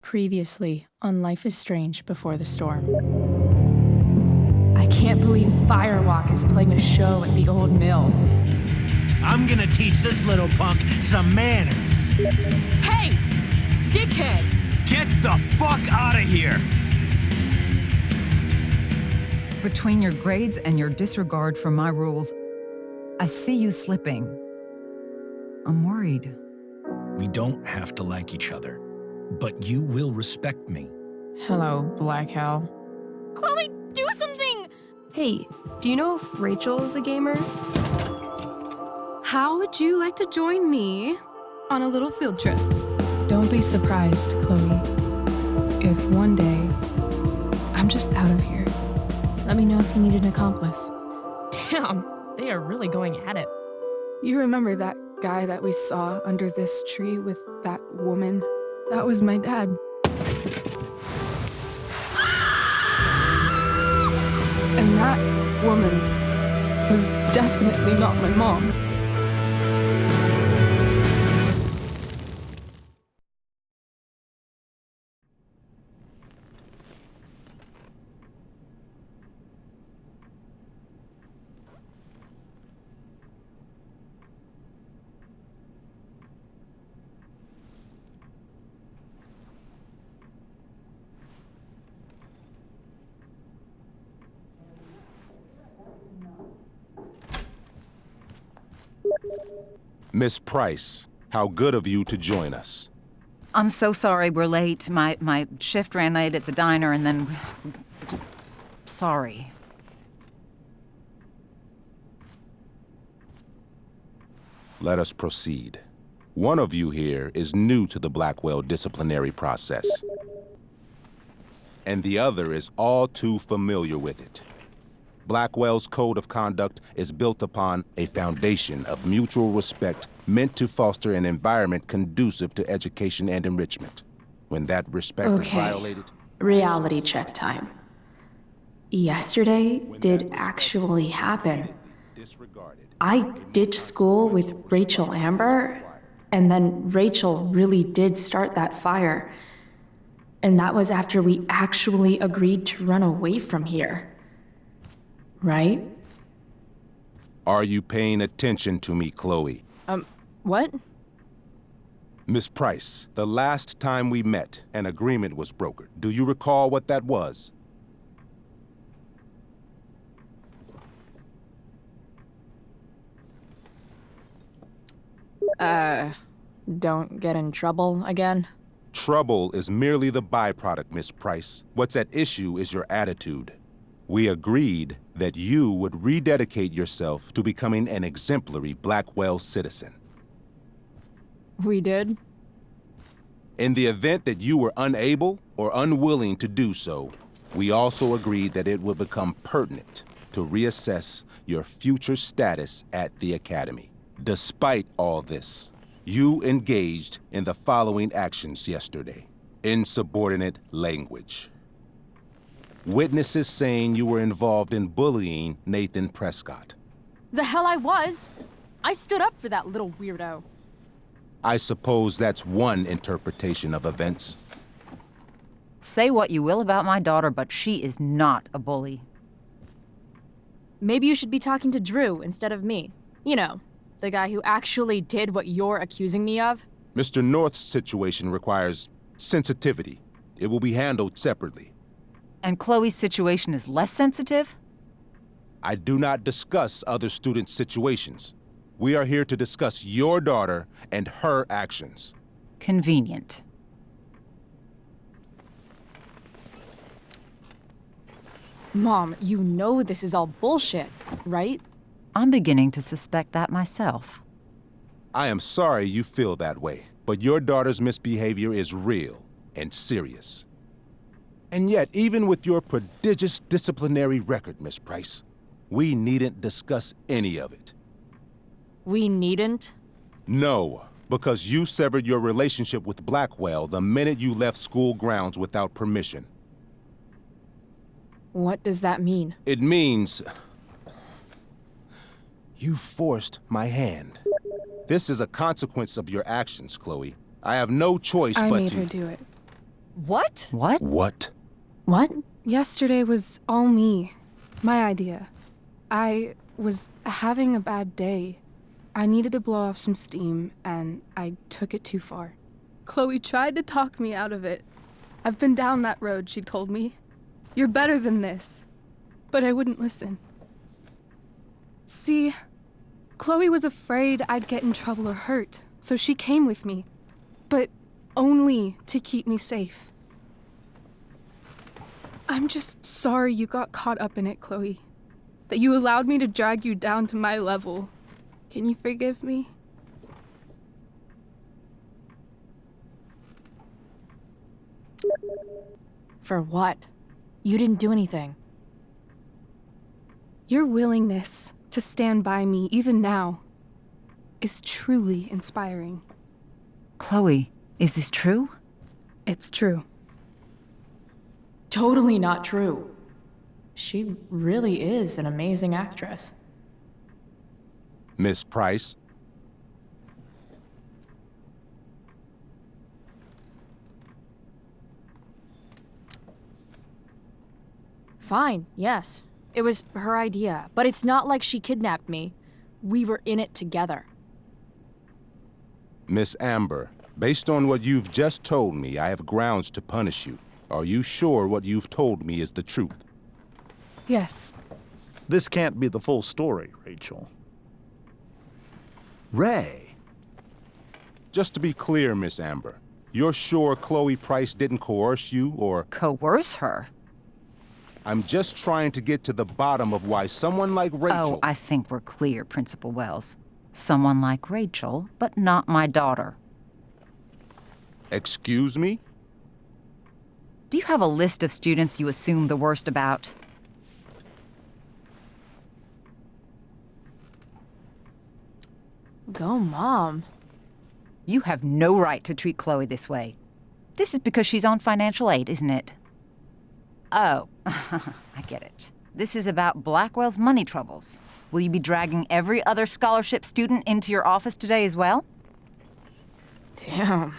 Previously on Life is Strange Before the Storm. I can't believe Firewalk is playing a show at the old mill. I'm gonna teach this little punk some manners. Hey! Dickhead! Get the fuck out of here! Between your grades and your disregard for my rules, I see you slipping. I'm worried. We don't have to like each other, but you will respect me. Hello, Black Hell. Chloe, do something! Hey, do you know if Rachel is a gamer? How would you like to join me on a little field trip? Don't be surprised, Chloe, if one day I'm just out of here. Let me know if you need an accomplice. Damn, they are really going at it. You remember that guy that we saw under this tree with that woman? That was my dad. And that woman was definitely not my mom. Miss Price, how good of you to join us. I'm so sorry we're late. My shift ran late at the diner and then just sorry. Let us proceed. One of you here is new to the Blackwell disciplinary process, and the other is all too familiar with it. Blackwell's code of conduct is built upon a foundation of mutual respect meant to foster an environment conducive to education and enrichment. When that respect is violated... Reality check time. Yesterday did actually happen. I ditched school with Rachel Amber, and then Rachel really did start that fire. And that was after we actually agreed to run away from here. Right? Are you paying attention to me, Chloe? What? Miss Price, the last time we met, an agreement was brokered. Do you recall what that was? Don't get in trouble again? Trouble is merely the byproduct, Miss Price. What's at issue is your attitude. We agreed that you would rededicate yourself to becoming an exemplary Blackwell citizen. We did? In the event that you were unable or unwilling to do so, we also agreed that it would become pertinent to reassess your future status at the Academy. Despite all this, you engaged in the following actions yesterday. Insubordinate language. Witnesses saying you were involved in bullying Nathan Prescott. The hell I was! I stood up for that little weirdo. I suppose that's one interpretation of events. Say what you will about my daughter, but she is not a bully. Maybe you should be talking to Drew instead of me. You know, the guy who actually did what you're accusing me of. Mr. North's situation requires sensitivity. It will be handled separately. And Chloe's situation is less sensitive? I do not discuss other students' situations. We are here to discuss your daughter and her actions. Convenient. Mom, you know this is all bullshit, right? I'm beginning to suspect that myself. I am sorry you feel that way, but your daughter's misbehavior is real and serious. And yet, even with your prodigious disciplinary record, Miss Price, we needn't discuss any of it. We needn't? No, because you severed your relationship with Blackwell the minute you left school grounds without permission. What does that mean? It means you forced my hand. This is a consequence of your actions, Chloe. I have no choice I but made to... her do it. What? What? What? What? Yesterday was all me. My idea. I was having a bad day. I needed to blow off some steam, and I took it too far. Chloe tried to talk me out of it. I've been down that road, she told me. You're better than this. But I wouldn't listen. See, Chloe was afraid I'd get in trouble or hurt, so she came with me. But only to keep me safe. I'm just sorry you got caught up in it, Chloe. That you allowed me to drag you down to my level. Can you forgive me? For what? You didn't do anything. Your willingness to stand by me, even now, is truly inspiring. Chloe, is this true? It's true. Totally not true. She really is an amazing actress. Miss Price? Fine, yes. It was her idea, but it's not like she kidnapped me. We were in it together. Miss Amber, based on what you've just told me, I have grounds to punish you. Are you sure what you've told me is the truth? Yes. This can't be the full story, Rachel. Ray. Just to be clear, Miss Amber, you're sure Chloe Price didn't coerce you, or... Coerce her? I'm just trying to get to the bottom of why someone like Rachel... Oh, I think we're clear, Principal Wells. Someone like Rachel, but not my daughter. Excuse me? Do you have a list of students you assume the worst about? Go, Mom. You have no right to treat Chloe this way. This is because she's on financial aid, isn't it? Oh, I get it. This is about Blackwell's money troubles. Will you be dragging every other scholarship student into your office today as well? Damn.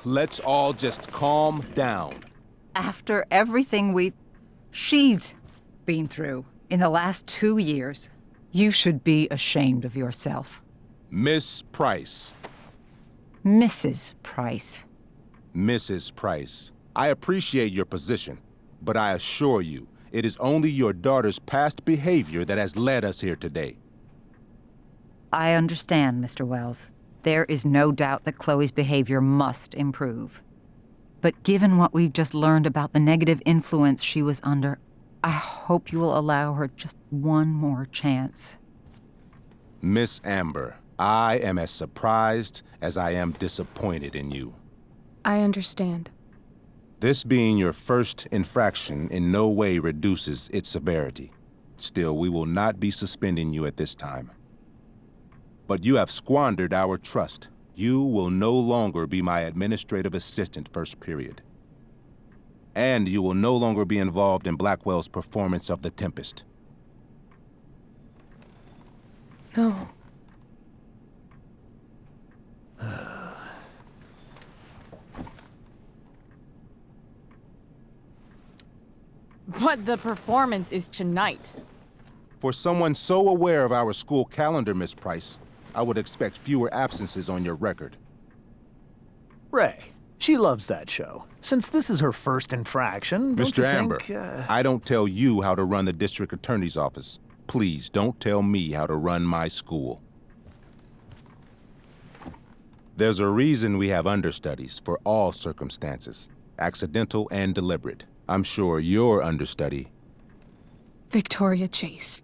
Let's all just calm down. After everything she's been through in the last 2 years, you should be ashamed of yourself. Miss Price. Mrs. Price. Mrs. Price, I appreciate your position, but I assure you, it is only your daughter's past behavior that has led us here today. I understand, Mr. Wells. There is no doubt that Chloe's behavior must improve. But given what we've just learned about the negative influence she was under, I hope you will allow her just one more chance. Miss Amber, I am as surprised as I am disappointed in you. I understand. This being your first infraction in no way reduces its severity. Still, we will not be suspending you at this time. But you have squandered our trust. You will no longer be my administrative assistant first period. And you will no longer be involved in Blackwell's performance of The Tempest. No. But the performance is tonight. For someone so aware of our school calendar, Miss Price, I would expect fewer absences on your record. Ray, she loves that show. Since this is her first infraction, don't Mr. you Amber, think, I don't tell you how to run the district attorney's office. Please don't tell me how to run my school. There's a reason we have understudies for all circumstances, accidental and deliberate. I'm sure your understudy. Victoria Chase.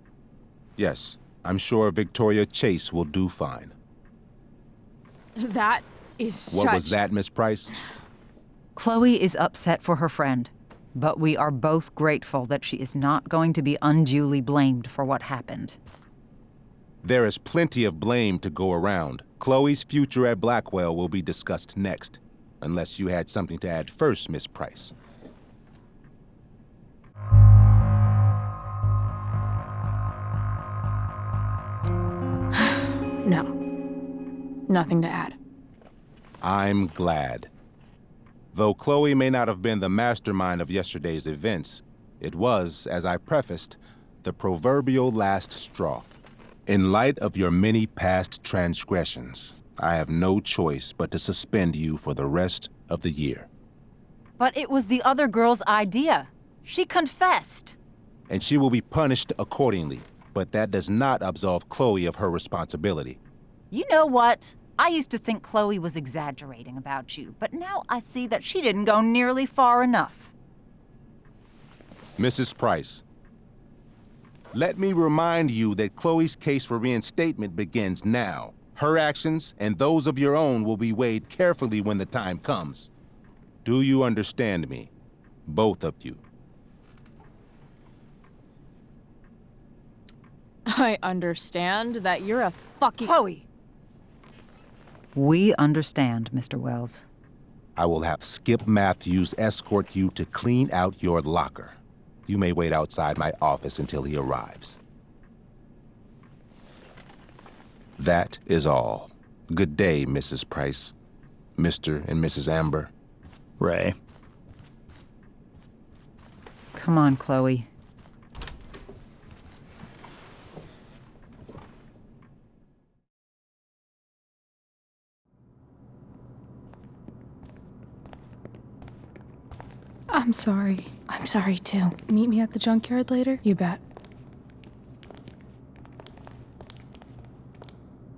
Yes, I'm sure Victoria Chase will do fine. That is What was that, Miss Price? Chloe is upset for her friend, but we are both grateful that she is not going to be unduly blamed for what happened. There is plenty of blame to go around. Chloe's future at Blackwell will be discussed next, unless you had something to add first, Miss Price. No. Nothing to add. I'm glad. Though Chloe may not have been the mastermind of yesterday's events, it was, as I prefaced, the proverbial last straw. In light of your many past transgressions, I have no choice but to suspend you for the rest of the year. But it was the other girl's idea. She confessed. And she will be punished accordingly, but that does not absolve Chloe of her responsibility. You know what? I used to think Chloe was exaggerating about you, but now I see that she didn't go nearly far enough. Mrs. Price, let me remind you that Chloe's case for reinstatement begins now. Her actions and those of your own will be weighed carefully when the time comes. Do you understand me? Both of you. I understand that you're a fucking— Chloe! We understand, Mr. Wells. I will have Skip Matthews escort you to clean out your locker. You may wait outside my office until he arrives. That is all. Good day, Mrs. Price. Mr. and Mrs. Amber. Ray? Come on, Chloe. I'm sorry. I'm sorry too. Meet me at the junkyard later? You bet.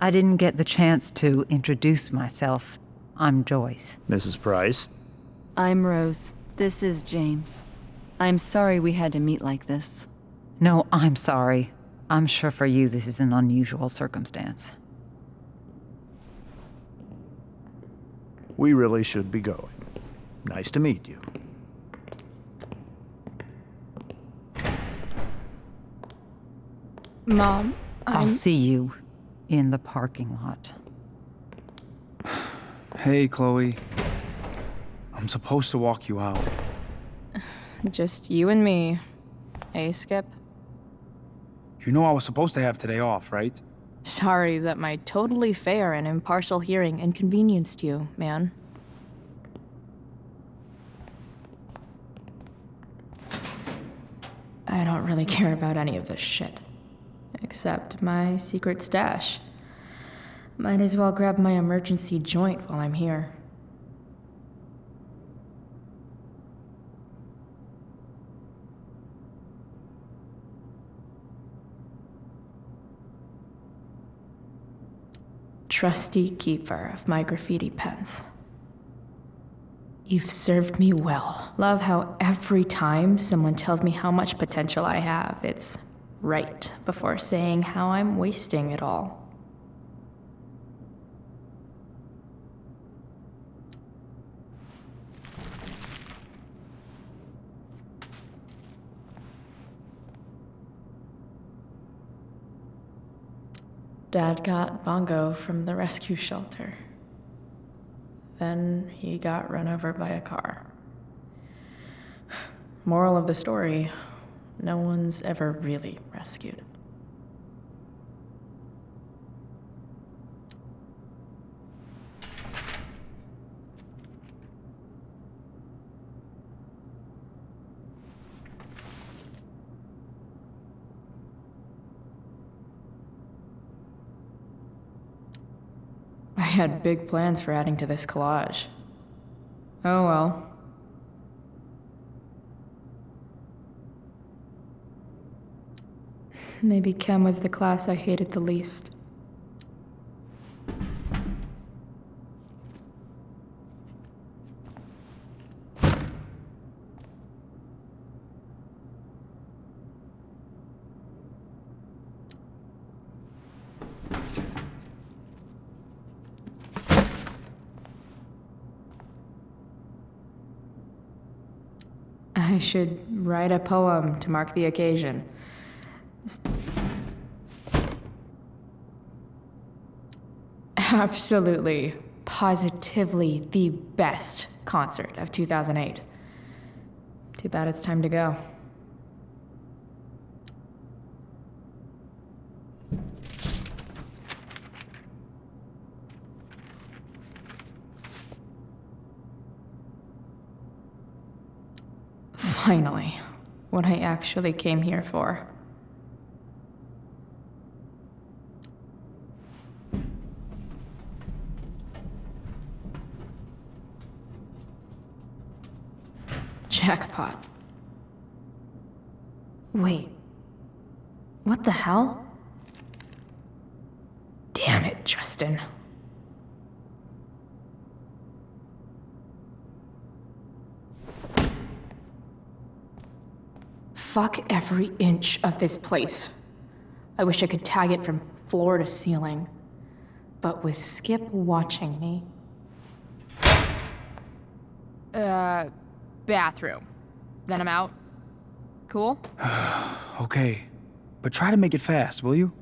I didn't get the chance to introduce myself. I'm Joyce. Mrs. Price? I'm Rose. This is James. I'm sorry we had to meet like this. No, I'm sorry. I'm sure for you this is an unusual circumstance. We really should be going. Nice to meet you. Mom, I'll see you in the parking lot. Hey, Chloe. I'm supposed to walk you out. just you and me. Hey, Skip? You know I was supposed to have today off, right? Sorry that my totally fair and impartial hearing inconvenienced you, man. I don't really care about any of this shit. Except my secret stash. Might as well grab my emergency joint while I'm here. Trusty keeper of my graffiti pens. You've served me well. Love how every time someone tells me how much potential I have, it's right before saying how I'm wasting it all. Dad got Bongo from the rescue shelter. Then he got run over by a car. Moral of the story, no one's ever really rescued. had big plans for adding to this collage. Oh well. Maybe chem was the class I hated the least. I should write a poem to mark the occasion. Absolutely, positively the best concert of 2008. Too bad it's time to go. Finally, what I actually came here for. Jackpot. Wait. What the hell? Damn it, Justin. Fuck every inch of this place. I wish I could tag it from floor to ceiling. But with Skip watching me... Bathroom. Then I'm out. Cool? Okay, but try to make it fast, will you?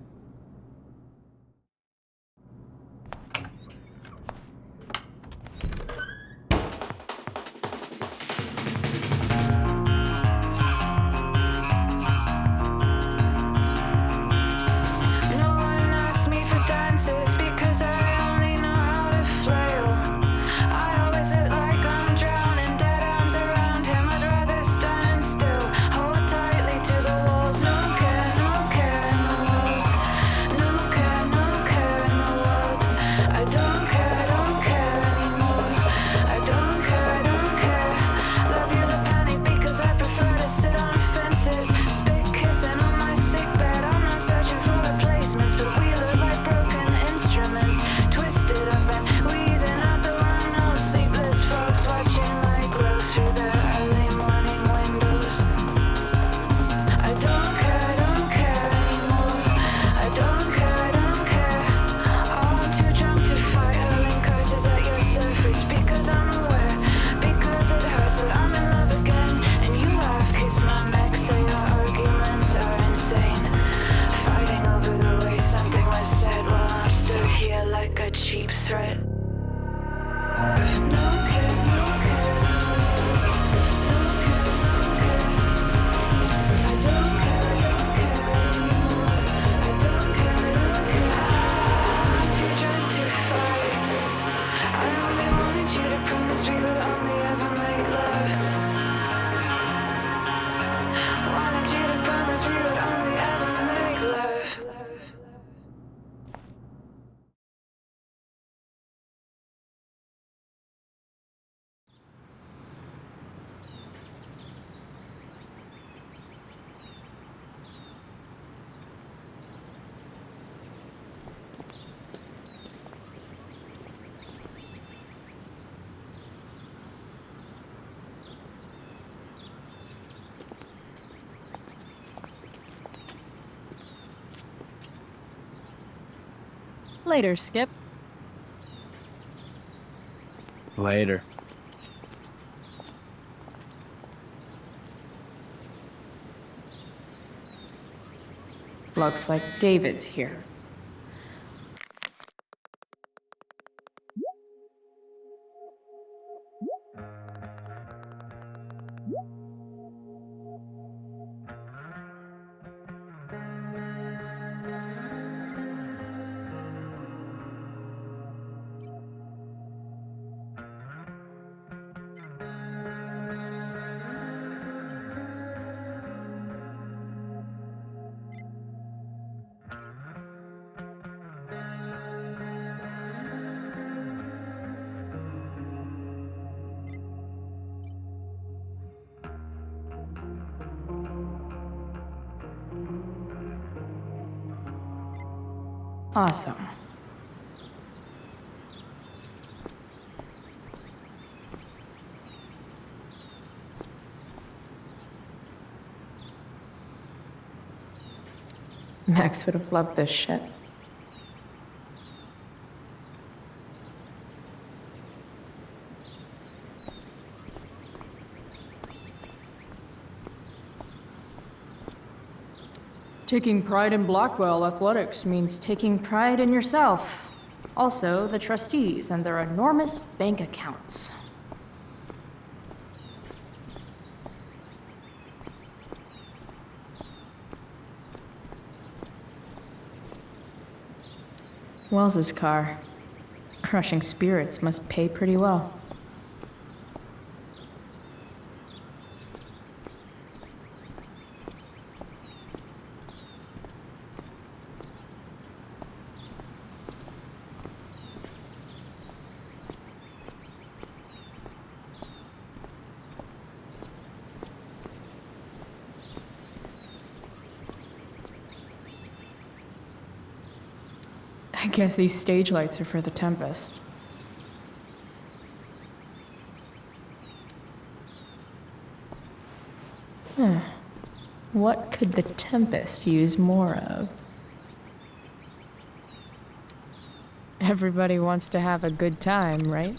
Later, Skip. Later. Looks like David's here. Awesome. Max would have loved this shit. Taking pride in Blackwell athletics means taking pride in yourself. Also, the trustees and their enormous bank accounts. Wells's car. Crushing spirits must pay pretty well. I guess these stage lights are for the Tempest. What could the Tempest use more of? Everybody wants to have a good time, right?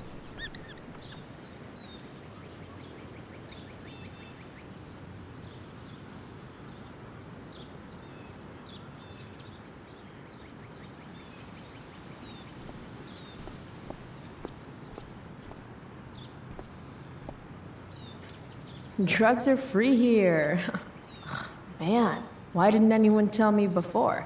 Drugs are free here. Man, why didn't anyone tell me before?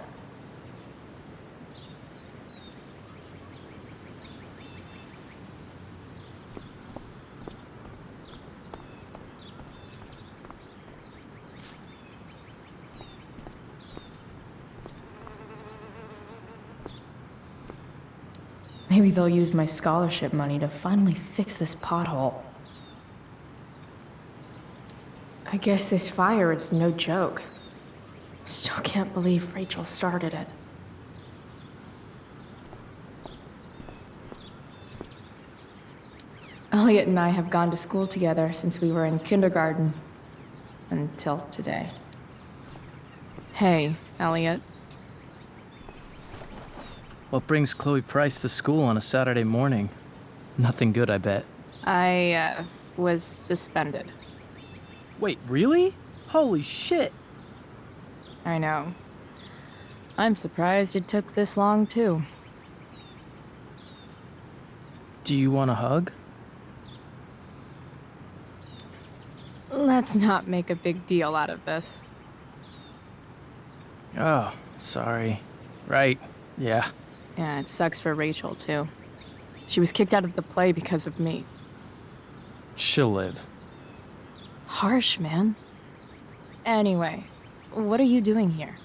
Maybe they'll use my scholarship money to finally fix this pothole. I guess this fire is no joke. Still can't believe Rachel started it. Elliot and I have gone to school together since we were in kindergarten. Until today. Hey, Elliot. What brings Chloe Price to school on a Saturday morning? Nothing good, I bet. I, was suspended. Wait, really? Holy shit! I know. I'm surprised it took this long, too. Do you want a hug? Let's not make a big deal out of this. Oh, sorry. Right, yeah. Yeah, it sucks for Rachel, too. She was kicked out of the play because of me. She'll live. Harsh, man. Anyway, what are you doing here?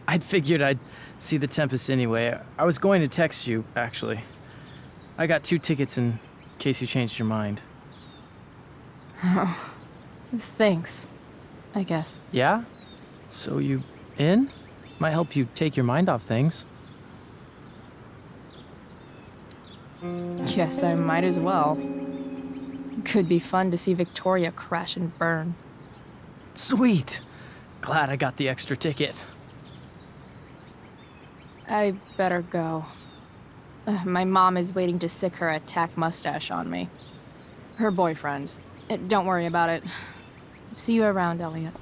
I'd figured I'd see the Tempest anyway. I was going to text you, actually. I got 2 tickets in case you changed your mind. Oh, thanks, I guess. Yeah? So you in? Might help you take your mind off things. Guess I might as well. Could be fun to see Victoria crash and burn. Sweet! Glad I got the extra ticket. I better go. My mom is waiting to sick her attack mustache on me. Her boyfriend. Don't worry about it. See you around, Elliot.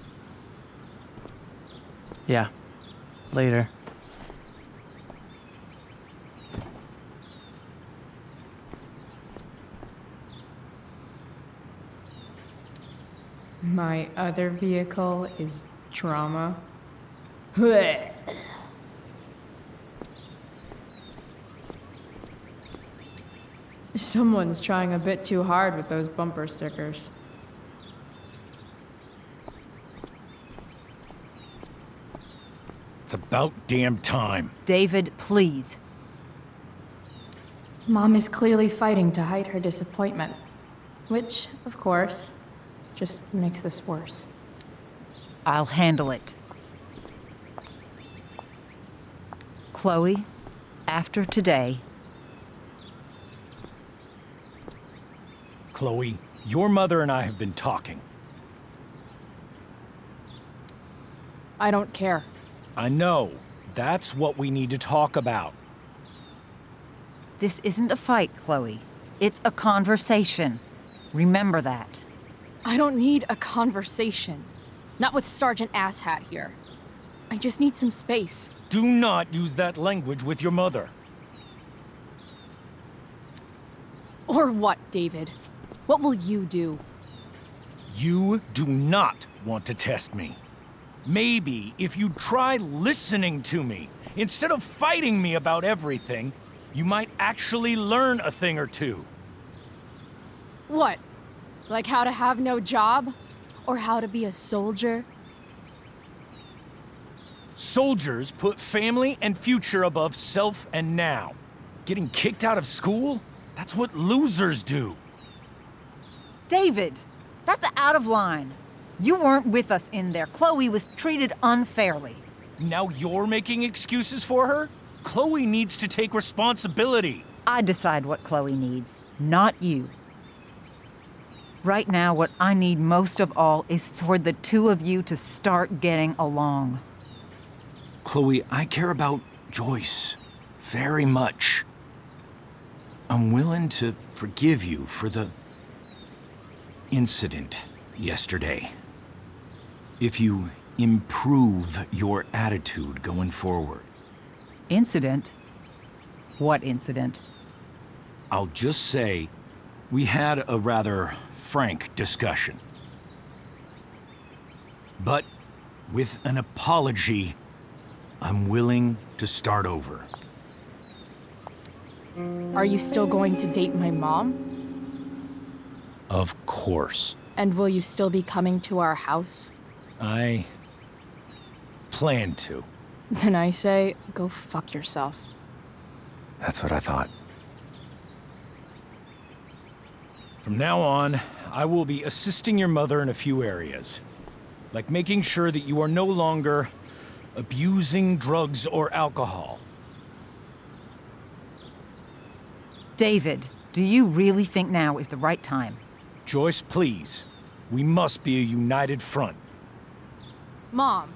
Yeah. Later. My other vehicle is drama. Someone's trying a bit too hard with those bumper stickers. It's about damn time. David, please. Mom is clearly fighting to hide her disappointment. Which, of course, just makes this worse. I'll handle it. Chloe, after today, Chloe, your mother and I have been talking. I don't care. I know. That's what we need to talk about. this isn't a fight, Chloe. It's a conversation. Remember that. I don't need a conversation. Not with Sergeant Asshat here. I just need some space. Do not use that language with your mother. Or what, David? What will you do? You do not want to test me. Maybe if you try listening to me, instead of fighting me about everything, you might actually learn a thing or two. What? Like how to have no job? Or how to be a soldier? Soldiers put family and future above self and now. Getting kicked out of school? That's what losers do. David, that's out of line. You weren't with us in there. Chloe was treated unfairly. Now you're making excuses for her? Chloe needs to take responsibility. I decide what Chloe needs, not you. Right now, what I need most of all is for the two of you to start getting along. Chloe, I care about Joyce very much. I'm willing to forgive you for the incident yesterday. If you improve your attitude going forward. Incident? What incident? I'll just say, we had a rather frank discussion. But with an apology, I'm willing to start over. Are you still going to date my mom? Of course. And will you still be coming to our house? I plan to. Then I say, go fuck yourself. That's what I thought. From now on, I will be assisting your mother in a few areas. Like making sure that you are no longer abusing drugs or alcohol. David, do you really think now is the right time? Joyce, please. We must be a united front. Mom.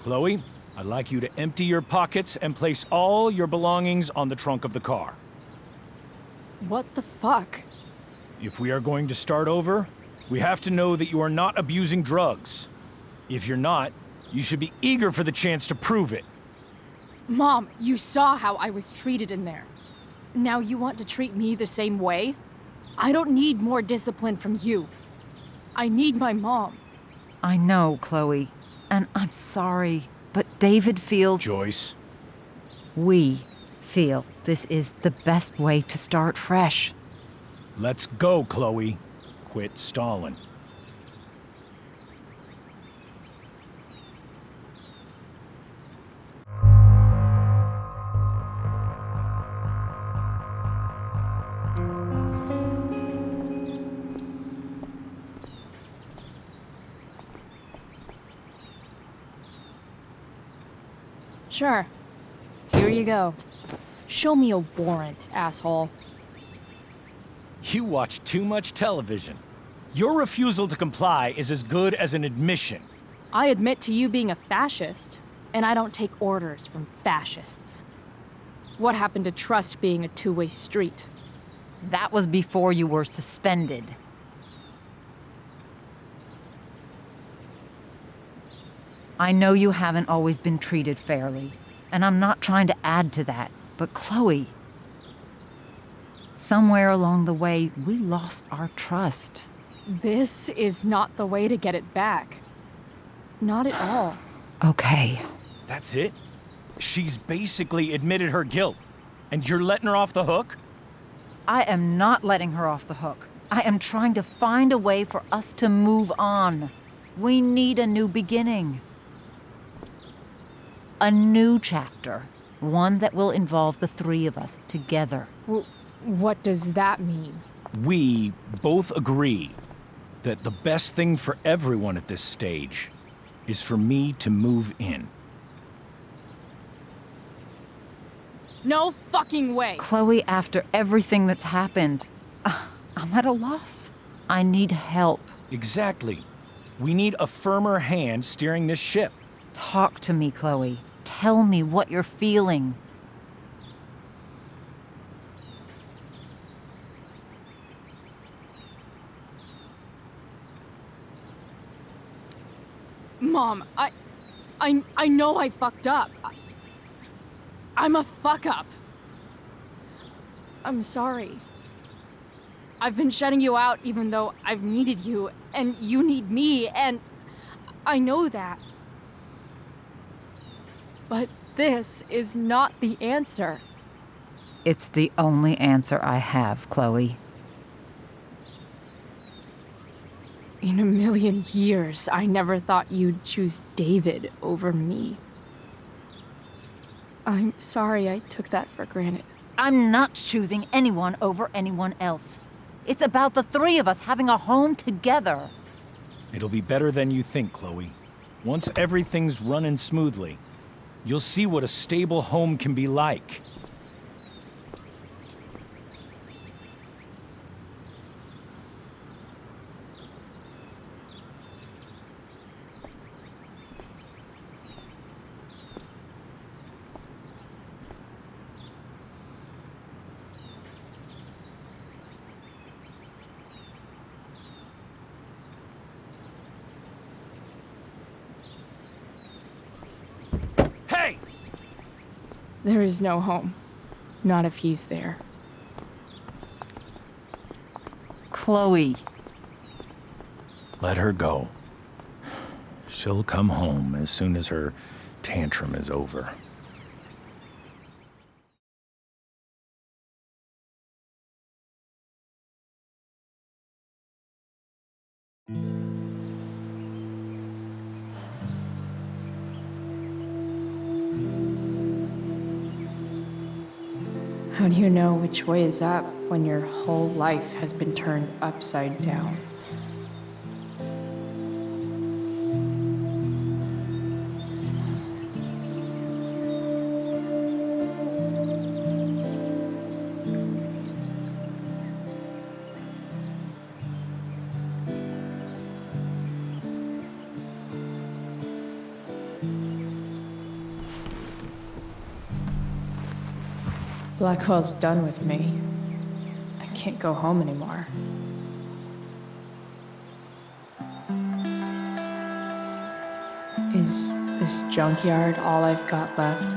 Chloe, I'd like you to empty your pockets and place all your belongings on the trunk of the car. What the fuck? If we are going to start over, we have to know that you are not abusing drugs. If you're not, you should be eager for the chance to prove it. Mom, you saw how I was treated in there. Now you want to treat me the same way? I don't need more discipline from you. I need my mom. I know, Chloe, and I'm sorry, but David feels... Joyce. We feel this is the best way to start fresh. Let's go, Chloe. Quit stalling. Sure. Here you go. Show me a warrant, asshole. You watch too much television. Your refusal to comply is as good as an admission. I admit to you being a fascist, and I don't take orders from fascists. What happened to trust being a two-way street? That was before you were suspended. I know you haven't always been treated fairly, and I'm not trying to add to that, but Chloe, somewhere along the way, we lost our trust. This is not the way to get it back. Not at all. Okay. That's it? She's basically admitted her guilt, and you're letting her off the hook? I am not letting her off the hook. I am trying to find a way for us to move on. We need a new beginning. A new chapter. One that will involve the three of us together. What does that mean? We both agree that the best thing for everyone at this stage is for me to move in. No fucking way. Chloe, after everything that's happened, I'm at a loss. I need help. Exactly. We need a firmer hand steering this ship. Talk to me, Chloe. Tell me what you're feeling. Mom, I know I fucked up. I'm a fuck up. I'm sorry. I've been shutting you out even though I've needed you, and you need me, and I know that. But this is not the answer. It's the only answer I have, Chloe. In a million years, I never thought you'd choose David over me. I'm sorry I took that for granted. I'm not choosing anyone over anyone else. It's about the three of us having a home together. It'll be better than you think, Chloe. Once everything's running smoothly, you'll see what a stable home can be like. Hey! There is no home. Not if he's there. Chloe. Let her go. She'll come home as soon as her tantrum is over. How do you know which way is up when your whole life has been turned upside down? Blackwell's done with me. I can't go home anymore. Is this junkyard all I've got left?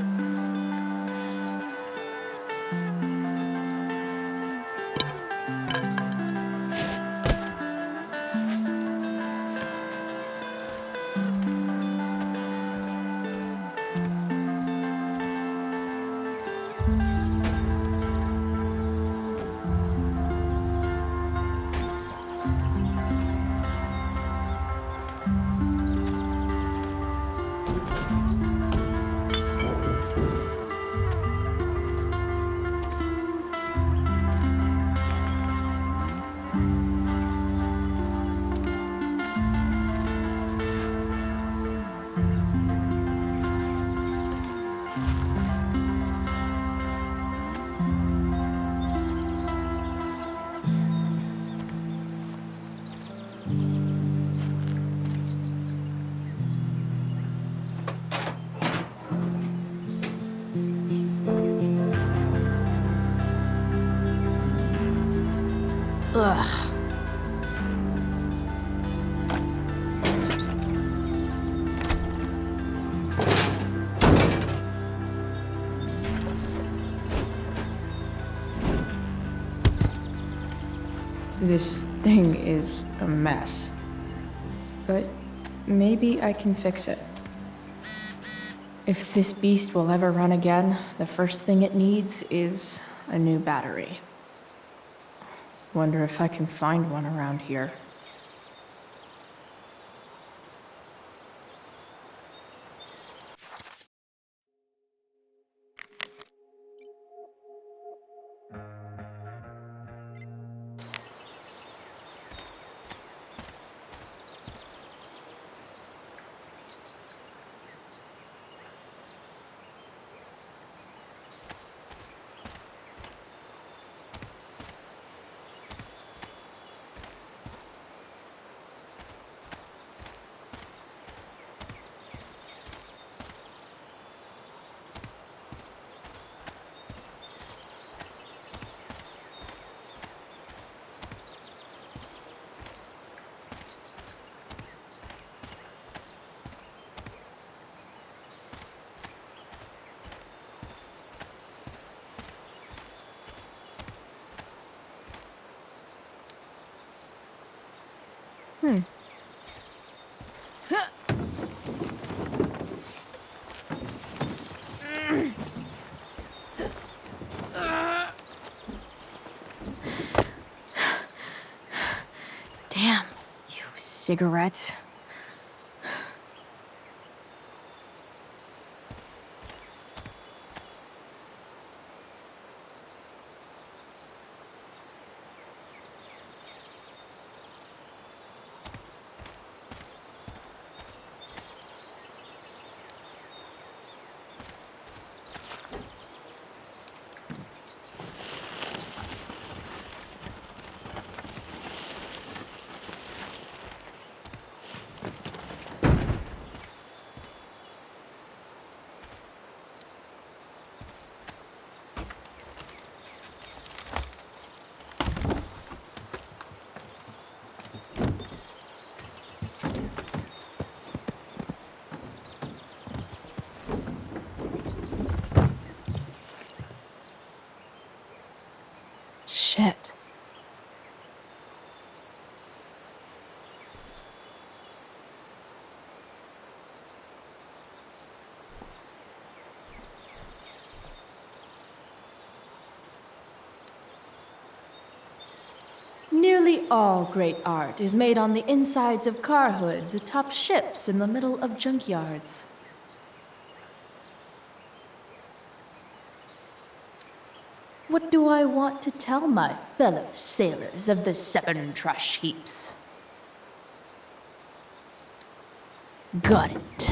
Ugh. This thing is a mess. But maybe I can fix it. If this beast will ever run again, the first thing it needs is a new battery. Wonder if I can find one around here. cigarettes. Shit. Nearly all great art is made on the insides of car hoods atop ships in the middle of junkyards. What do I want to tell my fellow sailors of the 7 trash heaps? Got it.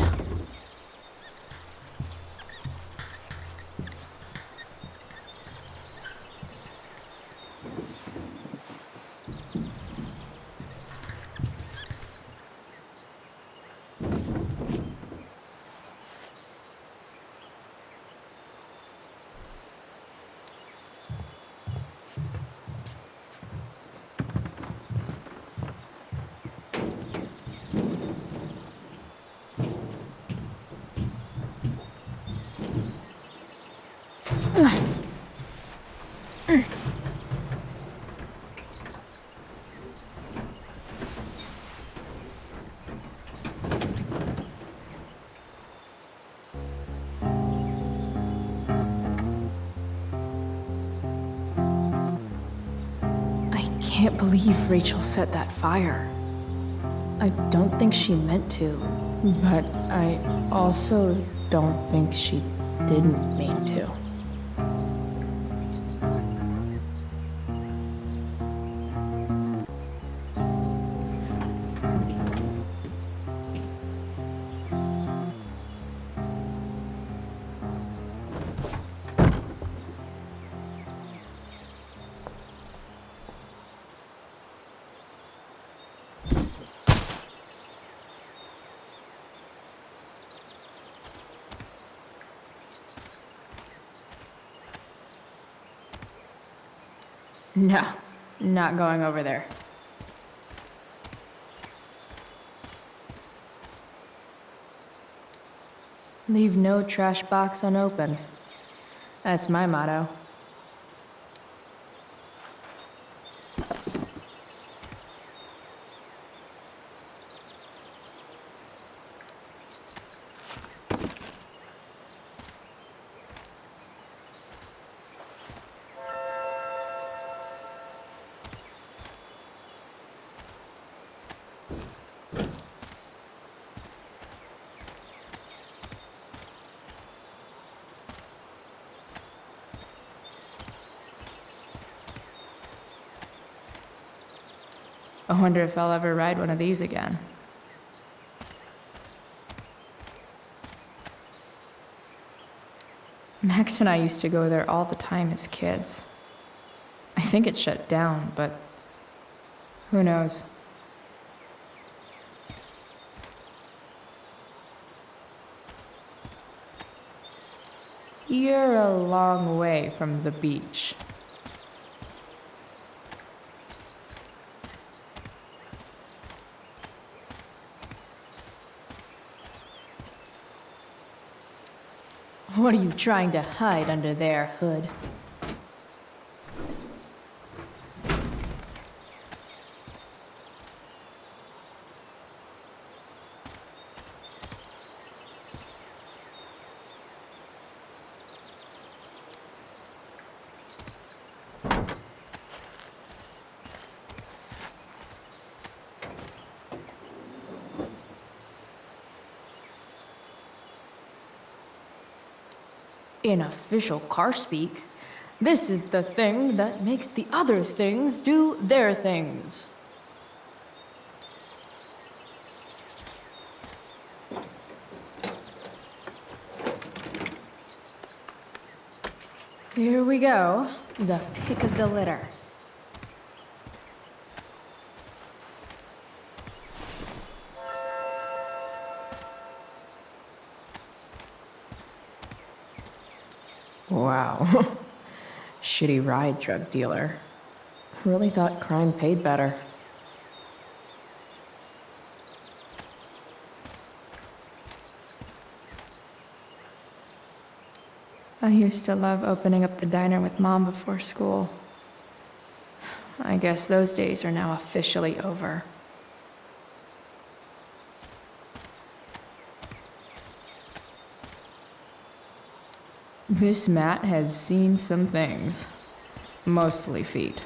I can't believe Rachel set that fire. I don't think she meant to, but I also don't think she didn't mean to. No, not going over there. Leave no trash box unopened. That's my motto. I wonder if I'll ever ride one of these again. Max and I used to go there all the time as kids. I think it shut down, but who knows? You're a long way from the beach. What are you trying to hide under there, Hood? In official car speak, this is the thing that makes the other things do their things. Here we go, the pick of the litter. Wow. Shitty ride drug dealer. Really thought crime paid better. I used to love opening up the diner with Mom before school. I guess those days are now officially over. This mat has seen some things. Mostly feet.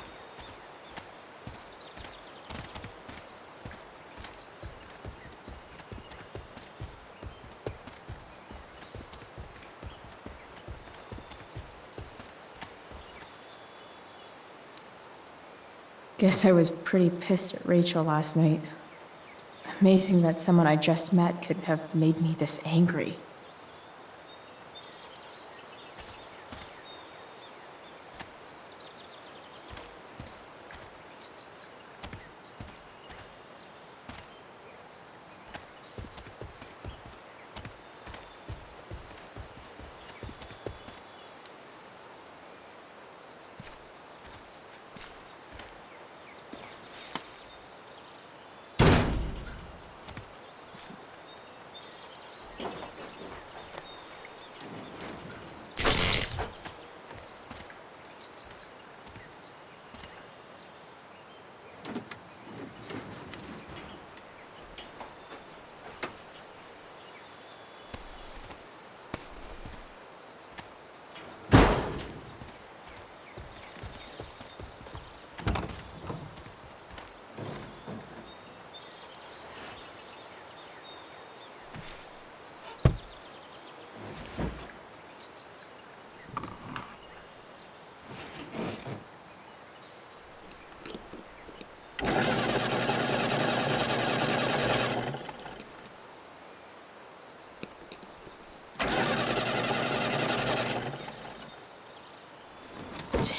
Guess I was pretty pissed at Rachel last night. Amazing that someone I just met could have made me this angry.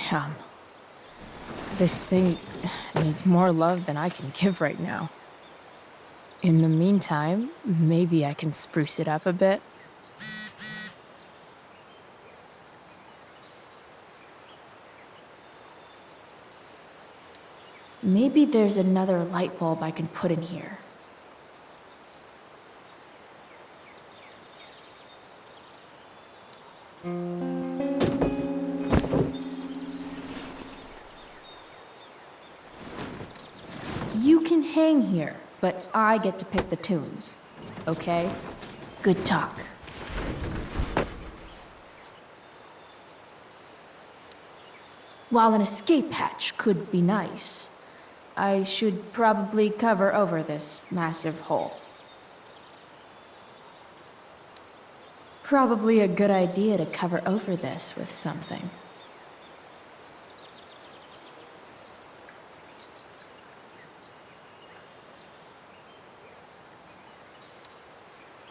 Damn. This thing needs more love than I can give right now. In the meantime, maybe I can spruce it up a bit. Maybe there's another light bulb I can put in here. You can hang here, but I get to pick the tunes. Okay? Good talk. While an escape hatch could be nice, I should probably cover over this massive hole. Probably a good idea to cover over this with something.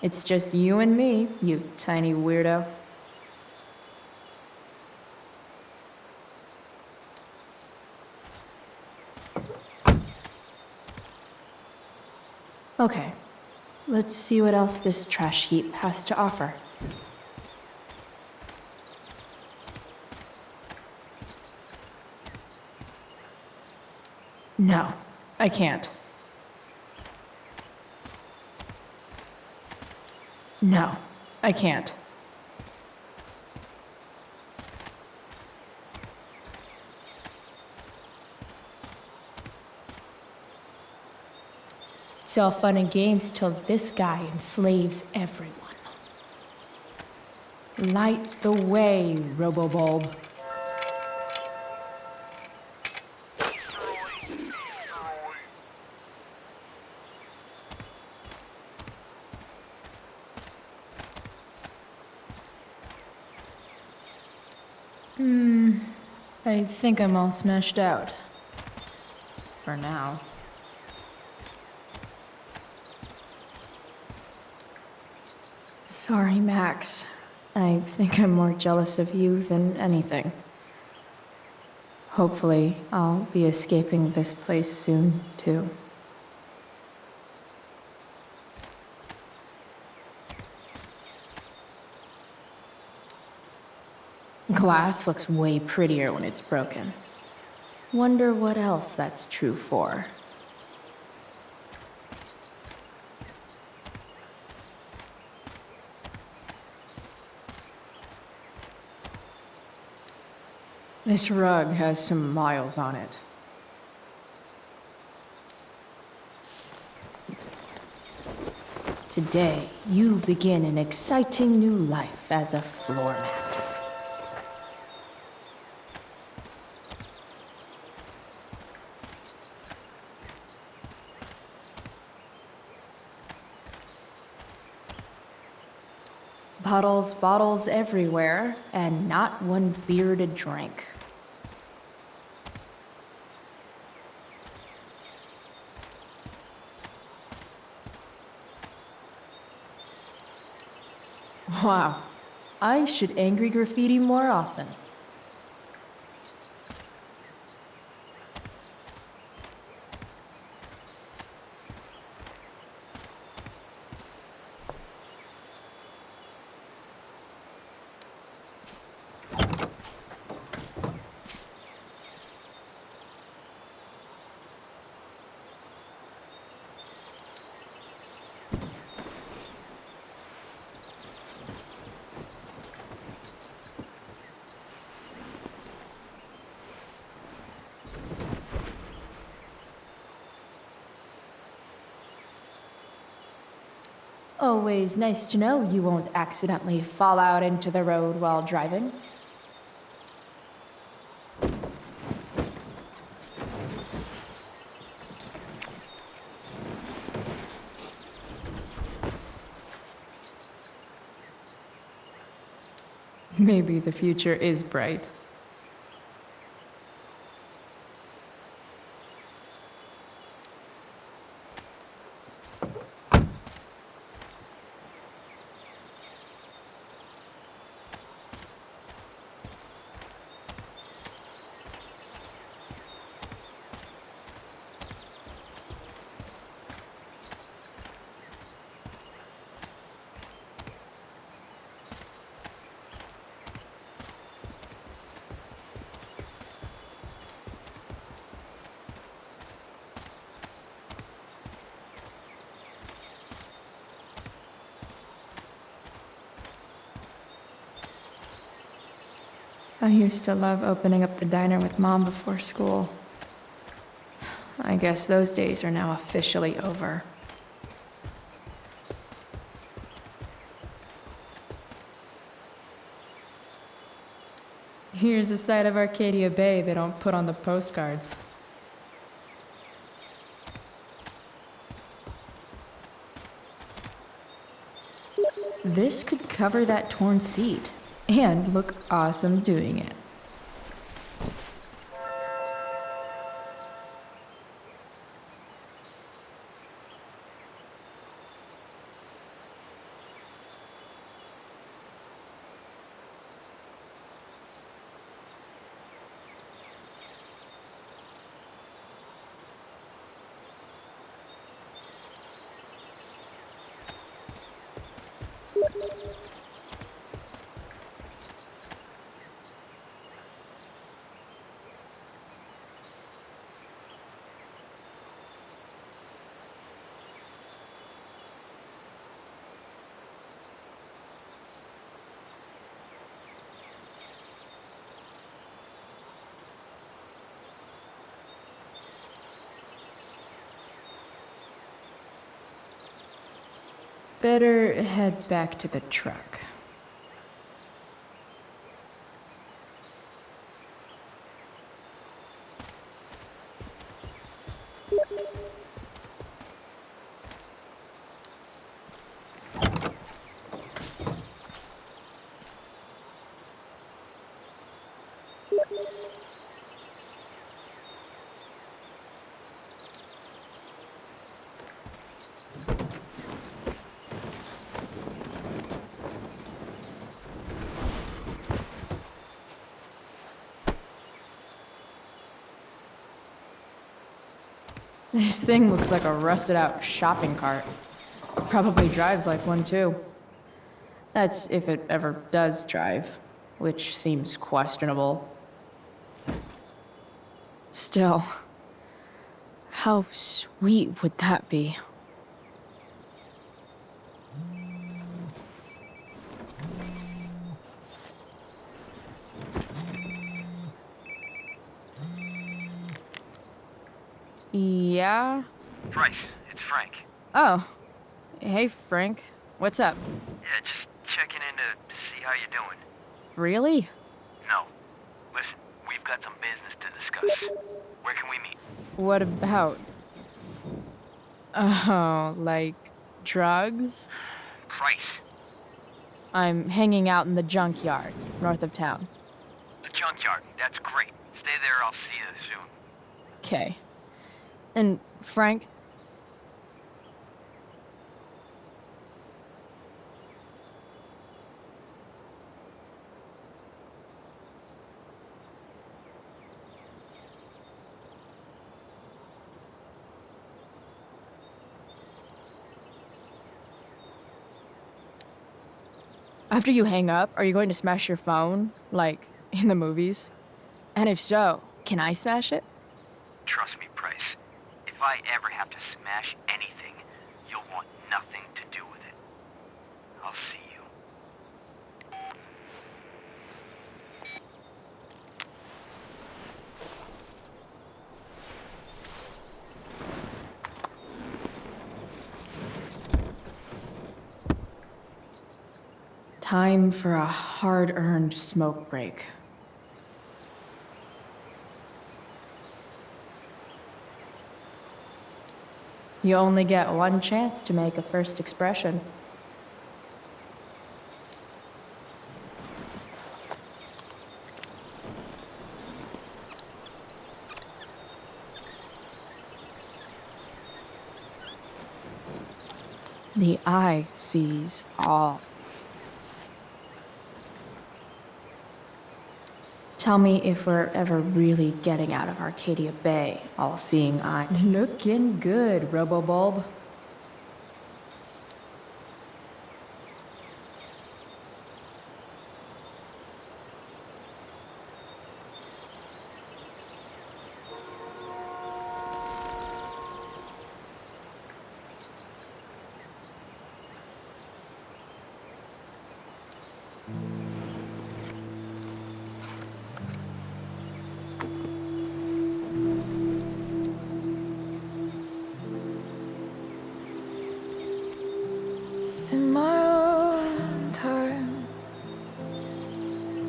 It's just you and me, you tiny weirdo. Okay, let's see what else this trash heap has to offer. No, I can't. No, I can't. It's all fun and games till this guy enslaves everyone. Light the way, Robobulb. I think I'm all smashed out. For now. Sorry, Max. I think I'm more jealous of you than anything. Hopefully, I'll be escaping this place soon, too. Glass looks way prettier when it's broken. Wonder what else that's true for. This rug has some miles on it. Today, you begin an exciting new life as a floor mat. Bottles everywhere, and not one beer to drink. Wow, I should angry graffiti more often. Always nice to know you won't accidentally fall out into the road while driving. Maybe the future is bright. I used to love opening up the diner with Mom before school. I guess those days are now officially over. Here's a side of Arcadia Bay they don't put on the postcards. This could cover that torn seat. And look awesome doing it. Better head back to the truck. This thing looks like a rusted out shopping cart. Probably drives like one too. That's if it ever does drive, which seems questionable. Still, how sweet would that be? Yeah? Bryce, it's Frank. Oh. Hey, Frank. What's up? Yeah, just checking in to see how you're doing. Really? No. Listen, we've got some business to discuss. Where can we meet? What about? Oh, like drugs? Bryce. I'm hanging out in the junkyard, north of town. The junkyard. That's great. Stay there, I'll see you soon. Okay. And Frank? After you hang up, are you going to smash your phone, like in the movies? And if so, can I smash it? Trust me, Bryce. If I ever have to smash anything, you'll want nothing to do with it. I'll see you. Time for a hard-earned smoke break. You only get one chance to make a first expression. The eye sees all. Tell me if we're ever really getting out of Arcadia Bay, all-seeing eye. Looking good, Robobulb. In my own time,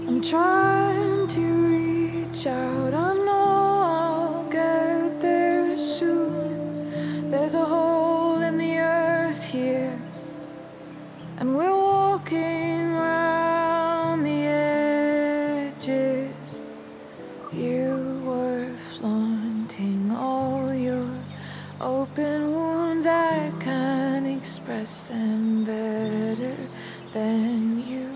I'm trying to reach out. I know I'll get there soon. There's a hole in the earth here, and we're walking around the edges. You were flaunting all your open wounds. I can't express them better than you.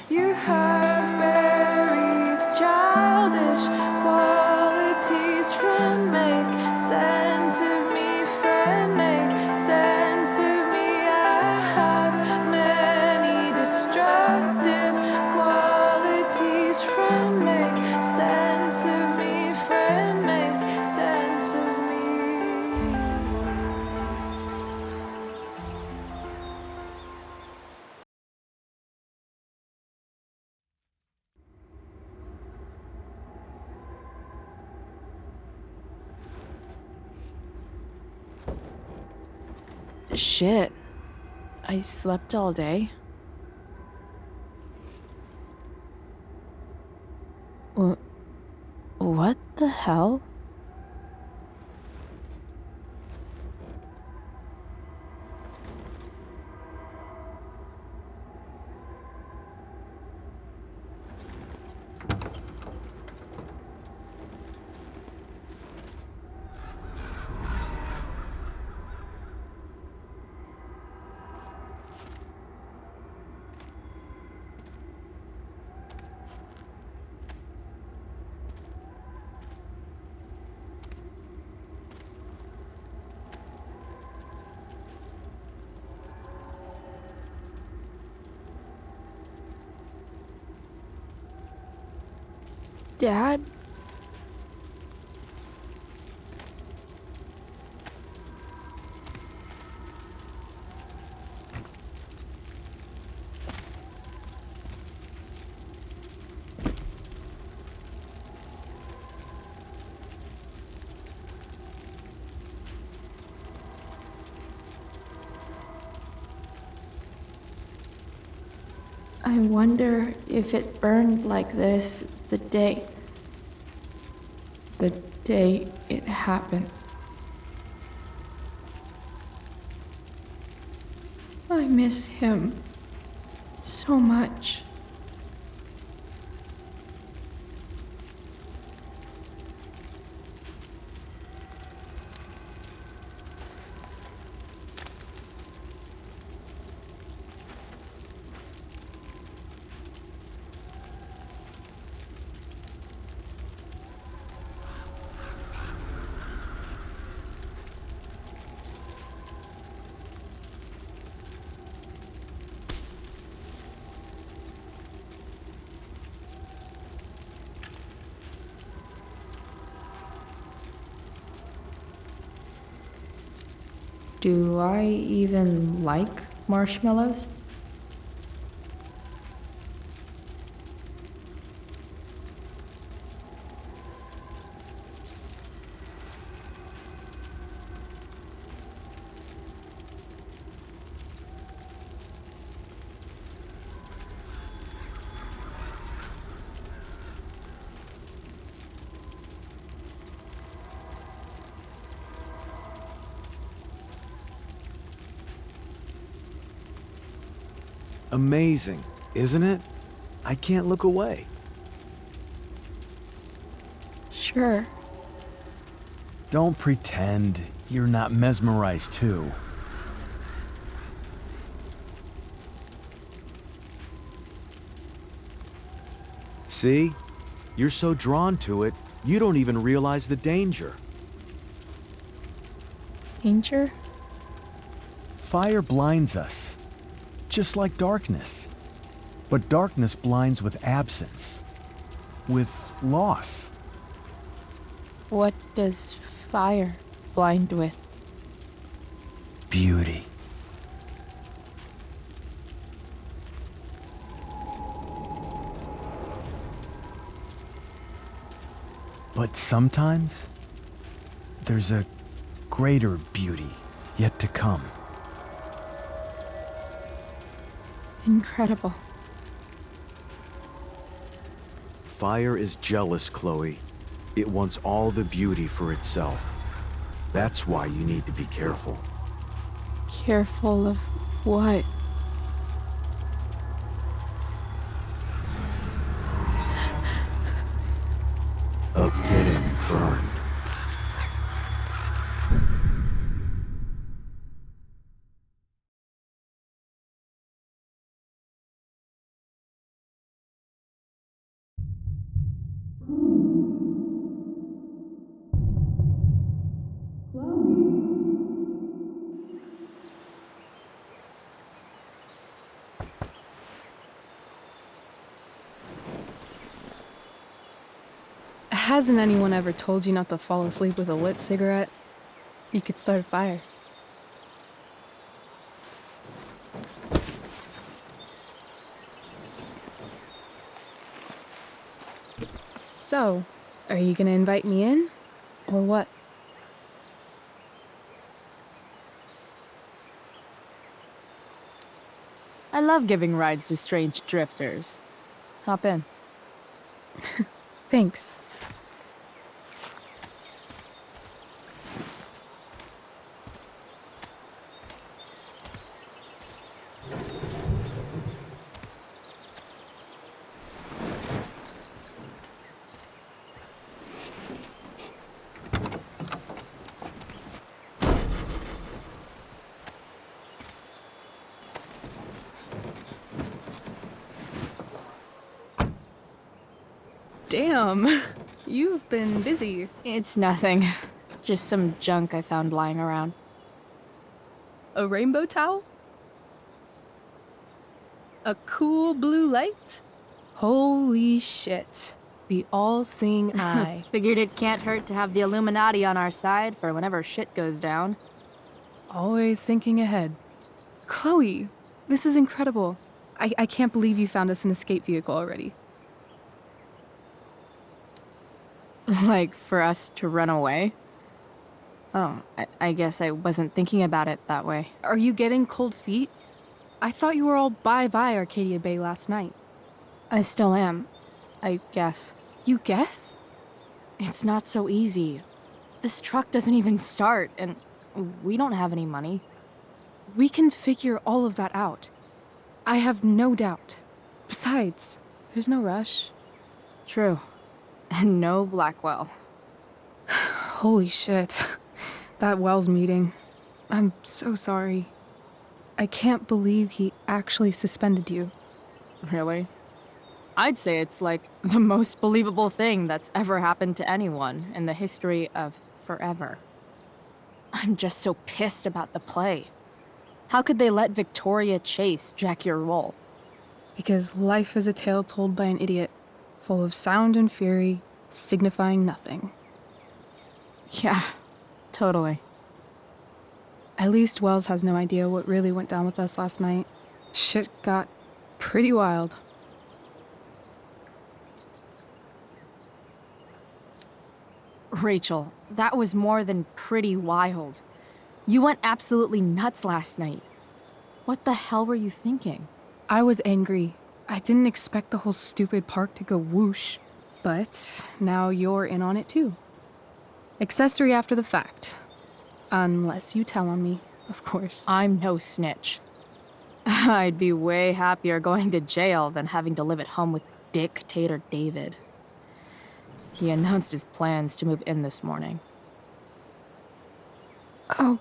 You have buried childish qualities. Friend, make sense of me. Friend, make sense of me. I have many destructive qualities. Friend, make sense of me. Friend, make sense of me. Shit. I slept all day. What the hell? Dad? I wonder if it burned like this the day it happened. I miss him so much. Do I even like marshmallows? Amazing, isn't it? I can't look away. Sure. Don't pretend you're not mesmerized too. See? You're so drawn to it, you don't even realize the danger. Danger? Fire blinds us, just like darkness. But darkness blinds with absence, with loss. What does fire blind with? Beauty. But sometimes, there's a greater beauty yet to come. Incredible. Fire is jealous, Chloe. It wants all the beauty for itself. That's why you need to be careful. Careful of what? Of getting burned. Hasn't anyone ever told you not to fall asleep with a lit cigarette? You could start a fire. So, are you gonna invite me in? Or what? I love giving rides to strange drifters. Hop in. Thanks. Damn, you've been busy. It's nothing. Just some junk I found lying around. A rainbow towel? A cool blue light? Holy shit. The all-seeing eye. Figured it can't hurt to have the Illuminati on our side for whenever shit goes down. Always thinking ahead. Chloe, this is incredible. I can't believe you found us an escape vehicle already. Like, for us to run away? Oh, I guess I wasn't thinking about it that way. Are you getting cold feet? I thought you were all bye-bye Arcadia Bay last night. I still am, I guess. You guess? It's not so easy. This truck doesn't even start, and we don't have any money. We can figure all of that out. I have no doubt. Besides, there's no rush. True. And no Blackwell. Holy shit. That Wells meeting. I'm so sorry. I can't believe he actually suspended you. Really? I'd say it's like the most believable thing that's ever happened to anyone in the history of forever. I'm just so pissed about the play. How could they let Victoria Chase jack your role? Because life is a tale told by an idiot, full of sound and fury, signifying nothing. Yeah, totally. At least Wells has no idea what really went down with us last night. Shit got pretty wild. Rachel, that was more than pretty wild. You went absolutely nuts last night. What the hell were you thinking? I was angry. I didn't expect the whole stupid park to go whoosh. But now you're in on it too. Accessory after the fact. Unless you tell on me, of course. I'm no snitch. I'd be way happier going to jail than having to live at home with Dictator David. He announced his plans to move in this morning. Oh,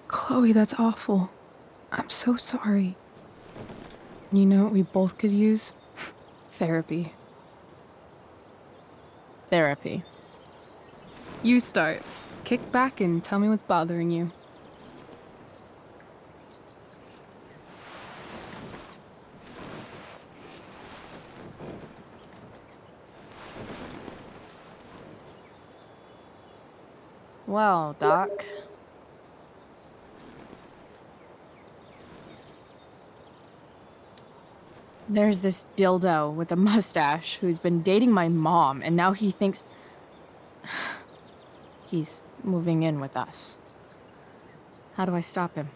Chloe, that's awful. I'm so sorry. You know what we both could use? Therapy. Therapy. You start. Kick back and tell me what's bothering you. Well, Doc. There's this dildo with a mustache who's been dating my mom, and now he thinks he's moving in with us. How do I stop him?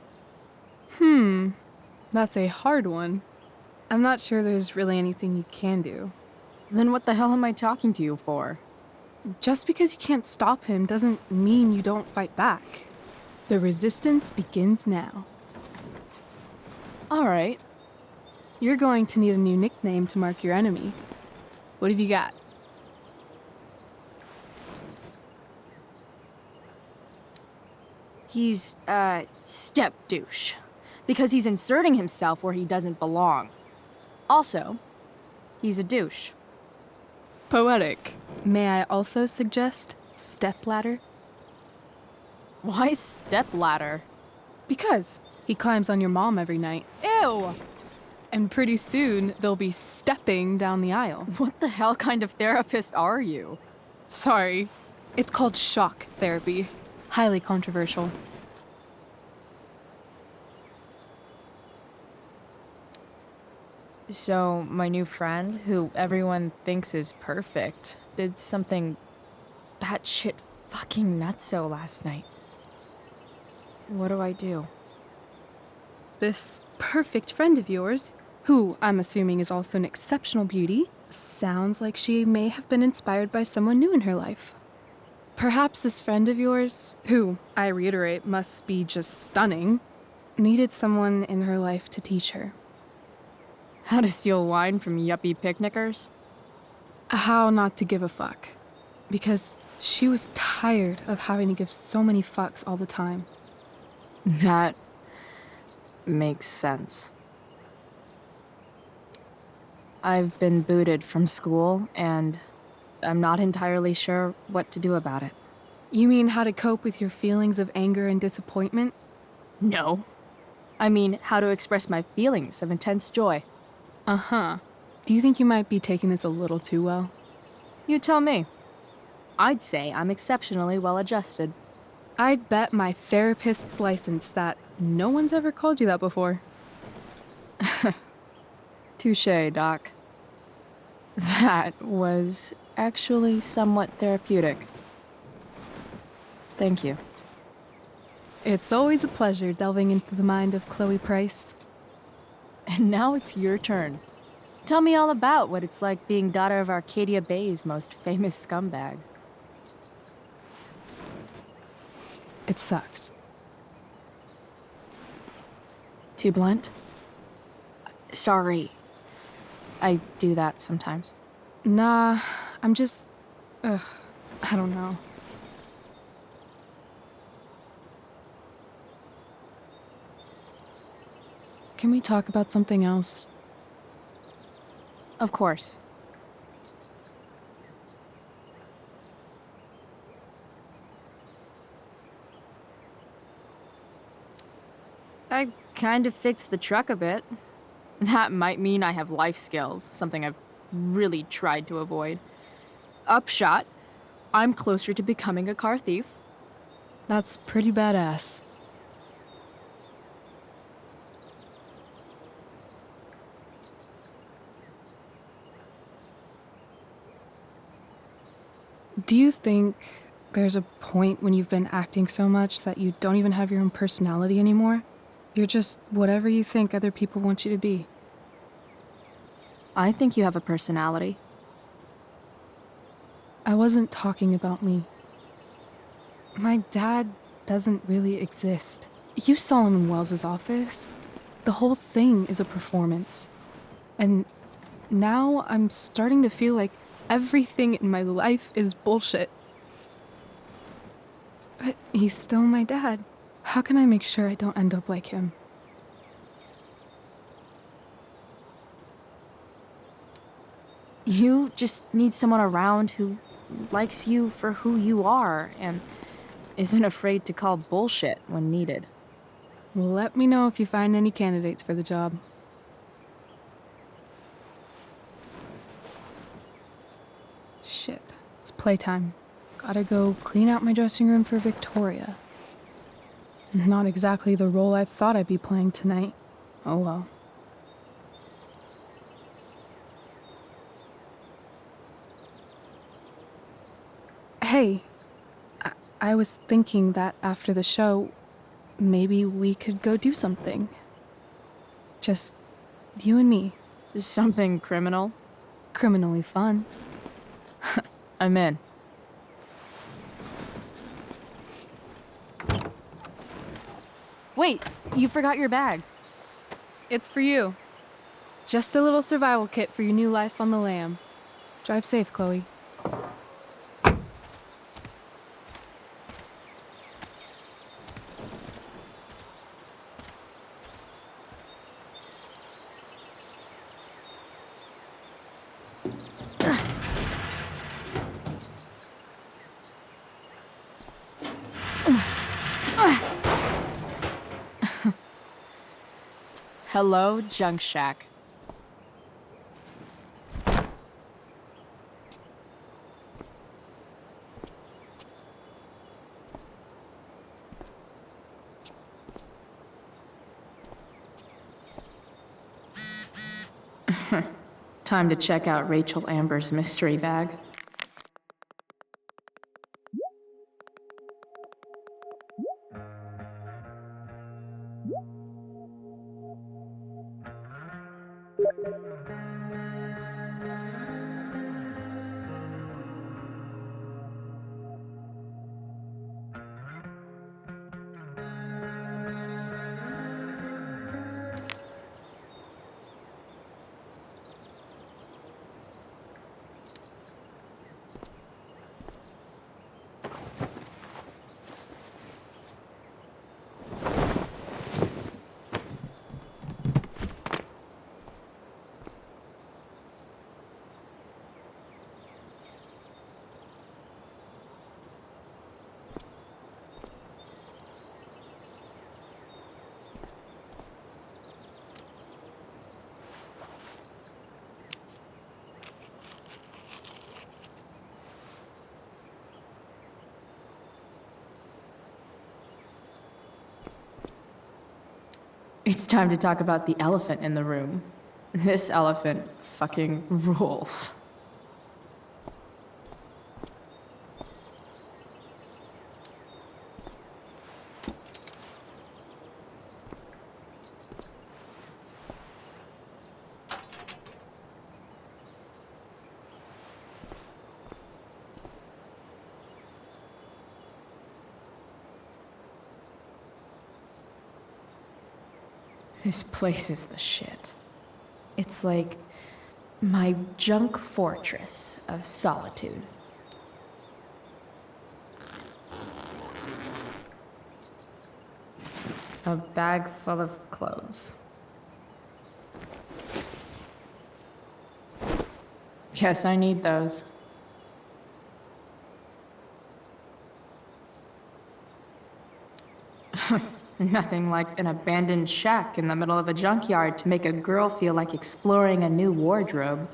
That's a hard one. I'm not sure there's really anything you can do. Then what the hell am I talking to you for? Just because you can't stop him doesn't mean you don't fight back. The resistance begins now. All right. You're going to need a new nickname to mark your enemy. What have you got? He's, step douche. Because he's inserting himself where he doesn't belong. Also, he's a douche. Poetic. May I also suggest stepladder? Why stepladder? Because he climbs on your mom every night. Ew! And pretty soon, they'll be stepping down the aisle. What the hell kind of therapist are you? Sorry. It's called shock therapy. Highly controversial. So, my new friend, who everyone thinks is perfect, did something batshit fucking nutso last night. What do I do? This perfect friend of yours, who I'm assuming is also an exceptional beauty, sounds like she may have been inspired by someone new in her life. Perhaps this friend of yours, who, I reiterate, must be just stunning, needed someone in her life to teach her. How to steal wine from yuppie picnickers? How not to give a fuck. Because she was tired of having to give so many fucks all the time. That makes sense. I've been booted from school, and I'm not entirely sure what to do about it. You mean how to cope with your feelings of anger and disappointment? No. I mean how to express my feelings of intense joy. Uh-huh. Do you think you might be taking this a little too well? You tell me. I'd say I'm exceptionally well adjusted. I'd bet my therapist's license that no one's ever called you that before. Touché, Doc. That was actually somewhat therapeutic. Thank you. It's always a pleasure delving into the mind of Chloe Price. And now it's your turn. Tell me all about what it's like being daughter of Arcadia Bay's most famous scumbag. It sucks. Too blunt? Sorry. I do that sometimes. Nah, I'm just... I don't know. Can we talk about something else? Of course. I kind of fixed the truck a bit. That might mean I have life skills, something I've really tried to avoid. Upshot, I'm closer to becoming a car thief. That's pretty badass. Do you think there's a point when you've been acting so much that you don't even have your own personality anymore? You're just whatever you think other people want you to be. I think you have a personality. I wasn't talking about me. My dad doesn't really exist. You saw him in Wells's office. The whole thing is a performance. And now I'm starting to feel like everything in my life is bullshit. But he's still my dad. How can I make sure I don't end up like him? You just need someone around who likes you for who you are and isn't afraid to call bullshit when needed. Let me know if you find any candidates for the job. Shit, it's playtime. Gotta go clean out my dressing room for Victoria. Not exactly the role I thought I'd be playing tonight. Oh well. Hey, I was thinking that after the show, maybe we could go do something. Just you and me. Something criminal? Criminally fun. I'm in. Wait, you forgot your bag. It's for you. Just a little survival kit for your new life on the lam. Drive safe, Chloe. Hello, Junk Shack. Time to check out Rachel Amber's mystery bag. It's time to talk about the elephant in the room. This elephant fucking rules. This place is the shit. It's like my junk fortress of solitude. A bag full of clothes. Guess I need those. Nothing like an abandoned shack in the middle of a junkyard to make a girl feel like exploring a new wardrobe.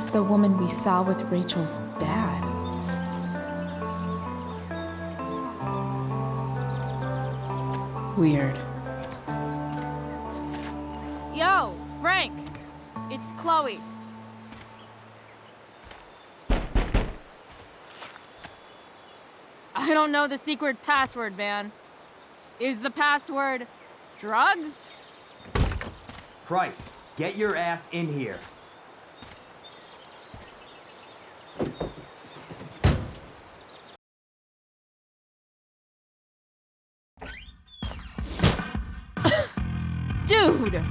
That's the woman we saw with Rachel's dad. Weird. Yo, Frank! It's Chloe. I don't know the secret password, man. Is the password drugs? Price, get your ass in here. Dude!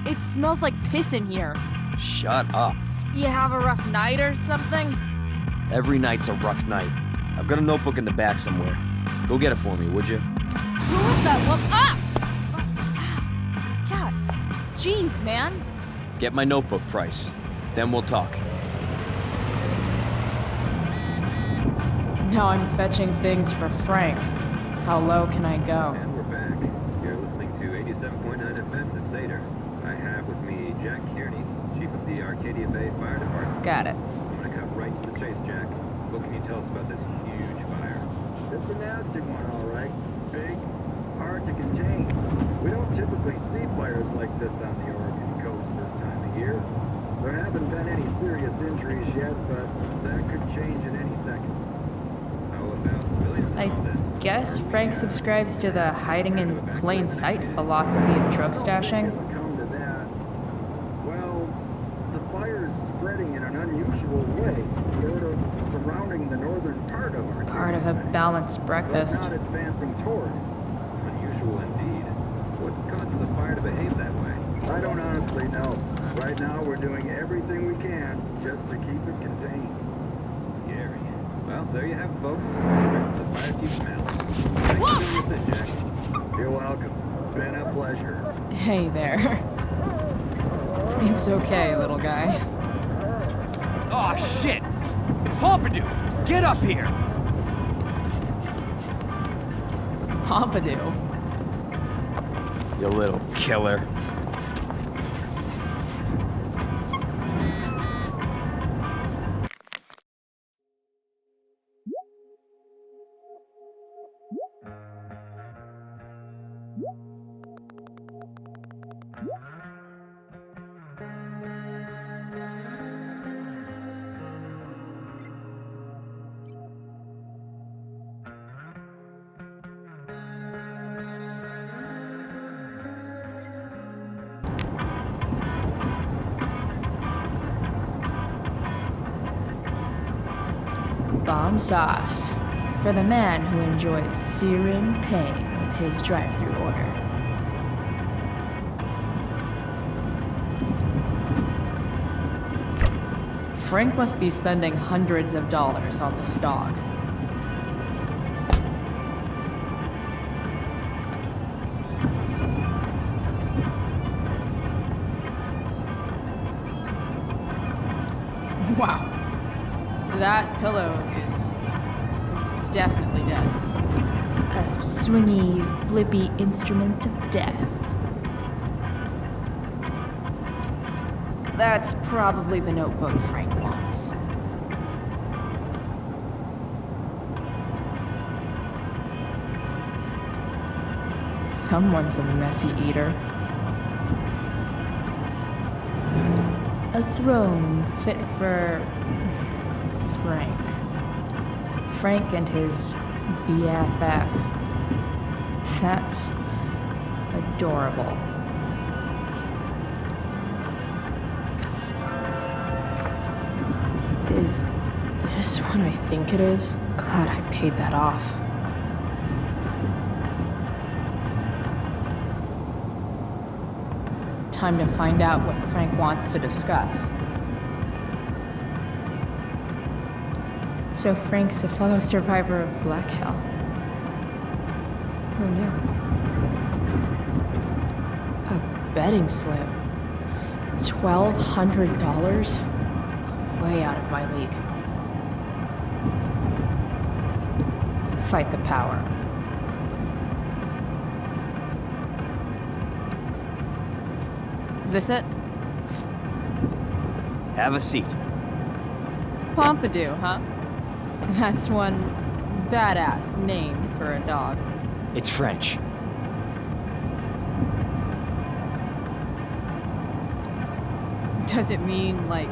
It smells like piss in here. Shut up. You have a rough night or something? Every night's a rough night. I've got a notebook in the back somewhere. Go get it for me, would you? Who was that woman? Ah! God. Jeez, man. Get my notebook, Price. Then we'll talk. Now I'm fetching things for Frank. How low can I go? And we're back. You're listening to 87.9 FM, The Satyr. I have with me Jack Kearney, Chief of the Arcadia Bay Fire Department. Got it. I'm gonna cut right to the chase, Jack. What can you tell us about this huge fire? It's a nasty one, all right. Big, hard to contain. We don't typically see fires like this on the Oregon coast this time of year. There haven't been any serious injuries yet, but that could change at any second. How about civilians? I guess Frank subscribes to the hiding in plain sight philosophy of drug stashing. Come to that. Well, the fire is spreading in an unusual way, sort of surrounding the northern part of our Part of a balanced breakfast. not advancing toward. Unusual indeed. What causes the fire to behave that way? I don't honestly know. Right now, we're doing everything we can just to keep it contained. Scary. Well, there you have it, folks. The fire keeps smelling. Thanks for doing this, Jack. You're welcome. Been a pleasure. Hey there. It's okay, little guy. Aw, shit! Pompidou, get up here! Pompidou? You little killer. Bomb sauce for the man who enjoys searing pain with his drive-thru order. Frank must be spending hundreds of dollars on this dog. Wow. That pillow is definitely dead. A swingy, flippy instrument of death. That's probably the notebook Frank wants. Someone's a messy eater. A throne fit for Frank. Frank and his BFF. That's adorable. Is this what I think it is? Glad I paid that off. Time to find out what Frank wants to discuss. So Frank's a fellow survivor of Black Hell. Who knew? A betting slip. $1,200? Way out of my league. Fight the power. Is this it? Have a seat. Pompidou, huh? That's one badass name for a dog. It's French. Does it mean, like,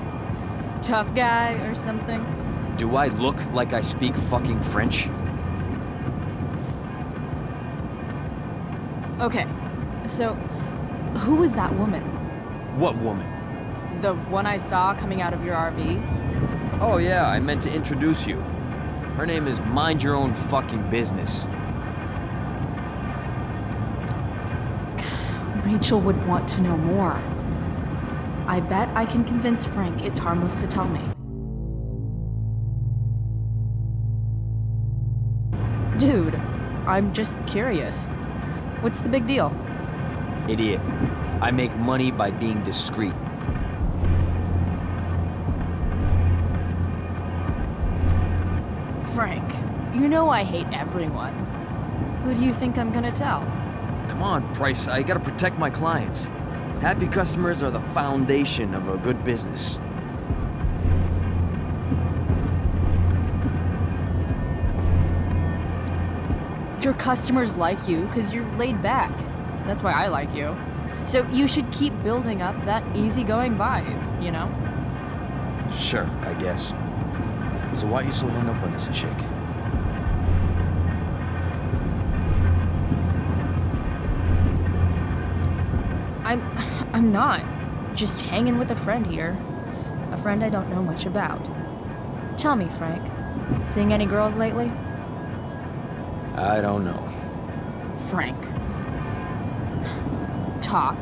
tough guy or something? Do I look like I speak fucking French? Okay, so who was that woman? What woman? The one I saw coming out of your RV? Oh yeah, I meant to introduce you. Her name is Mind Your Own Fucking Business. Rachel would want to know more. I bet I can convince Frank it's harmless to tell me. Dude, I'm just curious. What's the big deal? Idiot. I make money by being discreet. Frank, you know I hate everyone. Who do you think I'm gonna tell? Come on, Price, I gotta protect my clients. Happy customers are the foundation of a good business. Your customers like you because you're laid back. That's why I like you. So you should keep building up that easygoing vibe, you know? Sure, I guess. So why are you so hung up on this chick? I'm not. Just hanging with a friend here. A friend I don't know much about. Tell me, Frank, seeing any girls lately? I don't know. Frank. Talk,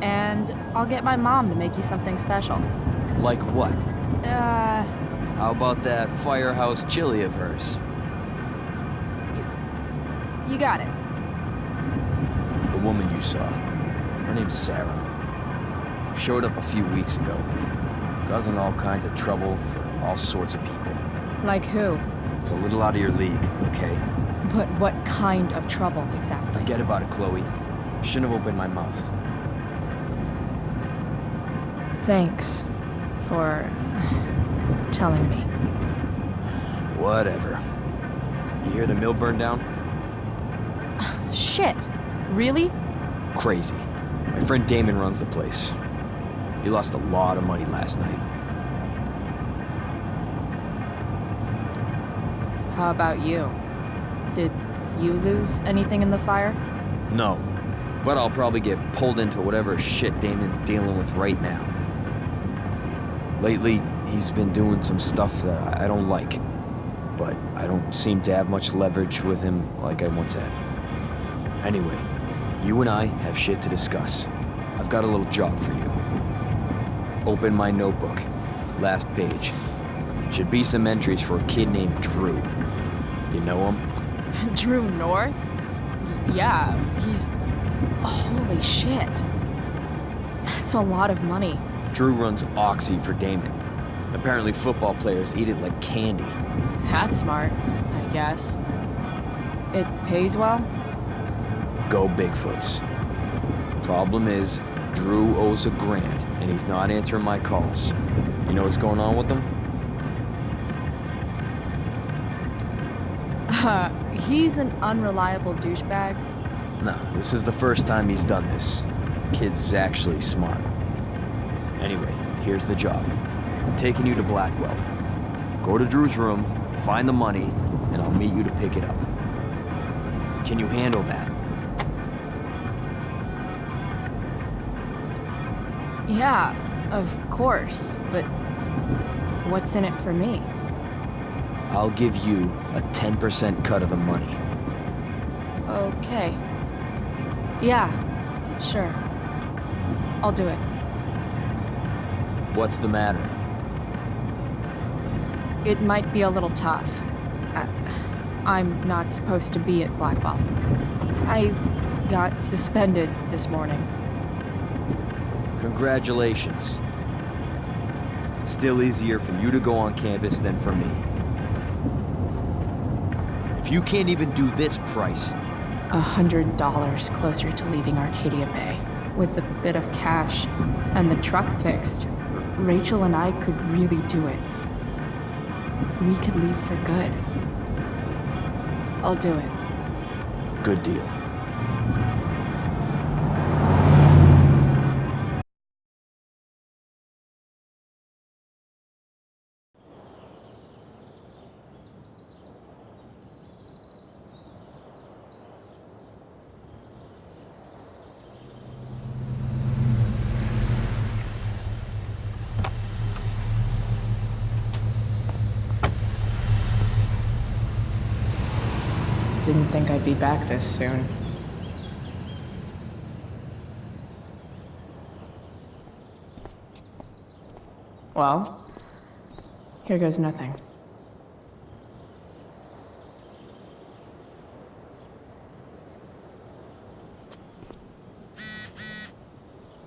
and I'll get my mom to make you something special. Like what? How about that firehouse chili of hers? You got it. The woman you saw. Her name's Sarah. Showed up a few weeks ago, causing all kinds of trouble for all sorts of people. Like who? It's a little out of your league, okay? But what kind of trouble exactly? Forget about it, Chloe. Shouldn't have opened my mouth. Thanks for telling me. Whatever. You hear the mill burned down? Shit. Really? Crazy. My friend Damon runs the place. He lost a lot of money last night. How about you? Did you lose anything in the fire? No. But I'll probably get pulled into whatever shit Damon's dealing with right now. Lately, he's been doing some stuff that I don't like. But I don't seem to have much leverage with him like I once had. Anyway, you and I have shit to discuss. I've got a little job for you. Open my notebook. Last page. Should be some entries for a kid named Drew. You know him? Drew North? Yeah, he's... Holy shit. That's a lot of money. Drew runs Oxy for Damon. Apparently football players eat it like candy. That's smart, I guess. It pays well? Go Bigfoots. Problem is, Drew owes $1,000, and he's not answering my calls. You know what's going on with him? He's an unreliable douchebag. No, this is the first time he's done this. Kid's actually smart. Anyway, here's the job. I'm taking you to Blackwell. Go to Drew's room, find the money, and I'll meet you to pick it up. Can you handle that? Yeah, of course, but what's in it for me? I'll give you a 10% cut of the money. Okay. Yeah, sure. I'll do it. What's the matter? It might be a little tough. I'm not supposed to be at Blackwell. I got suspended this morning. Congratulations. Still easier for you to go on campus than for me. If you can't even do this price... $100 closer to leaving Arcadia Bay. With a bit of cash and the truck fixed, Rachel and I could really do it. We could leave for good. I'll do it. Good deal. Didn't think I'd be back this soon. Well, here goes nothing.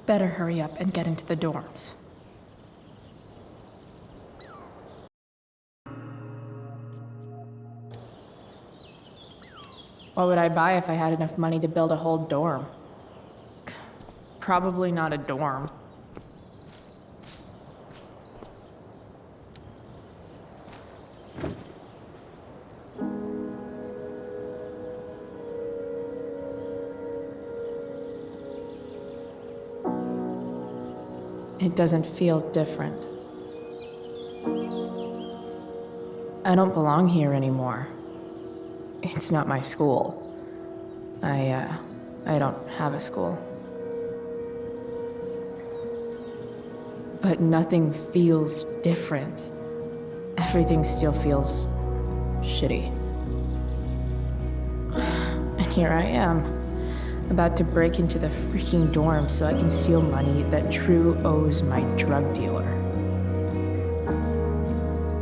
Better hurry up and get into the dorms. What would I buy if I had enough money to build a whole dorm? Probably not a dorm. It doesn't feel different. I don't belong here anymore. It's not my school. I don't have a school. But nothing feels different. Everything still feels shitty. And here I am, about to break into the freaking dorm so I can steal money that Drew owes my drug dealer.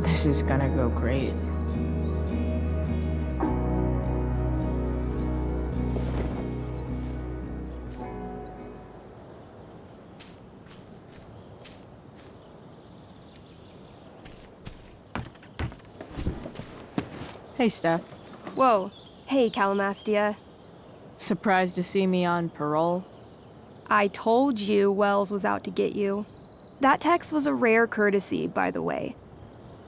This is gonna go great. Hey, Steph. Whoa. Hey, Calamastia. Surprised to see me on parole? I told you Wells was out to get you. That text was a rare courtesy, by the way.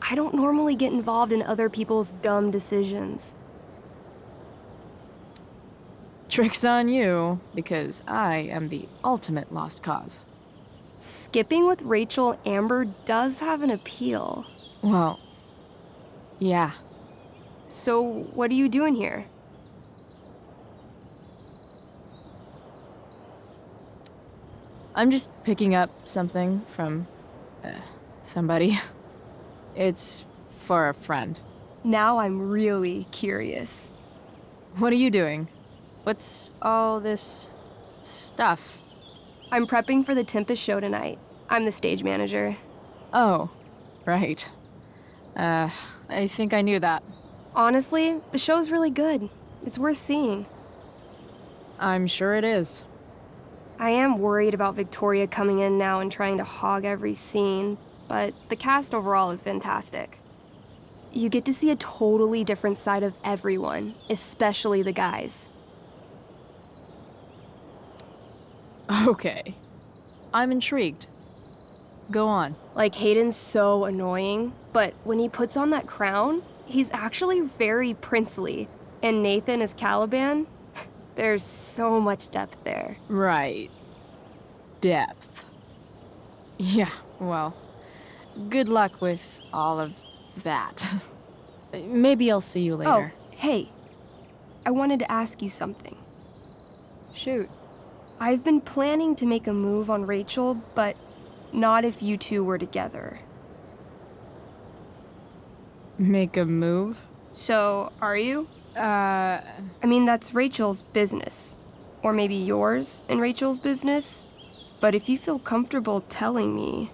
I don't normally get involved in other people's dumb decisions. Trick's on you, because I am the ultimate lost cause. Skipping with Rachel Amber does have an appeal. Well, yeah. So, what are you doing here? I'm just picking up something from somebody. It's for a friend. Now I'm really curious. What are you doing? What's all this stuff? I'm prepping for the Tempest show tonight. I'm the stage manager. Oh, right. I think I knew that. Honestly, the show's really good. It's worth seeing. I'm sure it is. I am worried about Victoria coming in now and trying to hog every scene, but the cast overall is fantastic. You get to see a totally different side of everyone, especially the guys. Okay. I'm intrigued. Go on. Like, Hayden's so annoying, but when he puts on that crown, he's actually very princely. And Nathan as Caliban, there's so much depth there. Right. Depth. Yeah, well, good luck with all of that. Maybe I'll see you later. Oh, hey. I wanted to ask you something. Shoot. I've been planning to make a move on Rachel, but not if you two were together. Make a move? So, are you? I mean, that's Rachel's business. Or maybe yours and Rachel's business. But if you feel comfortable telling me...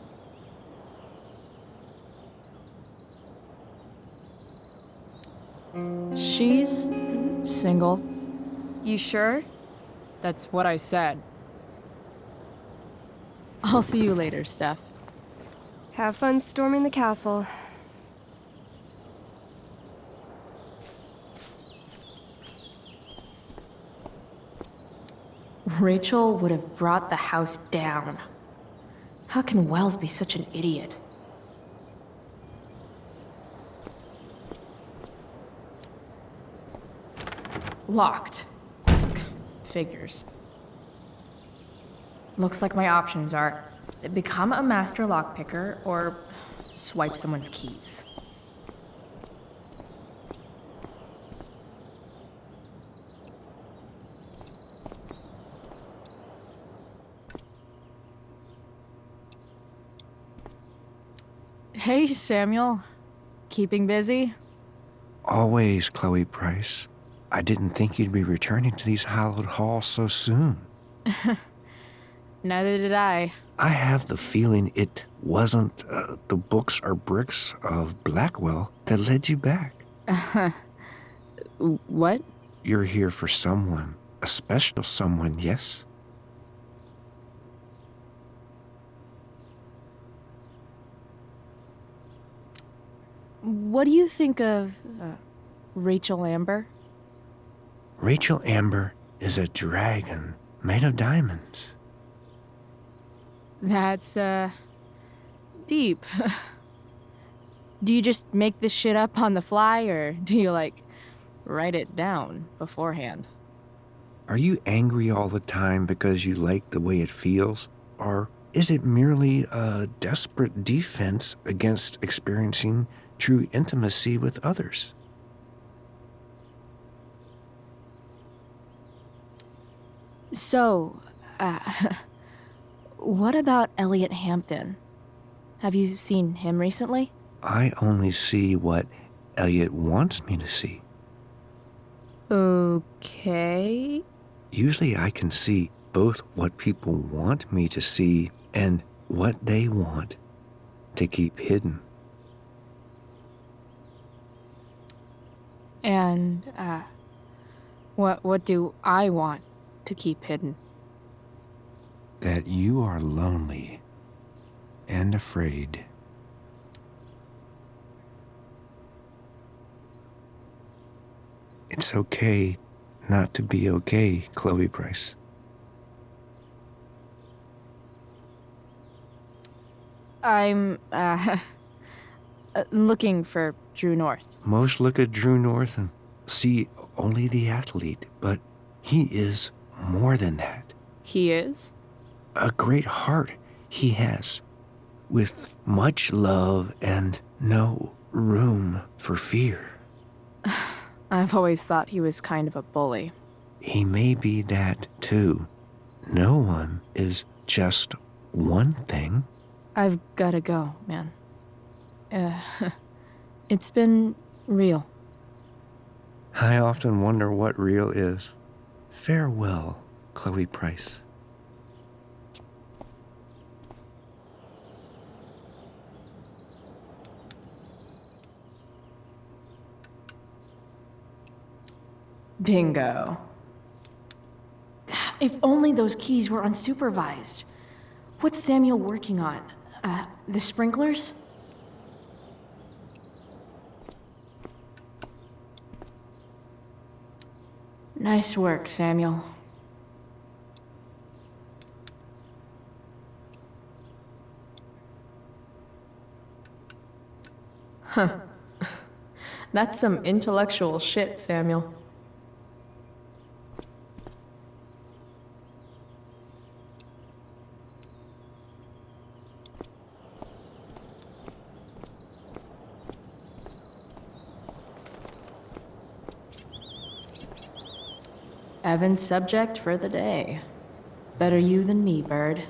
She's single. You sure? That's what I said. I'll see you later, Steph. Have fun storming the castle. Rachel would have brought the house down. How can Wells be such an idiot? Locked. Figures. Looks like my options are become a master lockpicker or swipe someone's keys. Hey, Samuel. Keeping busy? Always, Chloe Price. I didn't think you'd be returning to these hallowed halls so soon. Neither did I. I have the feeling it wasn't the books or bricks of Blackwell that led you back. What? You're here for someone, a special someone, yes? What do you think of Rachel Amber? Rachel Amber is a dragon made of diamonds. That's, deep. Do you just make this shit up on the fly, or do you, like, write it down beforehand? Are you angry all the time because you like the way it feels? Or is it merely a desperate defense against experiencing true intimacy with others? So, what about Elliot Hampton? Have you seen him recently? I only see what Elliot wants me to see. Okay. Usually I can see both what people want me to see and what they want to keep hidden. And, what do I want to keep hidden? That you are lonely and afraid. It's okay not to be okay, Chloe Price. I'm, looking for Drew North. Most look at Drew North and see only the athlete, but he is more than that. He is? A great heart he has, with much love and no room for fear. I've always thought he was kind of a bully. He may be that too. No one is just one thing. I've gotta go, man. It's been real. I often wonder what real is. Farewell, Chloe Price. Bingo. If only those keys were unsupervised. What's Samuel working on? The sprinklers? Nice work, Samuel. Huh. That's some intellectual shit, Samuel. Evan's subject for the day. Better you than me, Bird.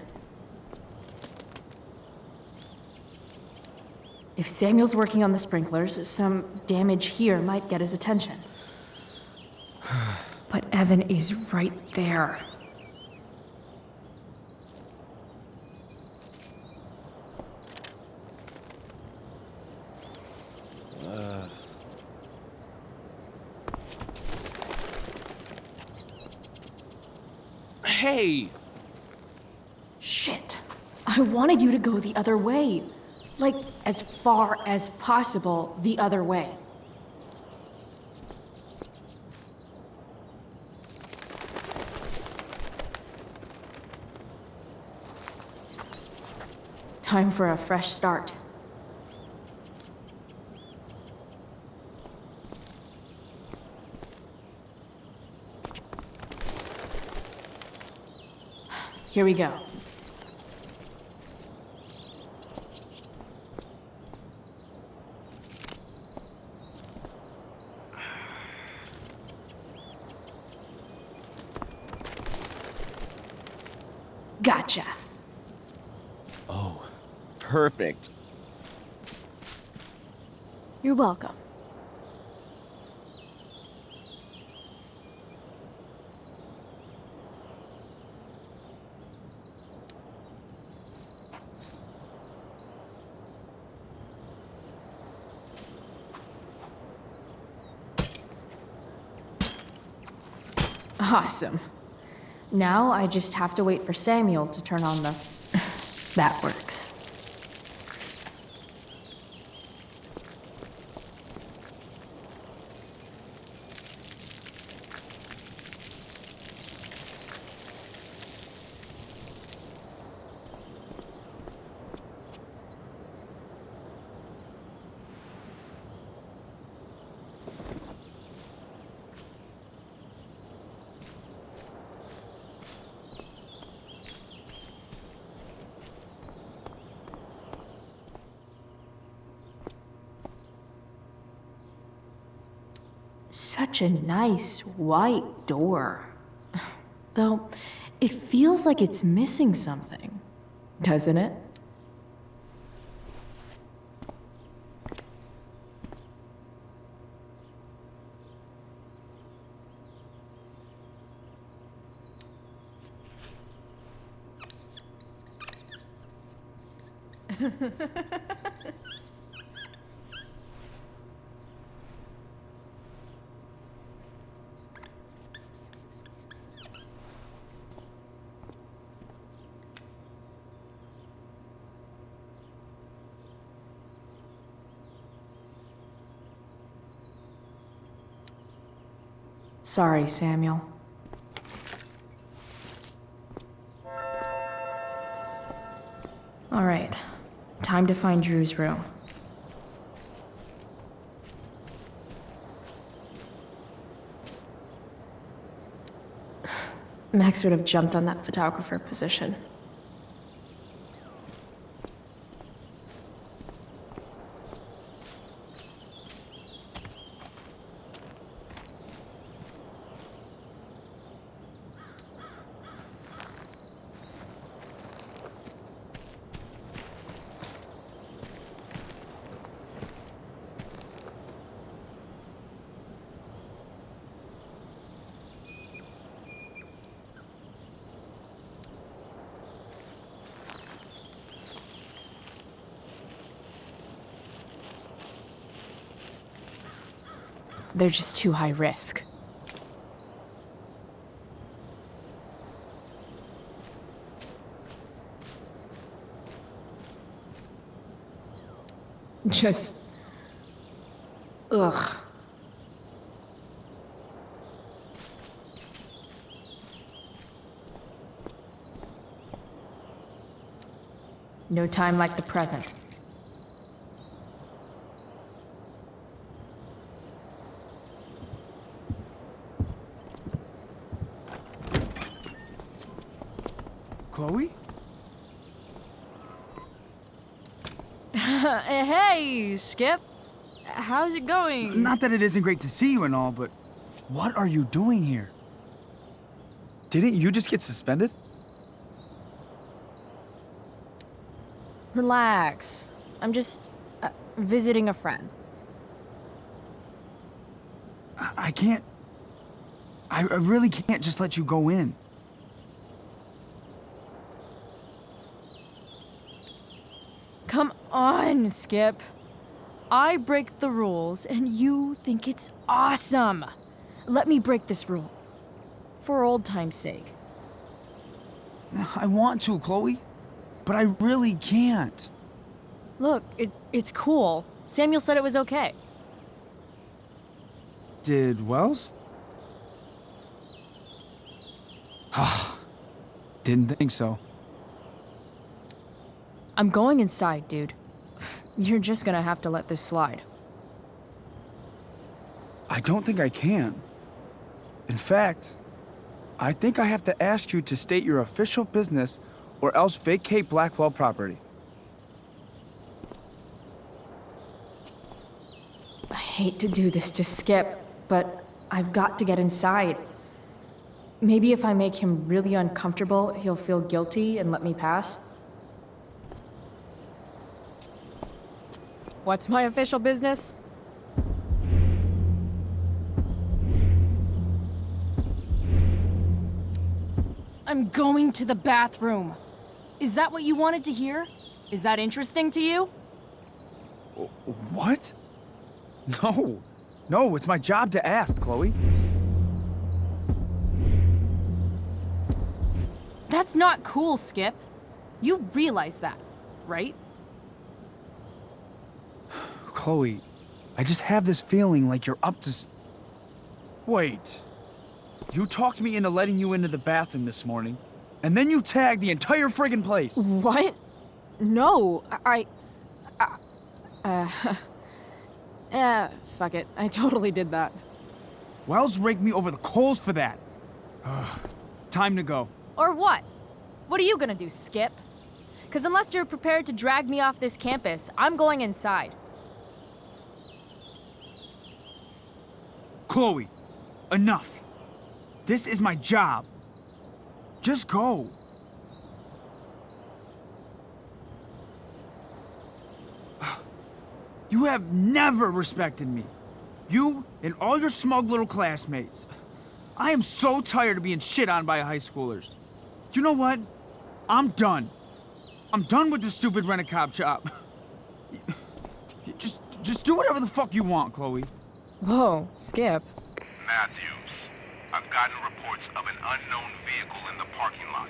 If Samuel's working on the sprinklers, some damage here might get his attention. But Evan is right there. Hey! Shit. I wanted you to go the other way. Like, as far as possible the other way. Time for a fresh start. Here we go. Gotcha. Oh, perfect. You're welcome. Awesome. Now I just have to wait for Samuel to turn on the... That works. Such a nice white door. Though, it feels like it's missing something, doesn't it? Sorry, Samuel. All right, time to find Drew's room. Max would have jumped on that photographer position. They're just too high risk. Just... ugh. No time like the present. Chloe? Hey, Skip. How's it going? Not that it isn't great to see you and all, but what are you doing here? Didn't you just get suspended? Relax. I'm just visiting a friend. I can't... I really can't just let you go in. Come on, Skip. I break the rules, and you think it's awesome. Let me break this rule. For old time's sake. I want to, Chloe, but I really can't. Look, it's cool. Samuel said it was okay. Did Wells? Didn't think so. I'm going inside, dude. You're just gonna have to let this slide. I don't think I can. In fact, I think I have to ask you to state your official business or else vacate Blackwell property. I hate to do this to Skip, but I've got to get inside. Maybe if I make him really uncomfortable, he'll feel guilty and let me pass. What's my official business? I'm going to the bathroom. Is that what you wanted to hear? Is that interesting to you? What? No. No, it's my job to ask, Chloe. That's not cool, Skip. You realize that, right? Chloe, I just have this feeling like you're up to Wait. You talked me into letting you into the bathroom this morning, and then you tagged the entire friggin' place. What? No, fuck it. I totally did that. Wells raked me over the coals for that. Time to go. Or what? What are you gonna do, Skip? Because unless you're prepared to drag me off this campus, I'm going inside. Chloe, enough. This is my job. Just go. You have never respected me. You and all your smug little classmates. I am so tired of being shit on by high schoolers. You know what? I'm done. I'm done with this stupid rent-a-cop job. Just do whatever the fuck you want, Chloe. Whoa, Skip. Matthews, I've gotten reports of an unknown vehicle in the parking lot.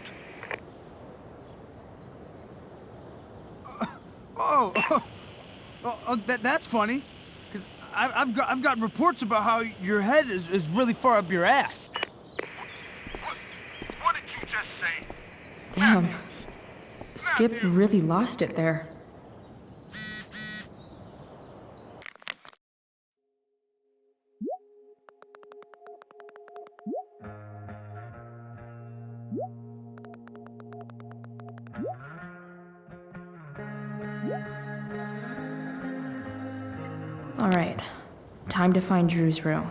That's funny. Because I've gotten reports about how your head is really far up your ass. What did you just say? Damn. Skip really lost it there. All right, time to find Drew's room.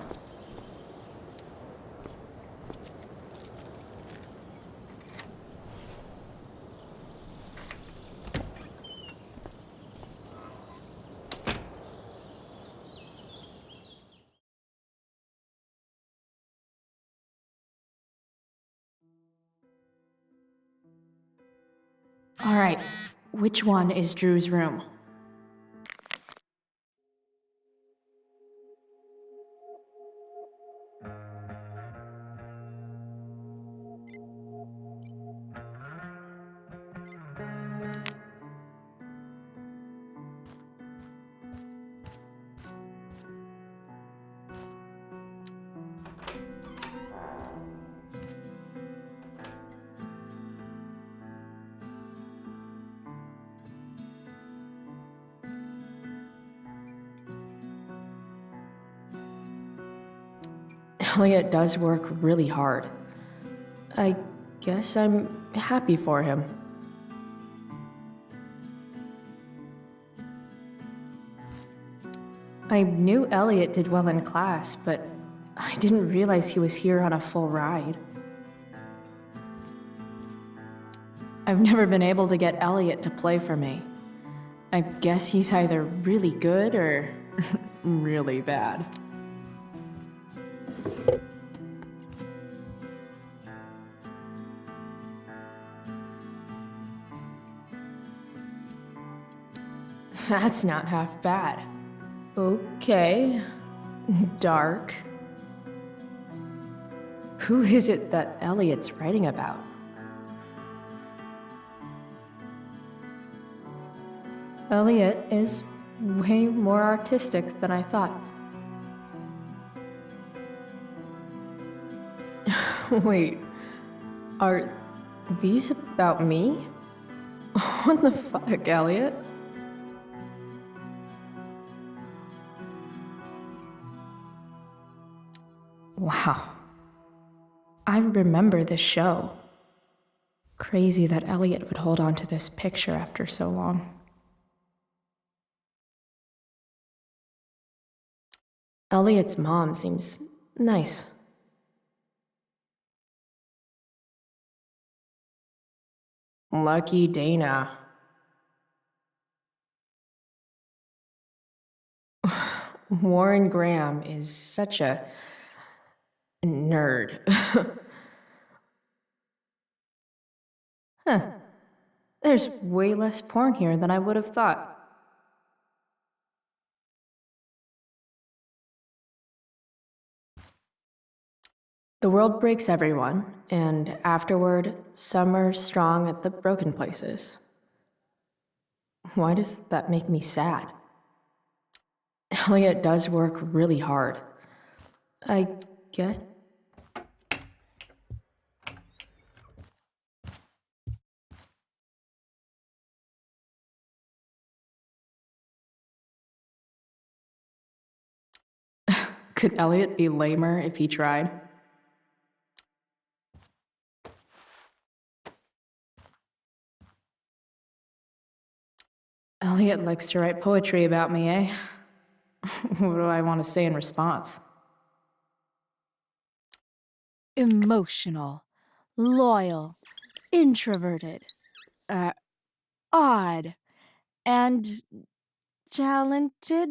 All right, which one is Drew's room? Elliot does work really hard. I guess I'm happy for him. I knew Elliot did well in class, but I didn't realize he was here on a full ride. I've never been able to get Elliot to play for me. I guess he's either really good or really bad. That's not half bad. Okay. Dark. Who is it that Elliot's writing about? Elliot is way more artistic than I thought. Wait, are these about me? What the fuck, Elliot? Wow. I remember this show. Crazy that Elliot would hold on to this picture after so long. Elliot's mom seems nice. Lucky Dana. Warren Graham is such a nerd. Huh. There's way less porn here than I would have thought. The world breaks everyone, and afterward, some are strong at the broken places. Why does that make me sad? Elliot does work really hard. I get. Could Elliot be lamer if he tried? Elliot likes to write poetry about me, eh? What do I want to say in response? Emotional, loyal, introverted, odd, and talented.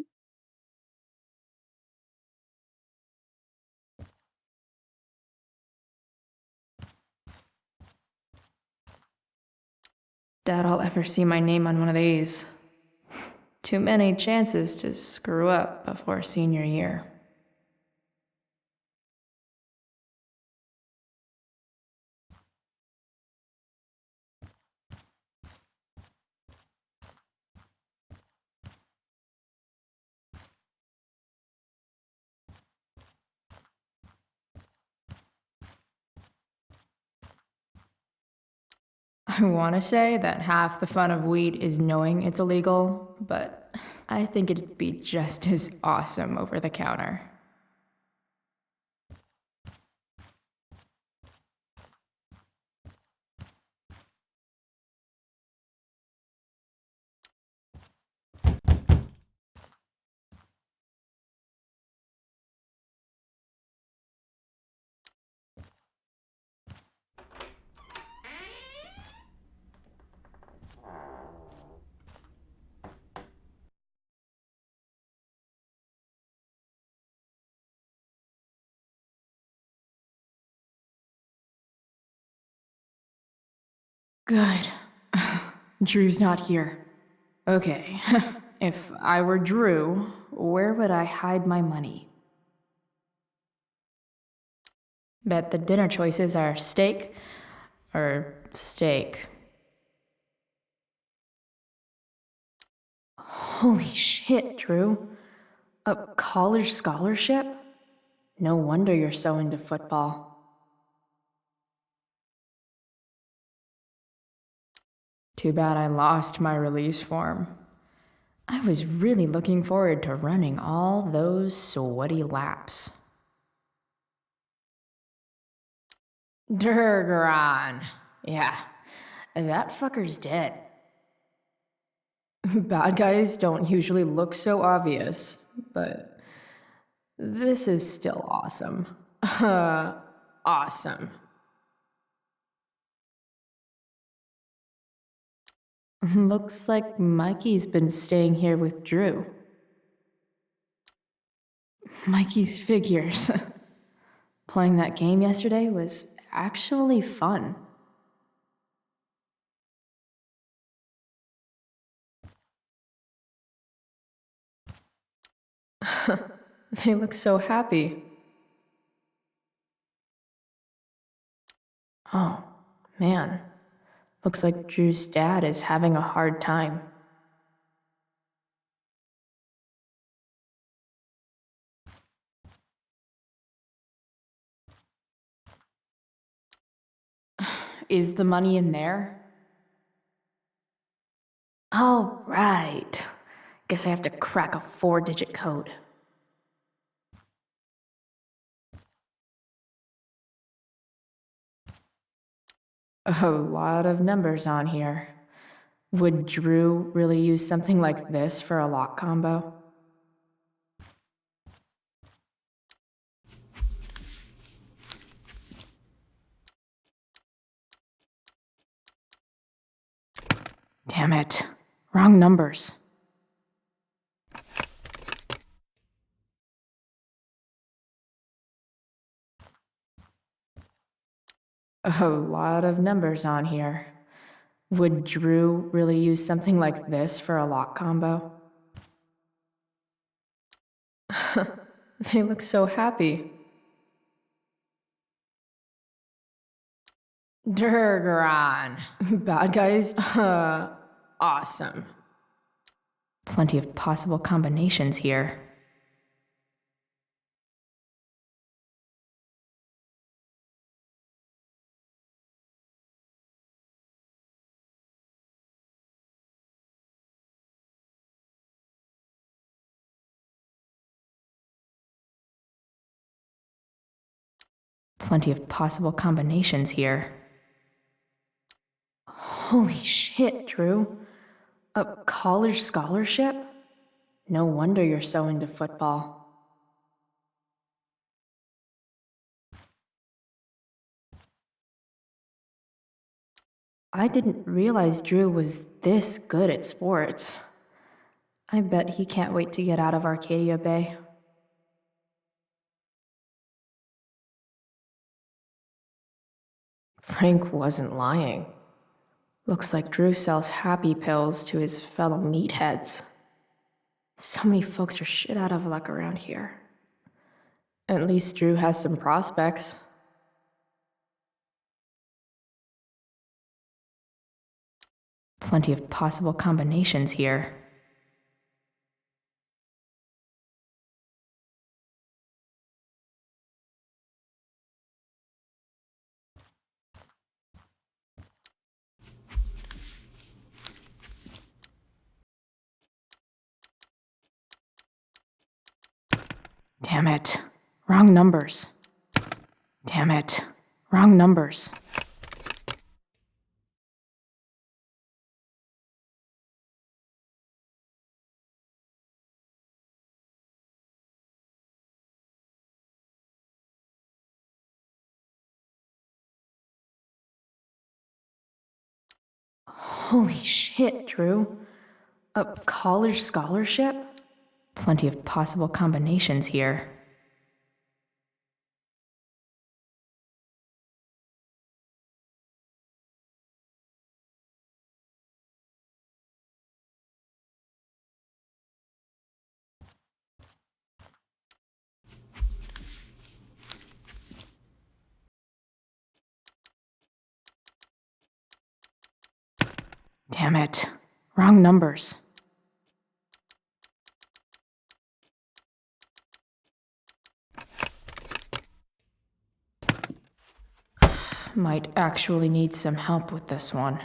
Doubt I'll ever see my name on one of these. Too many chances to screw up before senior year. I want to say that half the fun of weed is knowing it's illegal, but I think it'd be just as awesome over the counter. Good. Drew's not here. Okay, if I were Drew, where would I hide my money? Bet the dinner choices are steak or steak. Holy shit, Drew. A college scholarship? No wonder you're so into football. Too bad I lost my release form. I was really looking forward to running all those sweaty laps. Durgaron. Yeah, that fucker's dead. Bad guys don't usually look so obvious, but this is still awesome. Awesome. Looks like Mikey's been staying here with Drew. Mikey's figures. Playing that game yesterday was actually fun. They look so happy. Oh, man. Looks like Drew's dad is having a hard time. Is the money in there? Oh, right. Guess I have to crack a 4-digit code. A lot of numbers on here. Would Drew really use something like this for a lock combo? Damn it. Wrong numbers. A lot of numbers on here. Would Drew really use something like this for a lock combo? They look so happy. Durgaron. Bad guys? Awesome. Plenty of possible combinations here. Plenty of possible combinations here. Holy shit, Drew. A college scholarship? No wonder you're so into football. I didn't realize Drew was this good at sports. I bet he can't wait to get out of Arcadia Bay. Frank wasn't lying. Looks like Drew sells happy pills to his fellow meatheads. So many folks are shit out of luck around here. At least Drew has some prospects. Plenty of possible combinations here. Damn it. Wrong numbers. Damn it. Wrong numbers. Holy shit, Drew. A college scholarship? Plenty of possible combinations here. Damn it. Wrong numbers. Might actually need some help with this one.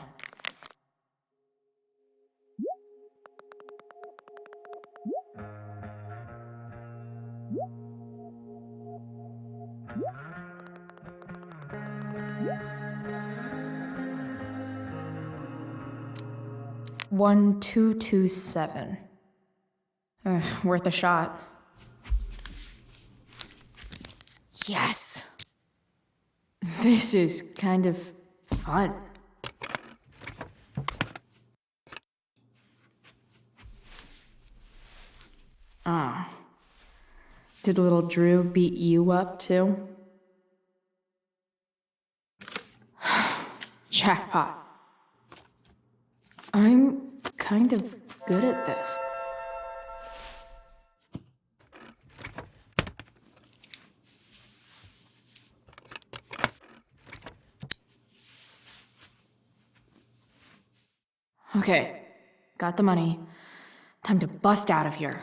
One, 227. Worth a shot. Yes! This is kind of fun. Ah. Did little Drew beat you up too? Jackpot. I'm kind of good at this. Okay, got the money. Time to bust out of here.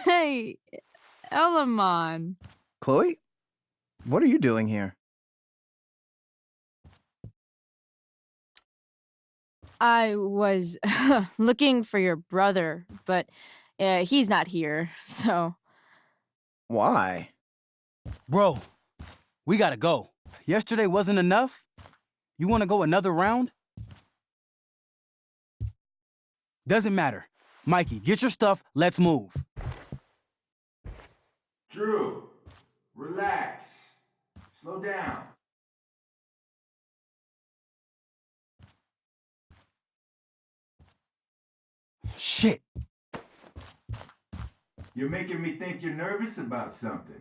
Hey, Elamon. Chloe? What are you doing here? I was looking for your brother, but he's not here, so... Why? Bro, we gotta go. Yesterday wasn't enough? You wanna go another round? Doesn't matter. Mikey, get your stuff, let's move. Drew, relax. Slow down. Shit. You're making me think you're nervous about something.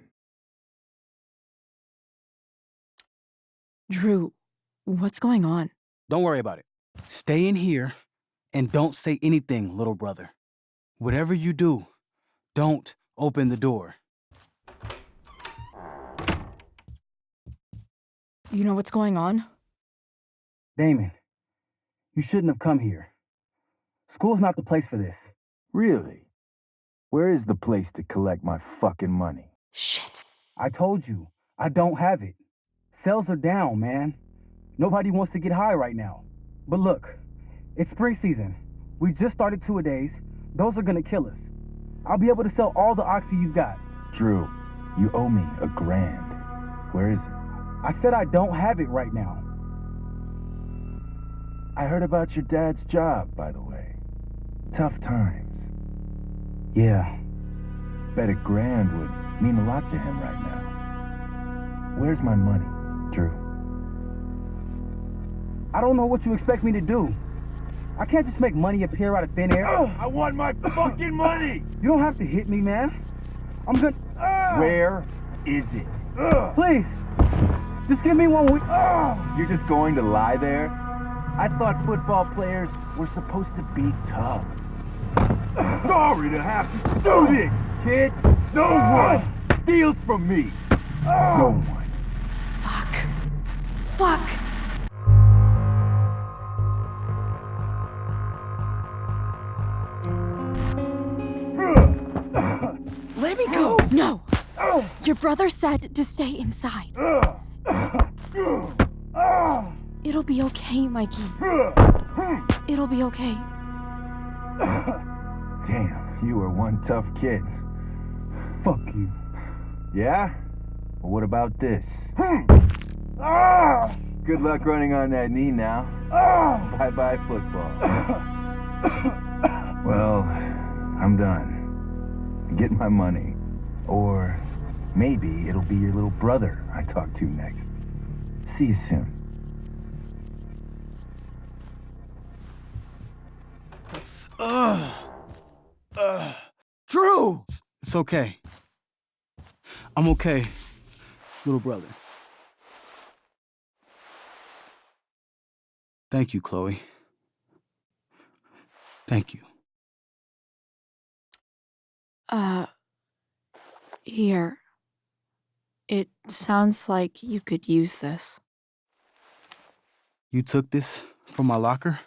Drew, what's going on? Don't worry about it. Stay in here and don't say anything, little brother. Whatever you do, Don't open the door. You know what's going on? Damon, you shouldn't have come here. School's not the place for this. Really? Where is the place to collect my fucking money? Shit. I told you, I don't have it. Sales are down, man. Nobody wants to get high right now. But look, it's spring season. We just started two-a-days. Those are gonna kill us. I'll be able to sell all the oxy you've got. Drew, you owe me $1,000. Where is it? I said I don't have it right now. I heard about your dad's job, by the way. Tough times. Yeah. Bet $1,000 would mean a lot to him right now. Where's my money, Drew? I don't know what you expect me to do. I can't just make money appear out of thin air. I want my fucking money! You don't have to hit me, man. I'm gonna... Where is it? Please, just give me 1 week. You're just going to lie there? I thought football players were supposed to be tough. Sorry to have to do this, kid. No one steals from me. No one. Fuck. Let me go! No. Your brother said to stay inside. It'll be okay, Mikey. It'll be okay. Damn, you are one tough kid. Fuck you. Yeah? Well, what about this? Good luck running on that knee now. Bye-bye football. Well, I'm done. Get my money. Or maybe it'll be your little brother I talk to next. See you soon. Drew! It's okay. I'm okay, little brother. Thank you, Chloe. Thank you. Here. It sounds like you could use this. You took this from my locker?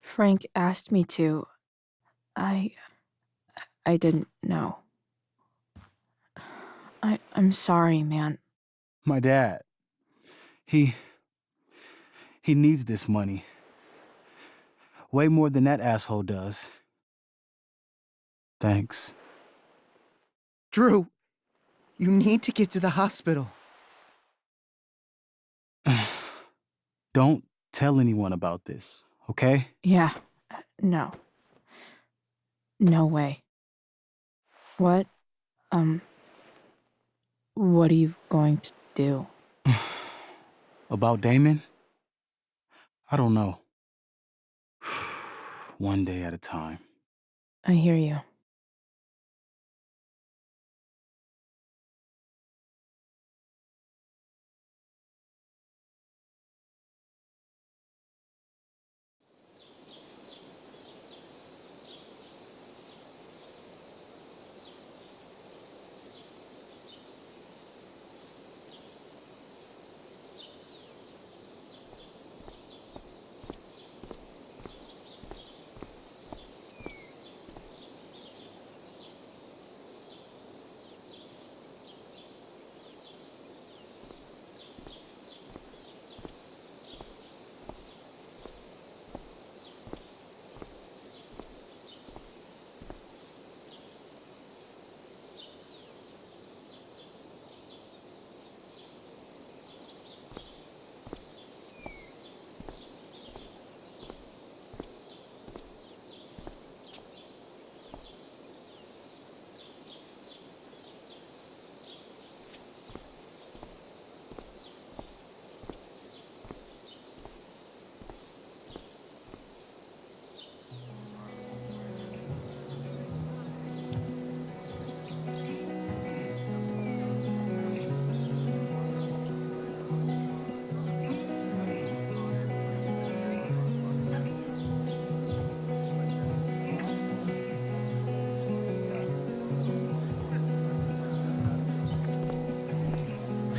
Frank asked me to. I didn't know. I'm sorry, man. My dad. He needs this money. Way more than that asshole does. Thanks. Drew, you need to get to the hospital. Don't tell anyone about this, okay? Yeah. No. No way. What are you going to do? About Damon? I don't know. One day at a time. I hear you.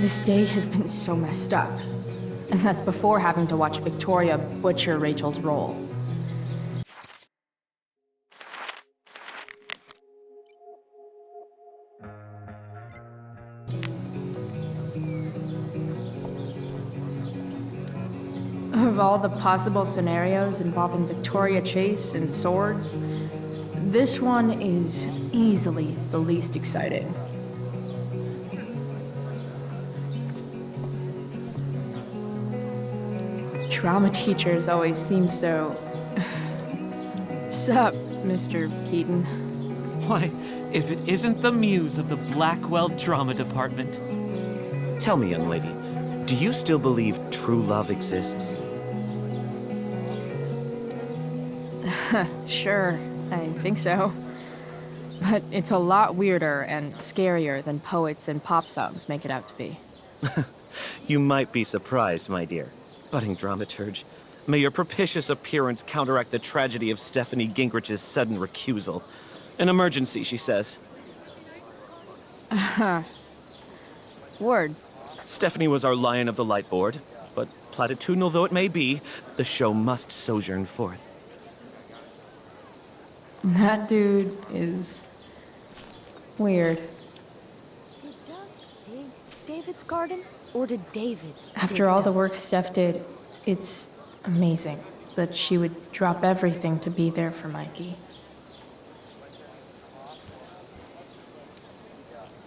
This day has been so messed up. And that's before having to watch Victoria butcher Rachel's role. Of all the possible scenarios involving Victoria Chase and swords, this one is easily the least exciting. Drama teachers always seem so... Sup, Mr. Keaton? Why, if it isn't the muse of the Blackwell Drama Department. Tell me, young lady, do you still believe true love exists? Sure, I think so. But it's a lot weirder and scarier than poets and pop songs make it out to be. You might be surprised, my dear. Budding dramaturge, may your propitious appearance counteract the tragedy of Stephanie Gingrich's sudden recusal. An emergency, she says. Word. Stephanie was our Lion of the Light board, but platitudinal though it may be, the show must sojourn forth. That dude is... weird. Did Doug dig David's garden? Or did David? After all the work Steph did, it's amazing that she would drop everything to be there for Mikey.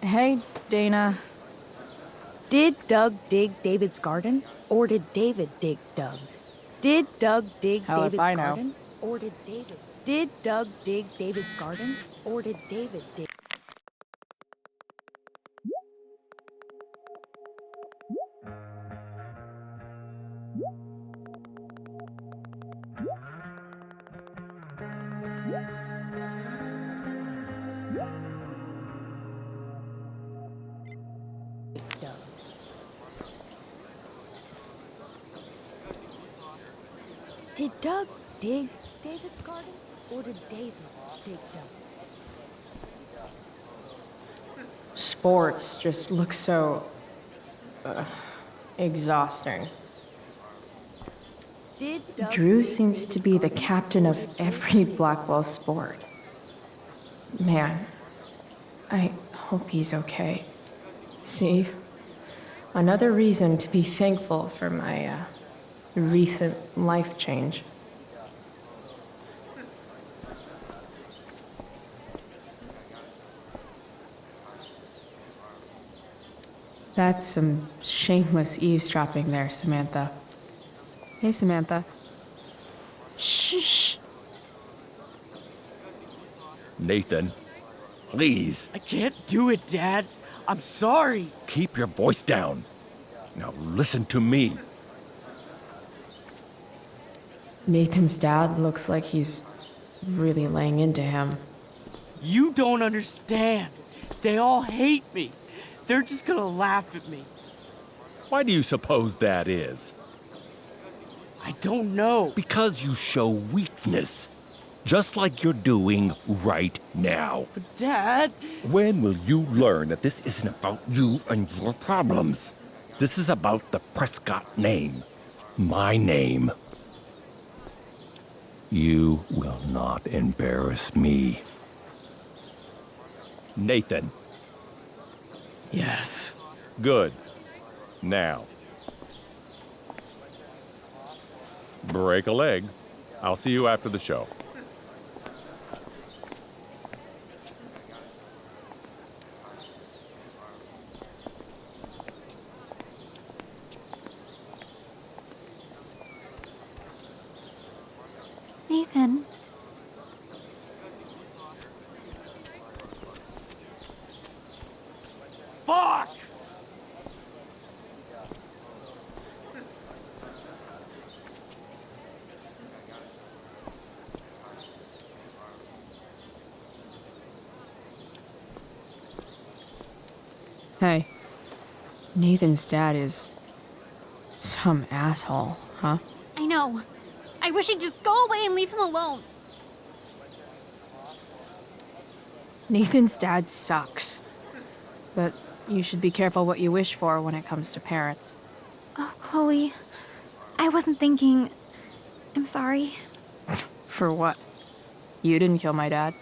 Hey, Dana. Did Doug dig David's garden? Or did David dig Doug's? Did Doug dig Hell if David's I know. garden? Or did David? Did Doug dig David's garden? Or did David dig? Did Doug dig David's garden? Or did David dig Doug's? Sports just look so... exhausting. Did Doug Drew dig seems to be the captain of every Blackwell sport. Man, I hope he's okay. See? Another reason to be thankful for my, recent life change. That's some shameless eavesdropping there, Samantha. Hey, Samantha. Shh. Nathan, please. I can't do it, Dad. I'm sorry. Keep your voice down. Now listen to me. Nathan's dad looks like he's really laying into him. You don't understand. They all hate me. They're just gonna laugh at me. Why do you suppose that is? I don't know. Because you show weakness. Just like you're doing right now. But Dad... When will you learn that this isn't about you and your problems? This is about the Prescott name. My name. You will not embarrass me. Nathan. Yes. Good. Now. Break a leg. I'll see you after the show. Nathan. Fuck! Hey. Nathan's dad is... some asshole, huh? I know. I wish he'd just go away and leave him alone. Nathan's dad sucks. But You should be careful what you wish for when it comes to parents. Oh, Chloe. I wasn't thinking. I'm sorry. For what? You didn't kill my dad.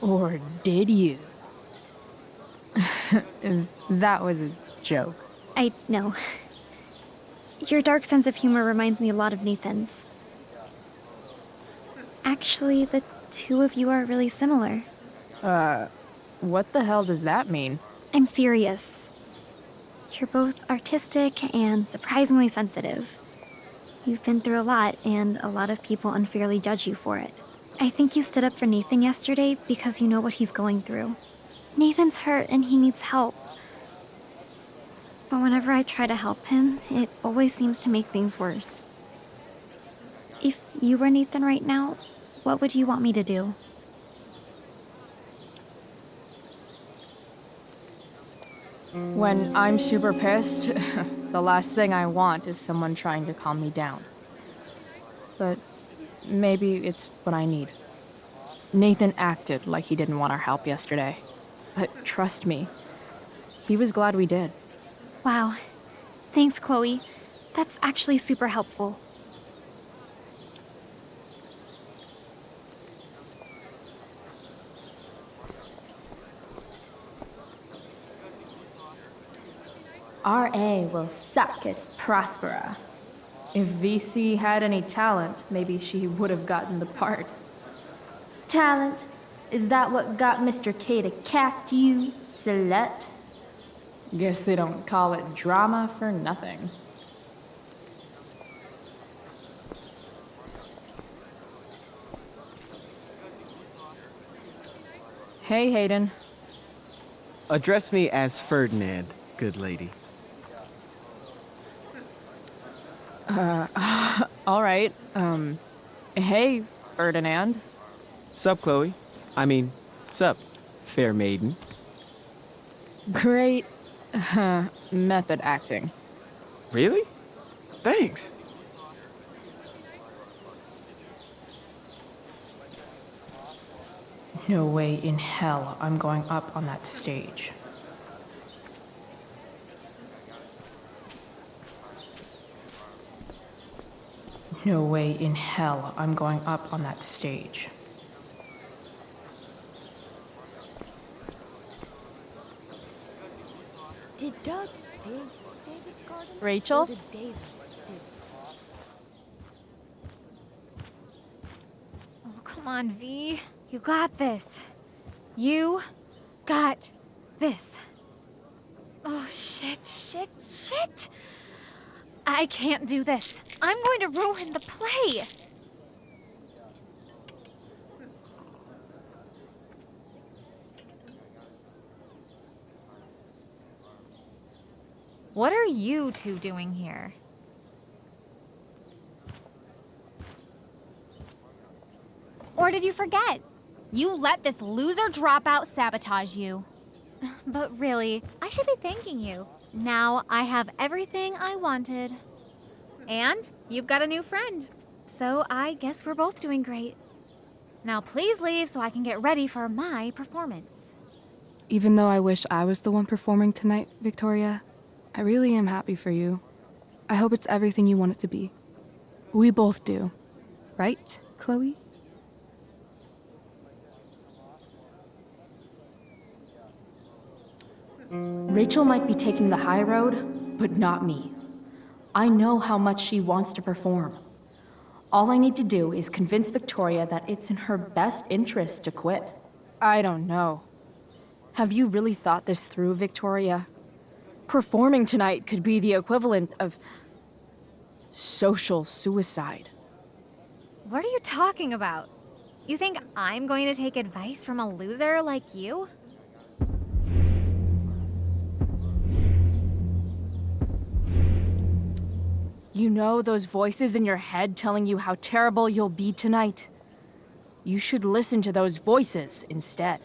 Or did you? That was a joke. I know. Your dark sense of humor reminds me a lot of Nathan's. Actually, the two of you are really similar. What the hell does that mean? I'm serious. You're both artistic and surprisingly sensitive. You've been through a lot, and a lot of people unfairly judge you for it. I think you stood up for Nathan yesterday because you know what he's going through. Nathan's hurt and he needs help. But whenever I try to help him, it always seems to make things worse. If you were Nathan right now, what would you want me to do? When I'm super pissed, the last thing I want is someone trying to calm me down. But maybe it's what I need. Nathan acted like he didn't want our help yesterday. But trust me, he was glad we did. Wow. Thanks, Chloe. That's actually super helpful. RA will suck as Prospera. If VC had any talent, maybe she would have gotten the part. Talent? Is that what got Mr. K to cast you, slut? Guess they don't call it drama for nothing. Hey, Hayden. Address me as Ferdinand, good lady. All right. Hey, Ferdinand. Sup, Chloe? I mean, sup, fair maiden. Great method acting. Really? Thanks. No way in hell I'm going up on that stage. No way in hell I'm going up on that stage. Did Doug dig David's garden? Rachel? Or did David dig? Oh, come on, V. You got this. You got this. Oh, shit. I can't do this. I'm going to ruin the play. What are you two doing here? Or did you forget? You let this loser dropout sabotage you. But really, I should be thanking you. Now I have everything I wanted. And you've got a new friend. So I guess we're both doing great. Now please leave so I can get ready for my performance. Even though I wish I was the one performing tonight, Victoria, I really am happy for you. I hope it's everything you want it to be. We both do. Right, Chloe? Rachel might be taking the high road, but not me. I know how much she wants to perform. All I need to do is convince Victoria that it's in her best interest to quit. I don't know. Have you really thought this through, Victoria? Performing tonight could be the equivalent of social suicide. What are you talking about? You think I'm going to take advice from a loser like you? You know those voices in your head telling you how terrible you'll be tonight? You should listen to those voices instead.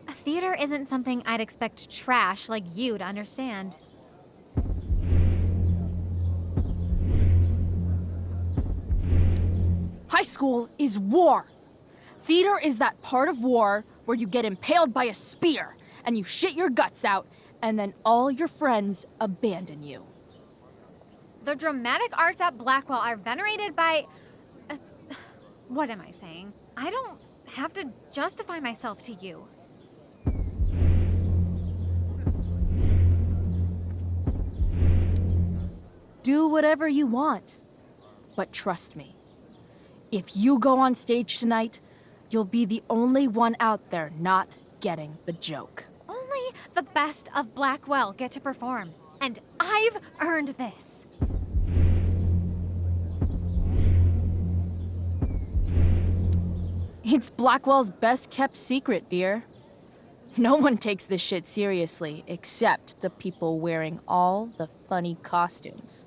A theater isn't something I'd expect trash like you to understand. High school is war. Theater is that part of war where you get impaled by a spear and you shit your guts out, and then all your friends abandon you. The dramatic arts at Blackwell are venerated by... what am I saying? I don't have to justify myself to you. Do whatever you want. But trust me, if you go on stage tonight, you'll be the only one out there not getting the joke. Only the best of Blackwell get to perform, and I've earned this. It's Blackwell's best kept secret, dear. No one takes this shit seriously except the people wearing all the funny costumes.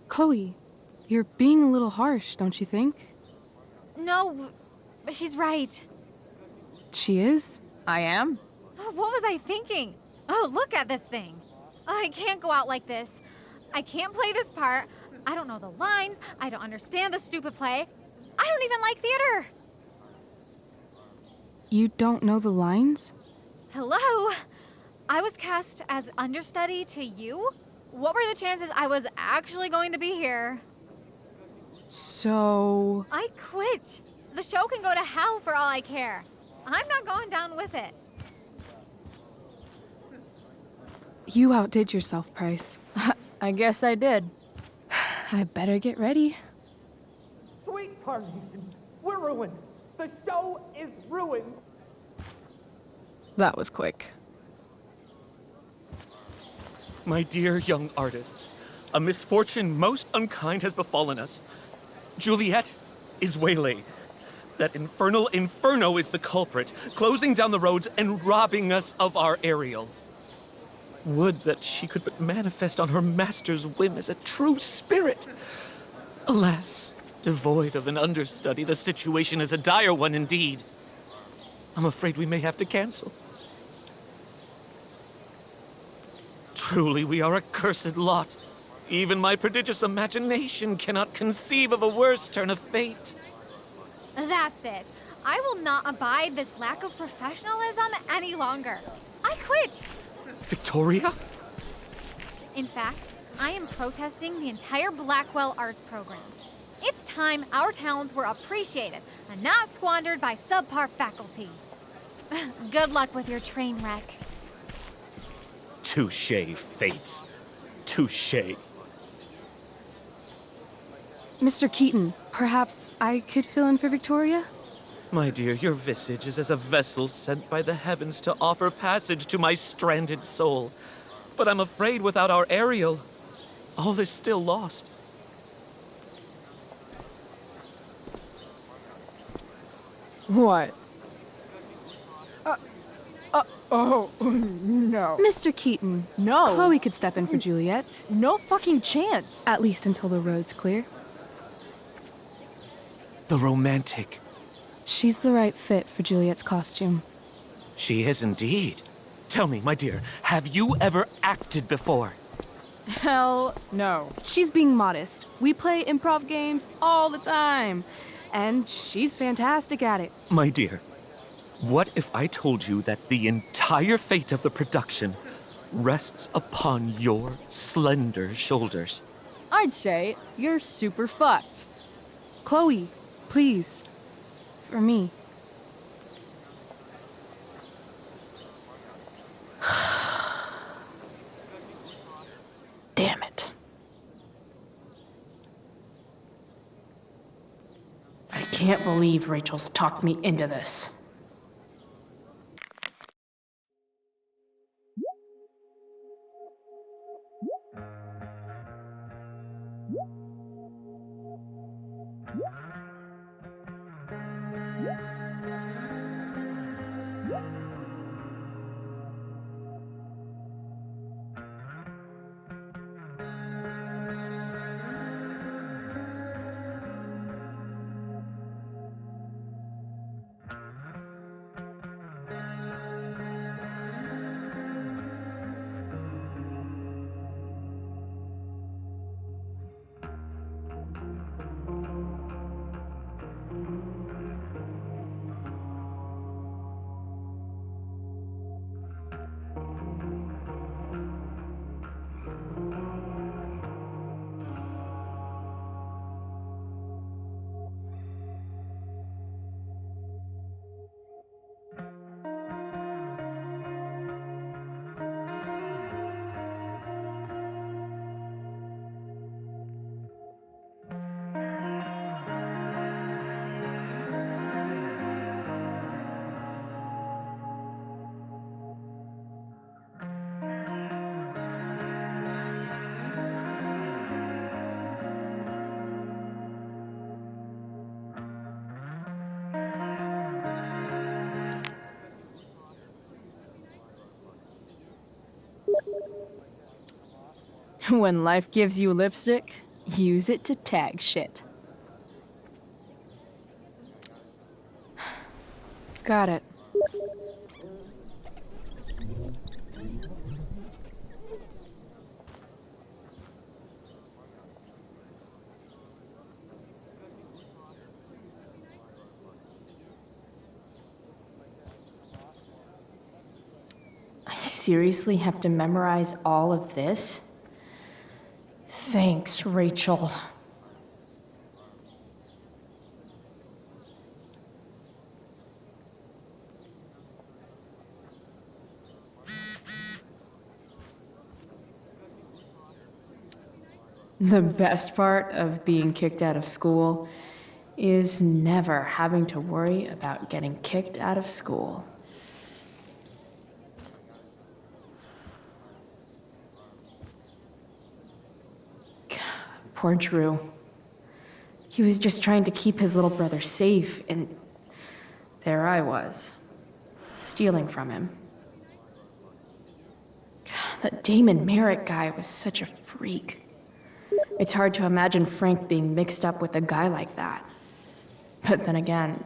Chloe, you're being a little harsh, don't you think? No, she's right. She is? I am? What was I thinking? Oh, look at this thing. I can't go out like this. I can't play this part. I don't know the lines. I don't understand the stupid play. I don't even like theater. You don't know the lines? Hello? I was cast as understudy to you? What were the chances I was actually going to be here? So... I quit. The show can go to hell for all I care. I'm not going down with it. You outdid yourself, Price. I guess I did. I better get ready. Sweetheart, we're ruined. The show is ruined. That was quick. My dear young artists, a misfortune most unkind has befallen us. Juliet is waylaid. That infernal Inferno is the culprit, closing down the roads and robbing us of our Ariel. Would that she could but manifest on her master's whim as a true spirit. Alas, devoid of an understudy, the situation is a dire one indeed. I'm afraid we may have to cancel. Truly, we are a cursed lot. Even my prodigious imagination cannot conceive of a worse turn of fate. That's it. I will not abide this lack of professionalism any longer. I quit. Victoria? In fact, I am protesting the entire Blackwell Arts program. It's time our talents were appreciated and not squandered by subpar faculty. Good luck with your train wreck. Touché, Fates. Touché. Mr. Keaton, perhaps I could fill in for Victoria? My dear, your visage is as a vessel sent by the heavens to offer passage to my stranded soul. But I'm afraid without our Ariel, all is still lost. What? Oh, no. Mr. Keaton. No. Chloe could step in for Juliet. No fucking chance. At least until the road's clear. The romantic. She's the right fit for Juliet's costume. She is indeed. Tell me, my dear, have you ever acted before? Hell no. She's being modest. We play improv games all the time. And she's fantastic at it. My dear, what if I told you that the entire fate of the production rests upon your slender shoulders? I'd say you're super fucked. Chloe, please. For me. Damn it. I can't believe Rachel's talked me into this. When life gives you lipstick, use it to tag shit. Got it. I seriously have to memorize all of this? Thanks, Rachel. The best part of being kicked out of school is never having to worry about getting kicked out of school. Poor Drew. He was just trying to keep his little brother safe, and there I was, stealing from him. God, that Damon Merritt guy was such a freak. It's hard to imagine Frank being mixed up with a guy like that. But then again,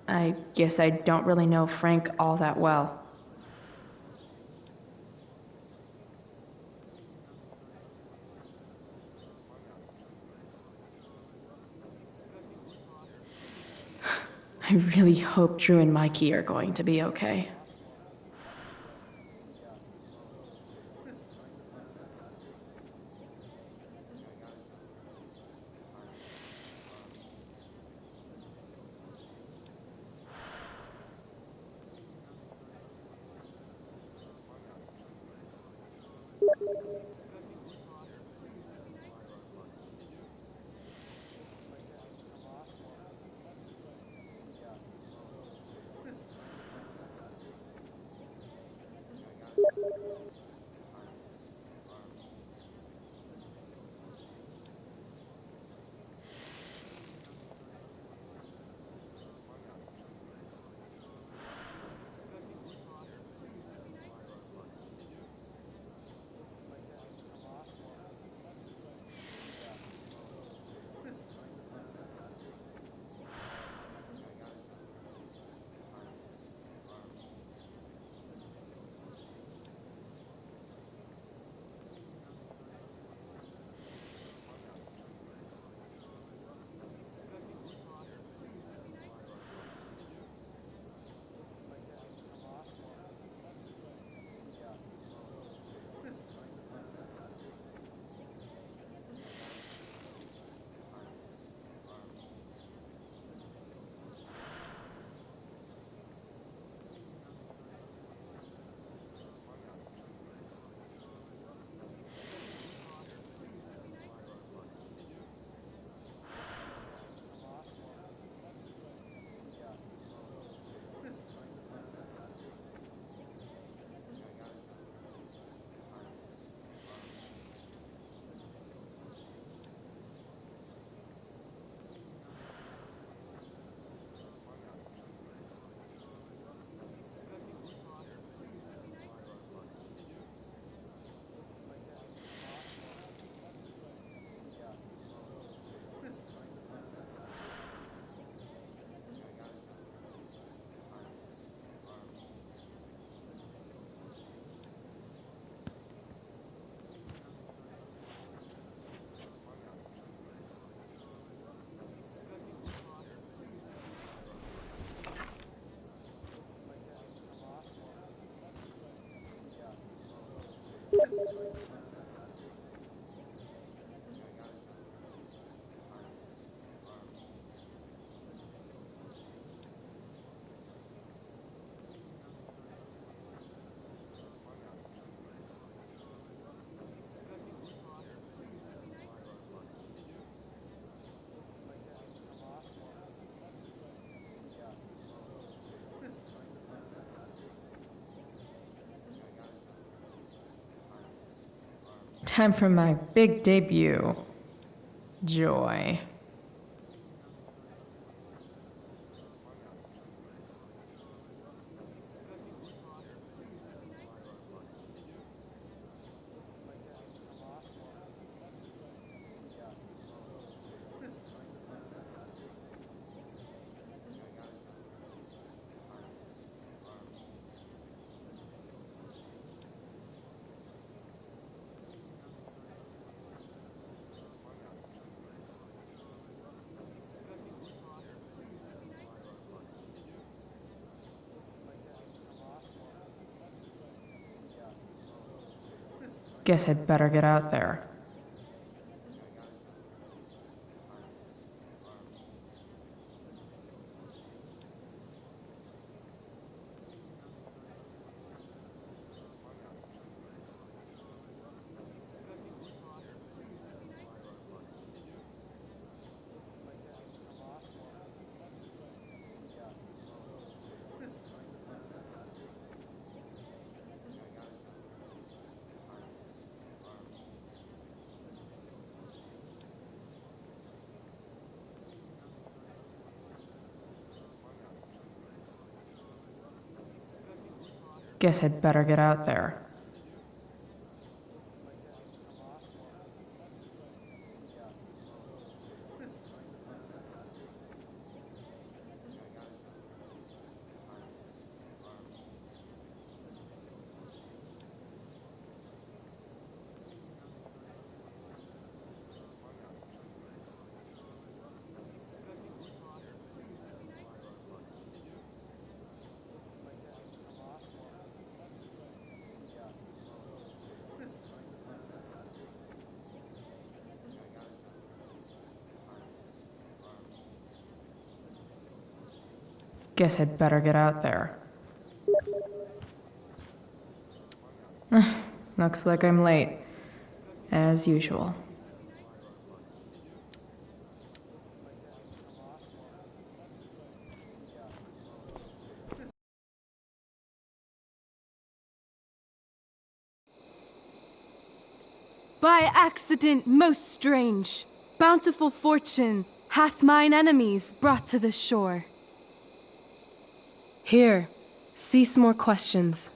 I guess I don't really know Frank all that well. I really hope Drew and Mikey are going to be okay. Time for my big debut. Joy. Guess I'd better get out there. Guess I'd better get out there. Guess I'd better get out there. Looks like I'm late. As usual. By accident most strange, bountiful fortune hath mine enemies brought to this shore. Here, cease more questions.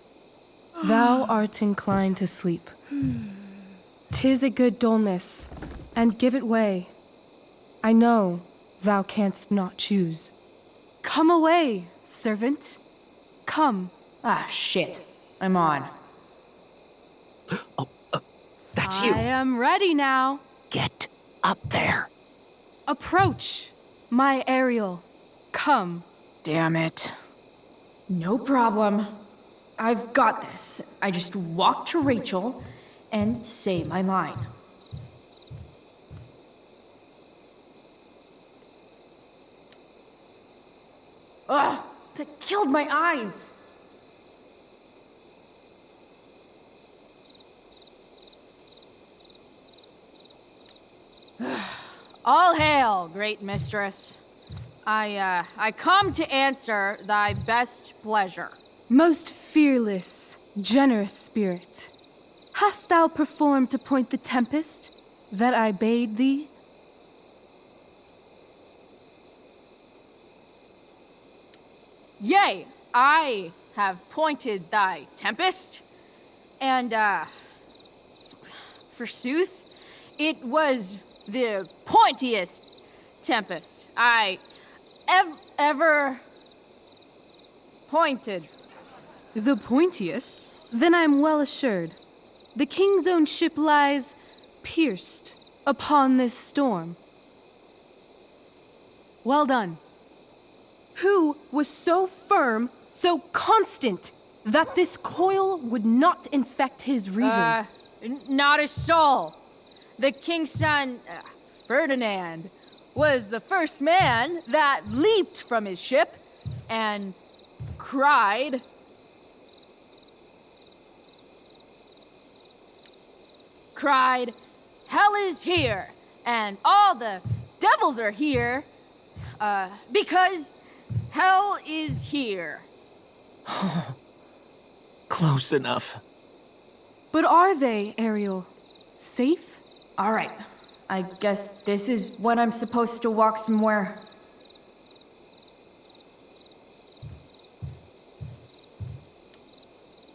Thou art inclined to sleep. 'Tis a good dullness, and give it way. I know thou canst not choose. Come away, servant. Come. Ah, shit. I'm on. That's you. I am ready now. Get up there. Approach, my Ariel. Come. Damn it. No problem. I've got this. I just walk to Rachel and say my line. Ugh, that killed my eyes. All hail, great mistress. I come to answer thy best pleasure. Most fearless, generous spirit, hast thou performed to point the tempest that I bade thee? Yea, I have pointed thy tempest, and, forsooth, it was the pointiest tempest I ever pointed. The pointiest? Then I'm well assured. The king's own ship lies pierced upon this storm. Well done. Who was so firm, so constant, that this coil would not infect his reason? Not a soul. The king's son, Ferdinand, was the first man that leaped from his ship and cried, "Hell is here, and all the devils are here, because hell is here." Close enough. But are they, Ariel? Safe? All right. I guess this is when I'm supposed to walk somewhere.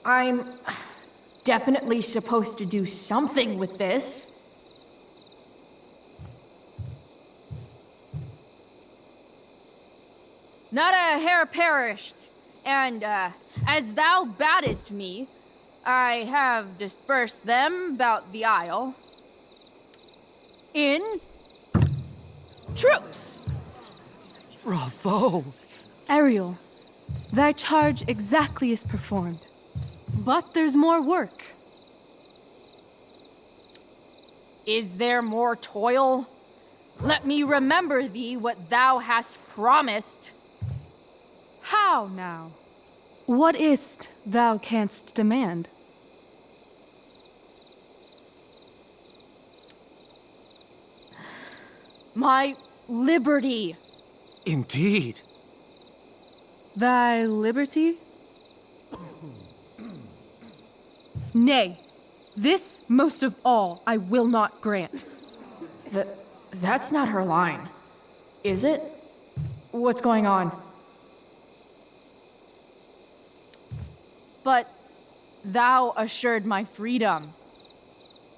I'm definitely supposed to do something with this. Not a hair perished, and as thou badest me, I have dispersed them about the isle. In troops. Bravo! Ariel, thy charge exactly is performed. But there's more work. Is there more toil? Let me remember thee what thou hast promised. How now? What is't thou canst demand? My liberty. Indeed. Thy liberty? Nay, this most of all I will not grant. That's not her line. Is it? What's going on? But thou assured my freedom.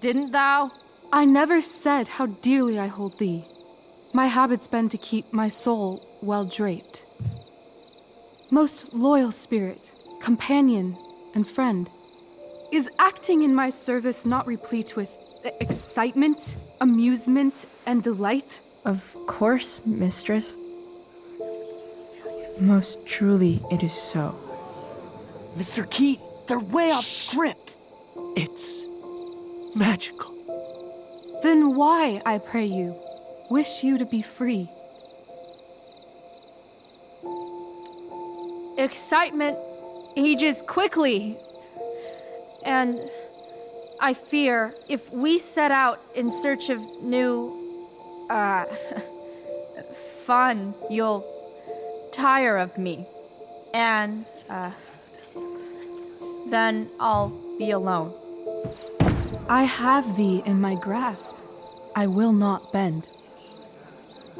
Didn't thou? I never said how dearly I hold thee. My habit's been to keep my soul well draped. Most loyal spirit, companion, and friend, is acting in my service not replete with excitement, amusement, and delight? Of course, mistress. Most truly, it is so. Mr. Keat, they're way off script. It's magical. Then why, I pray you, wish you to be free? Excitement ages quickly. And I fear if we set out in search of new, fun, you'll tire of me. And, then I'll be alone. I have thee in my grasp. I will not bend.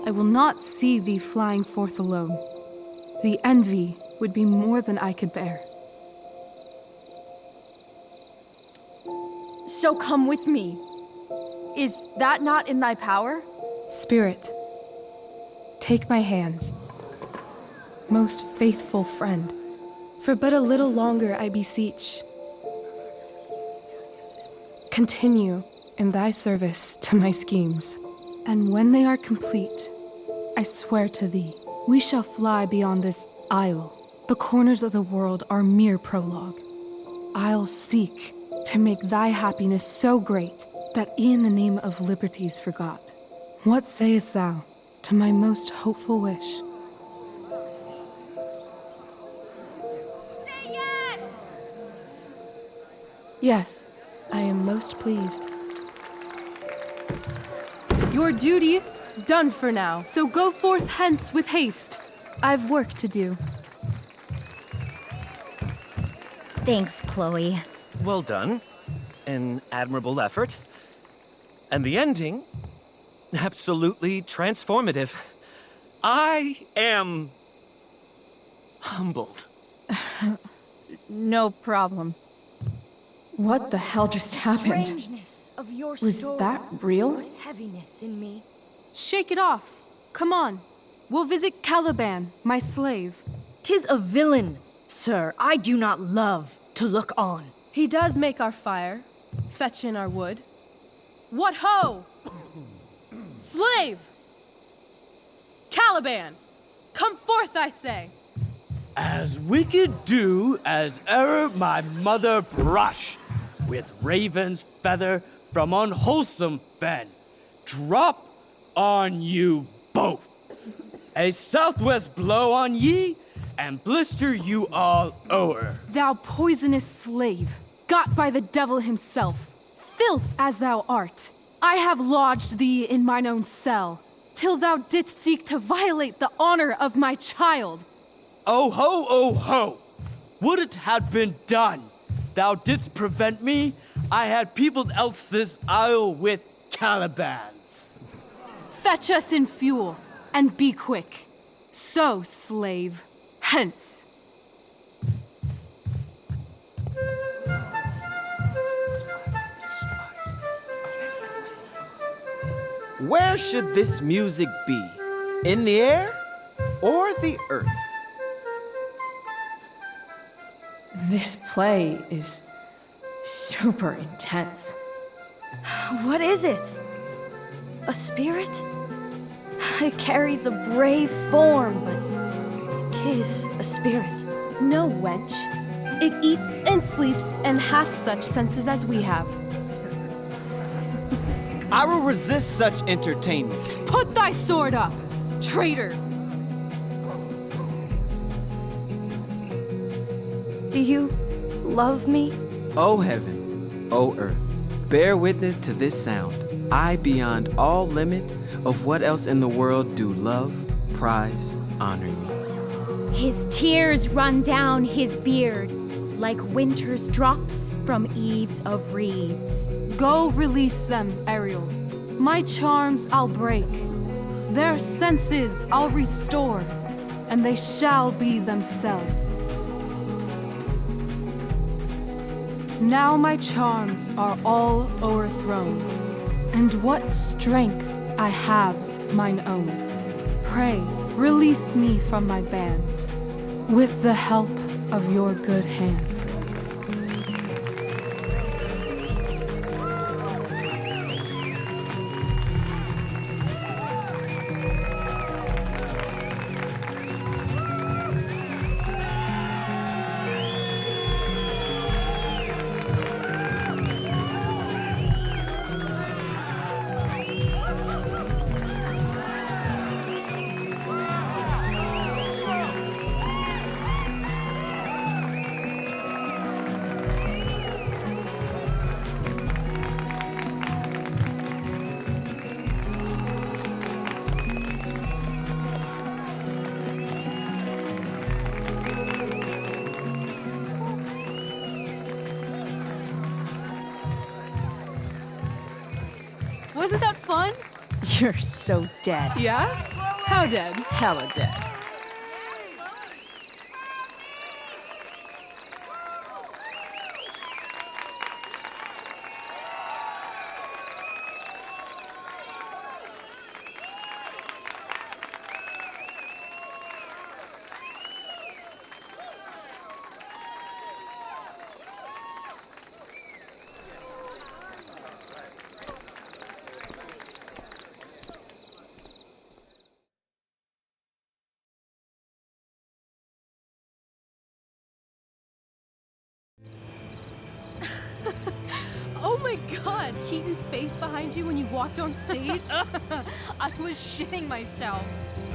I will not see thee flying forth alone. The envy would be more than I could bear. So come with me. Is that not in thy power? Spirit, take my hands. Most faithful friend, for but a little longer I beseech. Continue in thy service to my schemes, and when they are complete, I swear to thee, we shall fly beyond this isle. The corners of the world are mere prologue. I'll seek to make thy happiness so great that e'en the name of liberty's forgot. What sayest thou to my most hopeful wish? Yes, I am most pleased. Your duty done for now, so go forth hence with haste. I've work to do. Thanks, Chloe. Well done. An admirable effort. And the ending, absolutely transformative. I am humbled. No problem. What the hell just happened? Strangeness of your Was soul that real? put heaviness in me. Shake it off. Come on. We'll visit Caliban, my slave. 'Tis a villain, sir, I do not love to look on. He does make our fire, fetch in our wood. What ho! Slave! Caliban! Come forth, I say! As wicked do as e'er my mother brush, with raven's feather from unwholesome fen, drop on you both. A southwest blow on ye, and blister you all o'er. Thou poisonous slave, got by the devil himself, filth as thou art, I have lodged thee in mine own cell, till thou didst seek to violate the honor of my child. Oh ho, oh ho! Would it had been done! Thou didst prevent me, I had peopled else this isle with Calibans. Fetch us in fuel, and be quick. So, slave, hence. Where should this music be? In the air or the earth? This play is super intense. What is it? A spirit? It carries a brave form, but 'tis a spirit. No, wench. It eats and sleeps and hath such senses as we have. I will resist such entertainment. Put thy sword up, traitor! Do you love me? O heaven, O earth, bear witness to this sound. I, beyond all limit of what else in the world do love, prize, honor you. His tears run down his beard like winter's drops from eaves of reeds. Go release them, Ariel. My charms I'll break. Their senses I'll restore, and they shall be themselves. Now my charms are all o'erthrown, and what strength I have's mine own. Pray, release me from my bands, with the help of your good hands. Wasn't that fun? You're so dead. Yeah? How dead? Hella dead. Oh my god, Keaton's face behind you when you walked on stage? I was shitting myself.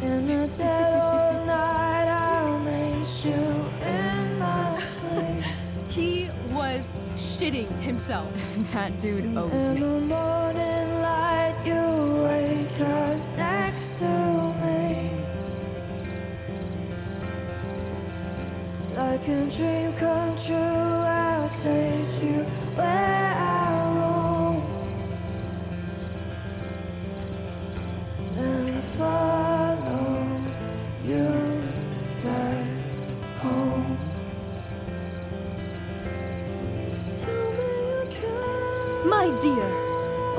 In the dead of night, I'll meet you in my sleep. He was shitting himself. That dude owes In me. the morning light, you wake up next to me. Like a dream come true, I'll take you where I roam. And follow you back home. Tell me you can. My dear,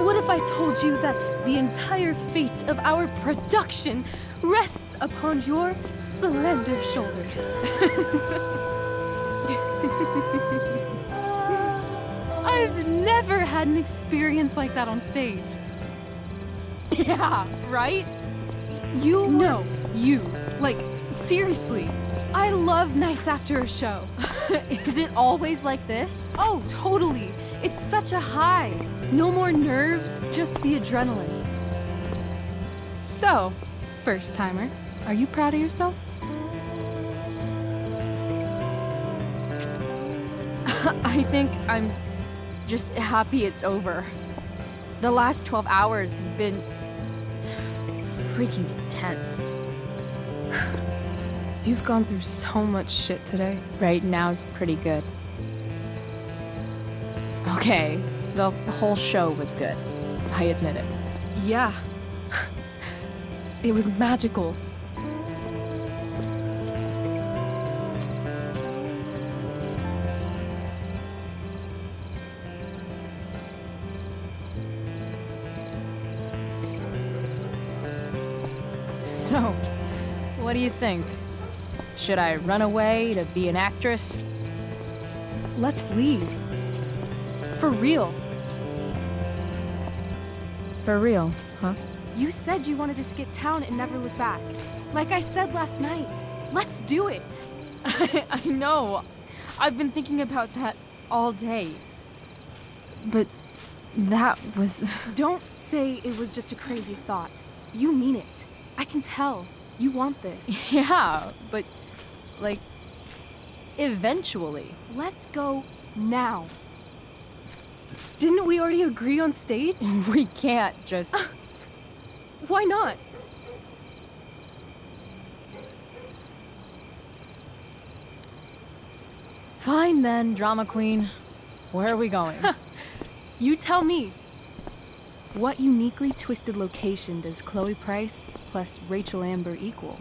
what if I told you that the entire fate of our production rests upon your slender shoulders? I've never had an experience like that on stage. Yeah, right? You? No, you. Like, seriously. I love nights after a show. Is it always like this? Oh, totally. It's such a high. No more nerves, just the adrenaline. So, first timer, are you proud of yourself? I think I'm just happy it's over. The last 12 hours have been freaking intense. You've gone through so much shit today. Right now is pretty good. Okay, the whole show was good. I admit it. Yeah. It was magical. So, what do you think? Should I run away to be an actress? Let's leave. For real. For real, huh? You said you wanted to skip town and never look back. Like I said last night. Let's do it. I know. I've been thinking about that all day. But that was... Don't say it was just a crazy thought. You mean it. I can tell. You want this. Yeah, but, like, eventually. Let's go now. Didn't we already agree on stage? We can't just... Why not? Fine then, drama queen. Where are we going? You tell me. What uniquely twisted location does Chloe Price plus Rachel Amber equal?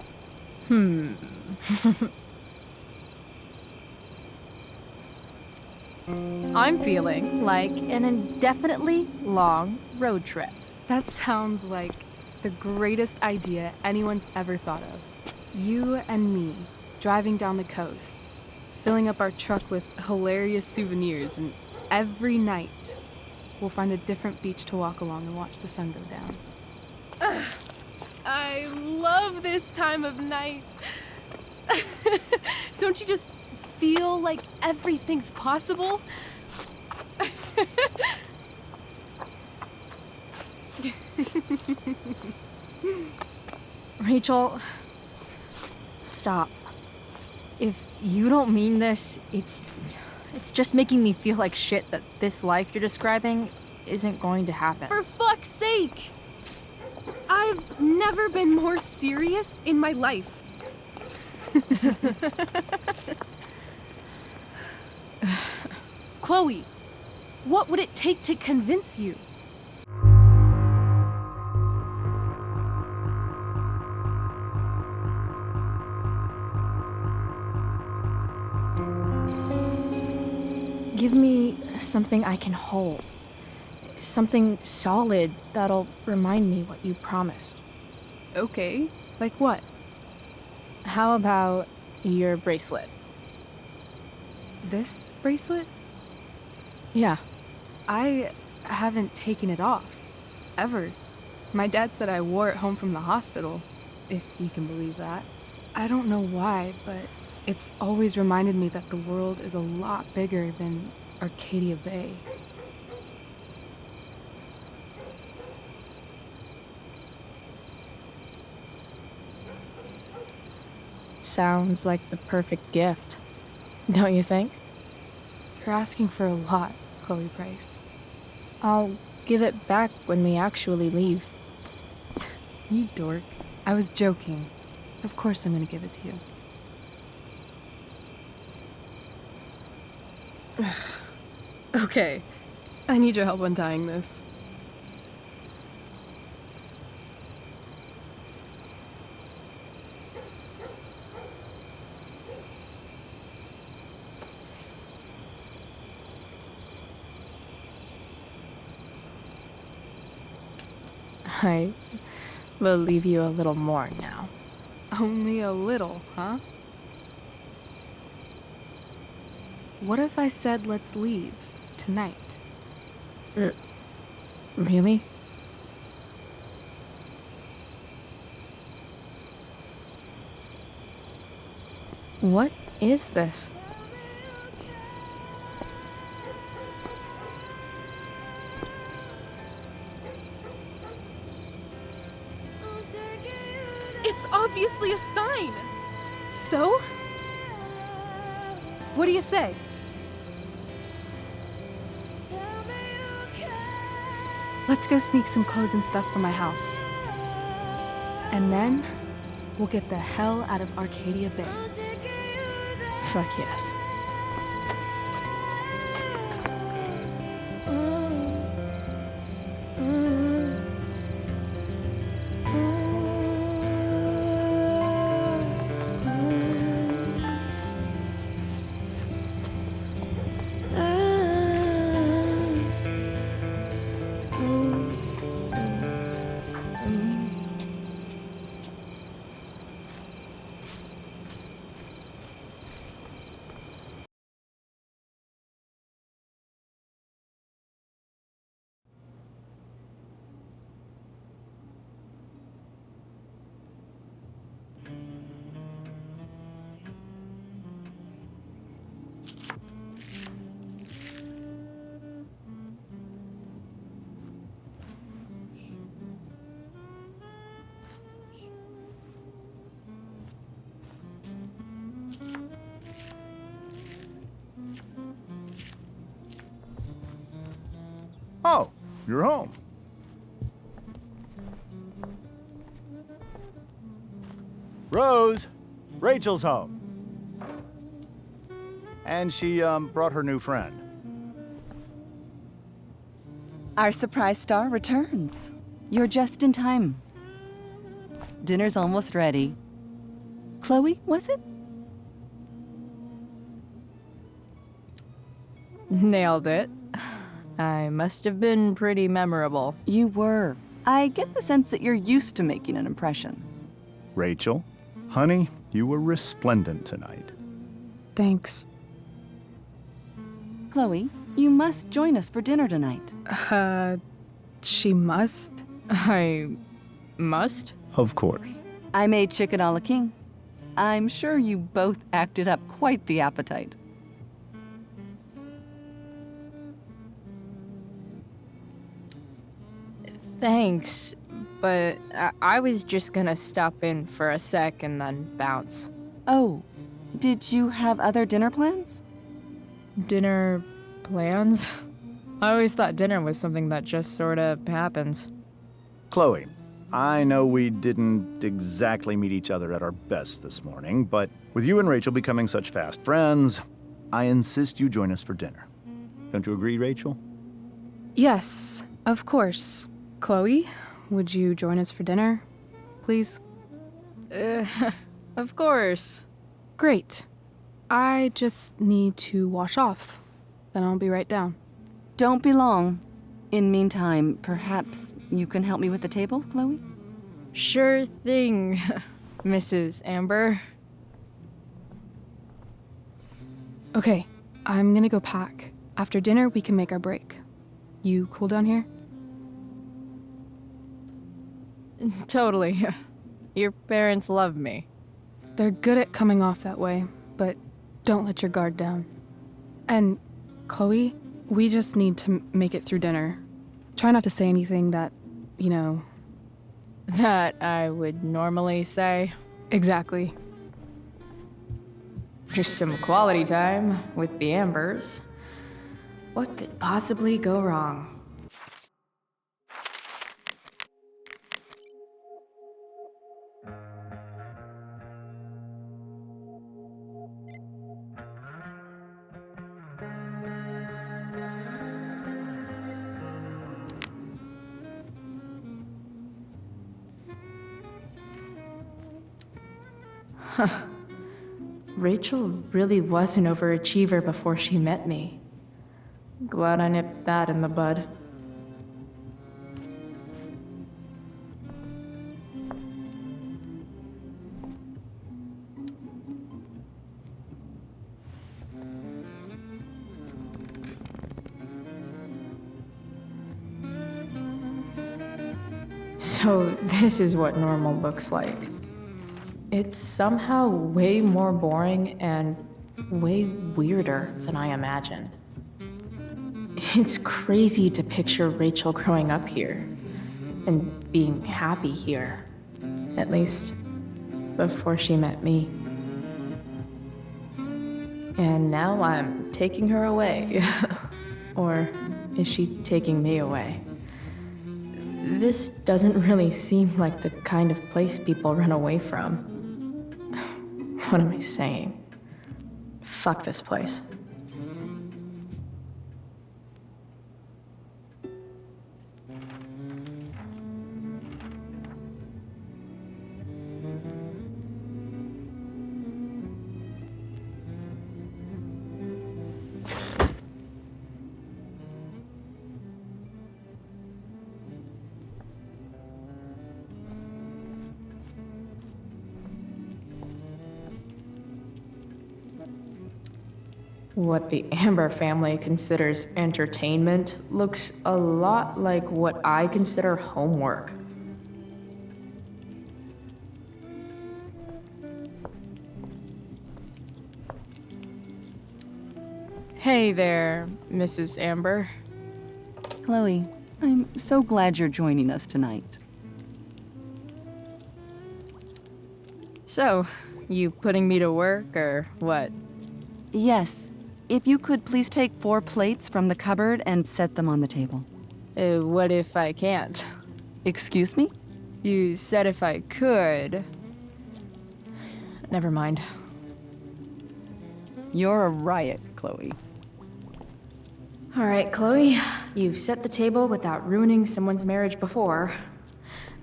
I'm feeling like an indefinitely long road trip. That sounds like the greatest idea anyone's ever thought of. You and me, driving down the coast, filling up our truck with hilarious souvenirs, and every night we'll find a different beach to walk along and watch the sun go down. I love this time of night. Don't you just feel like everything's possible? Rachel, stop. If you don't mean this, it's just making me feel like shit that this life you're describing isn't going to happen. For fuck's sake! I've never been more serious in my life. Chloe, what would it take to convince you? Give me something I can hold. Something solid that'll remind me what you promised. Okay, like what? How about your bracelet? This bracelet? Yeah. I haven't taken it off. Ever. My dad said I wore it home from the hospital, if you can believe that. I don't know why, but it's always reminded me that the world is a lot bigger than Arcadia Bay. Sounds like the perfect gift, don't you think? You're asking for a lot, Chloe Price. I'll give it back when we actually leave. You dork. I was joking. Of course I'm gonna give it to you. Okay, I need your help untying this. I believe you a little more now. Only a little, huh? What if I said let's leave tonight? Really? What is this? It's obviously a sign! So? What do you say? Let's go sneak some clothes and stuff from my house. And then, we'll get the hell out of Arcadia Bay. Fuck yes. Oh, you're home. Rose, Rachel's home. And she brought her new friend. Our surprise star returns. You're just in time. Dinner's almost ready. Chloe, was it? Nailed it. I must have been pretty memorable. You were. I get the sense that you're used to making an impression. Rachel, honey, you were resplendent tonight. Thanks. Chloe, you must join us for dinner tonight. She must? I must? Of course. I made chicken a la king. I'm sure you both acted up quite the appetite. Thanks, but I was just gonna stop in for a sec and then bounce. Oh, did you have other dinner plans? Dinner plans? I always thought dinner was something that just sorta happens. Chloe, I know we didn't exactly meet each other at our best this morning, but with you and Rachel becoming such fast friends, I insist you join us for dinner. Don't you agree, Rachel? Yes, of course. Chloe, would you join us for dinner, please? Of course. Great. I just need to wash off. Then I'll be right down. Don't be long. In meantime, perhaps you can help me with the table, Chloe? Sure thing, Mrs. Amber. Okay, I'm gonna go pack. After dinner, we can make our break. You cool down here? Totally. Your parents love me. They're good at coming off that way, but don't let your guard down. And, Chloe, we just need to make it through dinner. Try not to say anything that, you know... That I would normally say. Exactly. Just some quality time with the Ambers. What could possibly go wrong? Huh. Rachel really was an overachiever before she met me. Glad I nipped that in the bud. So this is what normal looks like. It's somehow way more boring and way weirder than I imagined. It's crazy to picture Rachel growing up here and being happy here, at least before she met me. And now I'm taking her away. Or is she taking me away? This doesn't really seem like the kind of place people run away from. What am I saying? Fuck this place. What the Amber family considers entertainment looks a lot like what I consider homework. Hey there, Mrs. Amber. Chloe, I'm so glad you're joining us tonight. So, you putting me to work or what? Yes. If you could please take 4 plates from the cupboard and set them on the table. What if I can't? Excuse me? You said if I could. Never mind. You're a riot, Chloe. All right, Chloe. You've set the table without ruining someone's marriage before.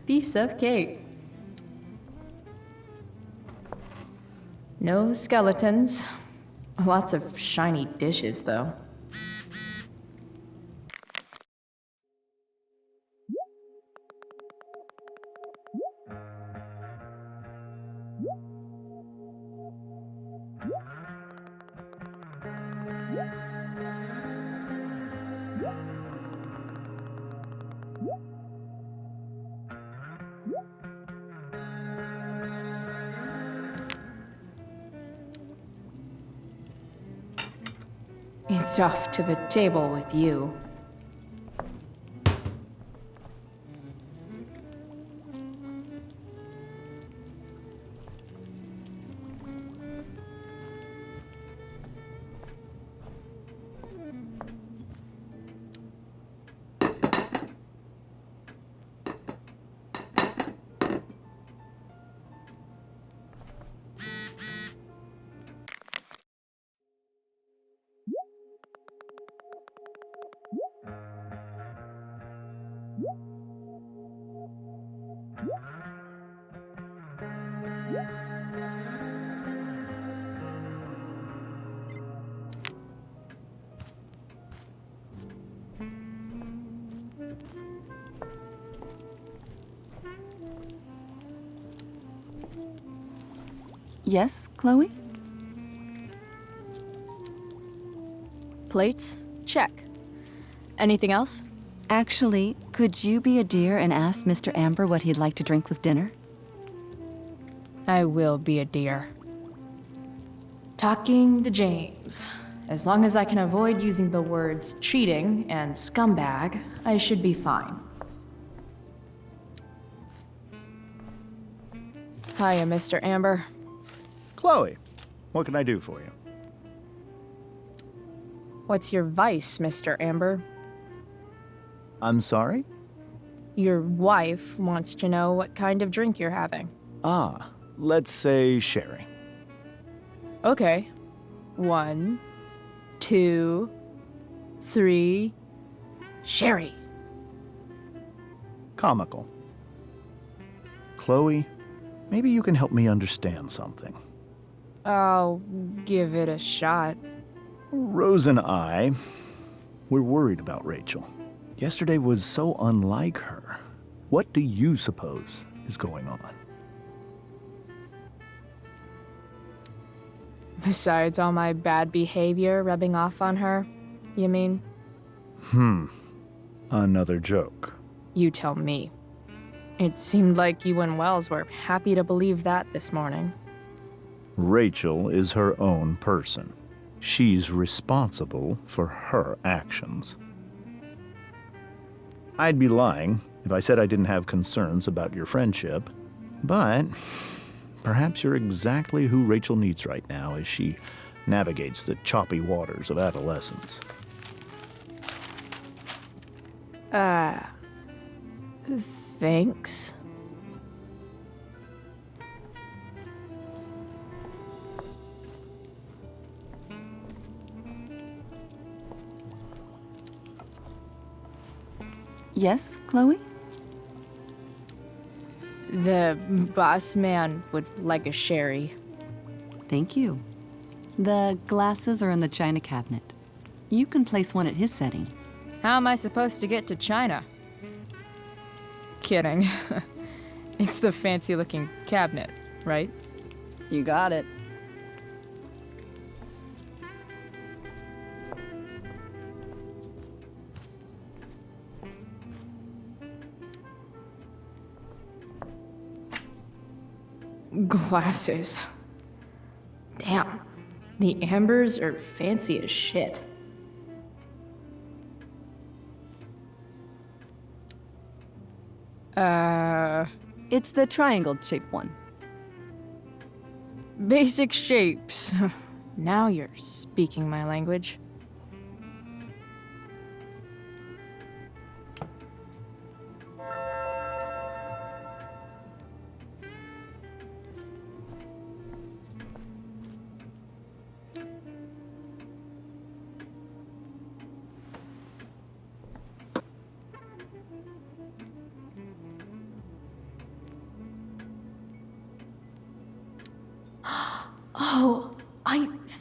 Piece of cake. No skeletons. Lots of shiny dishes, though. It's off to the table with you. Yes, Chloe? Plates? Check. Anything else? Actually, could you be a dear and ask Mr. Amber what he'd like to drink with dinner? I will be a dear. Talking to James. As long as I can avoid using the words cheating and scumbag, I should be fine. Hiya, Mr. Amber. Chloe, what can I do for you? What's your vice, Mr. Amber? I'm sorry? Your wife wants to know what kind of drink you're having. Ah, let's say sherry. Okay. 1, 2, 3. Sherry. Comical. Chloe, maybe you can help me understand something. I'll give it a shot. Rose and I, we're worried about Rachel. Yesterday was so unlike her. What do you suppose is going on? Besides all my bad behavior rubbing off on her, you mean? Another joke. You tell me. It seemed like you and Wells were happy to believe that this morning. Rachel is her own person. She's responsible for her actions. I'd be lying if I said I didn't have concerns about your friendship, but perhaps you're exactly who Rachel needs right now as she navigates the choppy waters of adolescence. Thanks. Yes, Chloe? The boss man would like a sherry. Thank you. The glasses are in the china cabinet. You can place one at his setting. How am I supposed to get to China? Kidding. It's the fancy-looking cabinet, right? You got it. Glasses. Damn. The Ambers are fancy as shit. It's the triangle-shaped one. Basic shapes. Now you're speaking my language.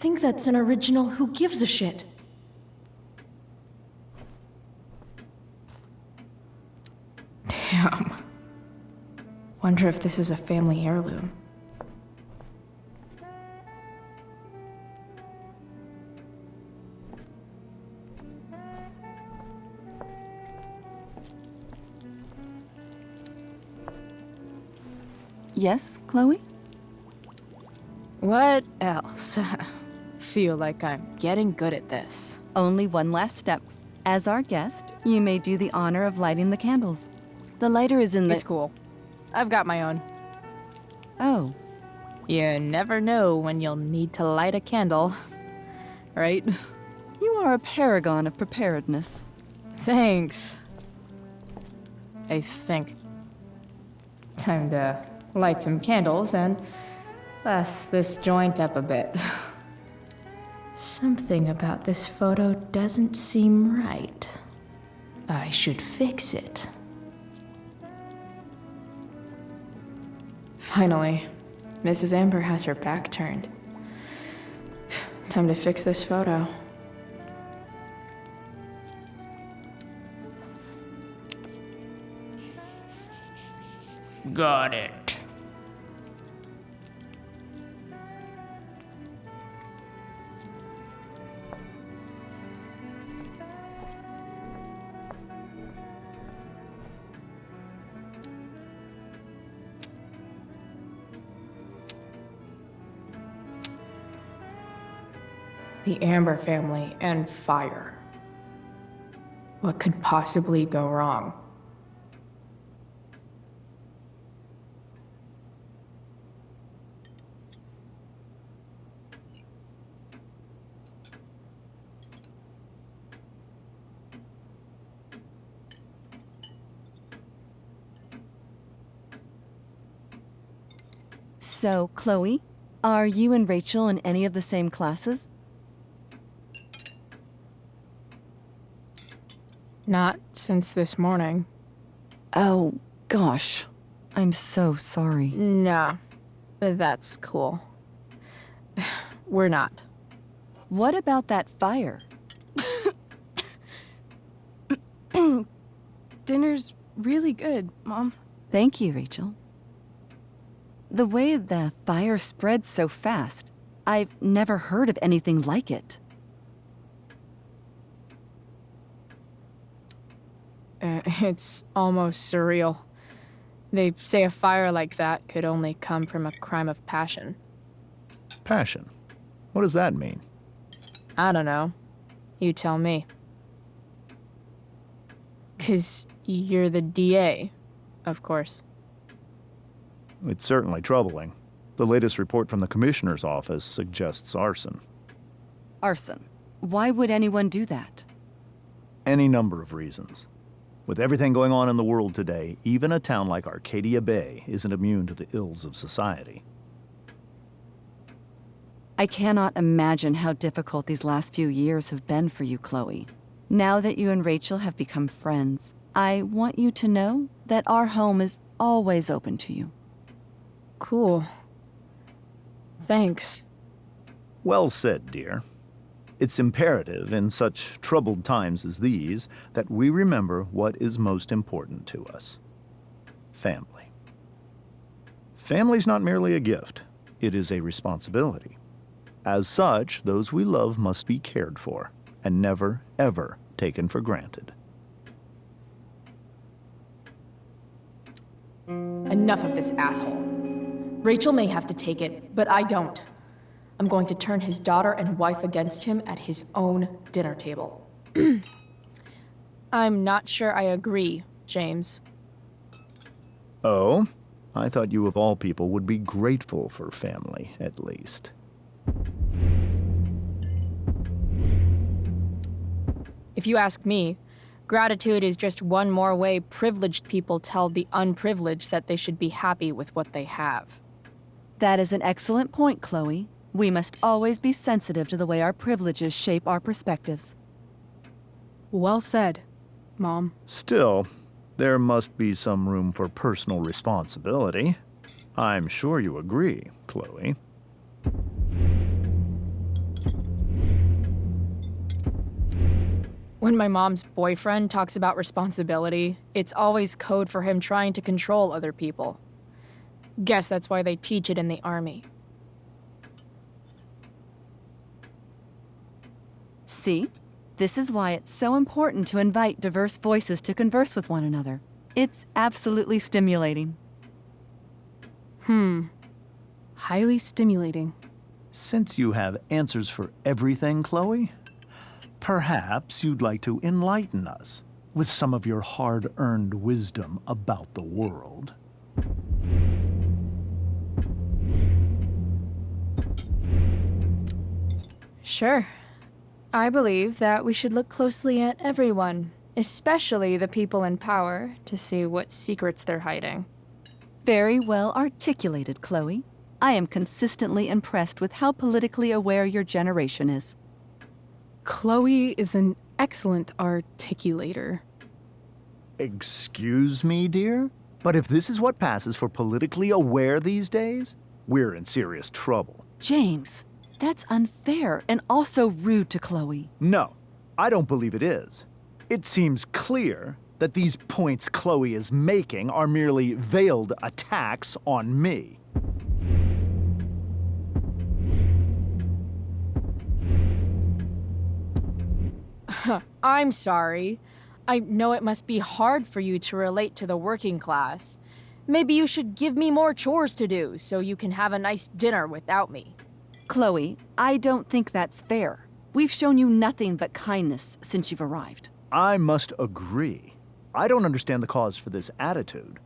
think that's an original Who Gives a Shit. Damn. Wonder if this is a family heirloom. Yes, Chloe? What else? Feel like I'm getting good at this. Only one last step. As our guest, you may do the honor of lighting the candles. The lighter is in the... It's cool. I've got my own. Oh. You never know when you'll need to light a candle, right? You are a paragon of preparedness. Thanks. I think. Time to light some candles and bless this joint up a bit. Something about this photo doesn't seem right. I should fix it. Finally, Mrs. Amber has her back turned. Time to fix this photo. Got it. The Amber family and fire. What could possibly go wrong? So, Chloe, are you and Rachel in any of the same classes? Not since this morning. Oh, gosh. I'm so sorry. Nah, that's cool. We're not. What about that fire? Dinner's really good, Mom. Thank you, Rachel. The way the fire spreads so fast, I've never heard of anything like it. It's almost surreal. They say a fire like that could only come from a crime of passion. Passion? What does that mean? I don't know. You tell me. 'Cause you're the DA, of course. It's certainly troubling. The latest report from the Commissioner's office suggests arson. Arson? Why would anyone do that? Any number of reasons. With everything going on in the world today, even a town like Arcadia Bay isn't immune to the ills of society. I cannot imagine how difficult these last few years have been for you, Chloe. Now that you and Rachel have become friends, I want you to know that our home is always open to you. Cool. Thanks. Well said, dear. It's imperative in such troubled times as these that we remember what is most important to us. Family. Family's not merely a gift, it is a responsibility. As such, those we love must be cared for and never, ever taken for granted. Enough of this asshole. Rachel may have to take it, but I don't. I'm going to turn his daughter and wife against him at his own dinner table. I'm not sure I agree, James. Oh? I thought you of all people would be grateful for family, at least. If you ask me, gratitude is just one more way privileged people tell the unprivileged that they should be happy with what they have. That is an excellent point, Chloe. We must always be sensitive to the way our privileges shape our perspectives. Well said, Mom. Still, there must be some room for personal responsibility. I'm sure you agree, Chloe. When my mom's boyfriend talks about responsibility, it's always code for him trying to control other people. Guess that's why they teach it in the army. See? This is why it's so important to invite diverse voices to converse with one another. It's absolutely stimulating. Highly stimulating. Since you have answers for everything, Chloe, perhaps you'd like to enlighten us with some of your hard-earned wisdom about the world. Sure. I believe that we should look closely at everyone, especially the people in power, to see what secrets they're hiding. Very well articulated, Chloe. I am consistently impressed with how politically aware your generation is. Chloe is an excellent articulator. Excuse me, dear? But if this is what passes for politically aware these days, we're in serious trouble. James, that's unfair and also rude to Chloe. No, I don't believe it is. It seems clear that these points Chloe is making are merely veiled attacks on me. I'm sorry. I know it must be hard for you to relate to the working class. Maybe you should give me more chores to do so you can have a nice dinner without me. Chloe, I don't think that's fair. We've shown you nothing but kindness since you've arrived. I must agree. I don't understand the cause for this attitude.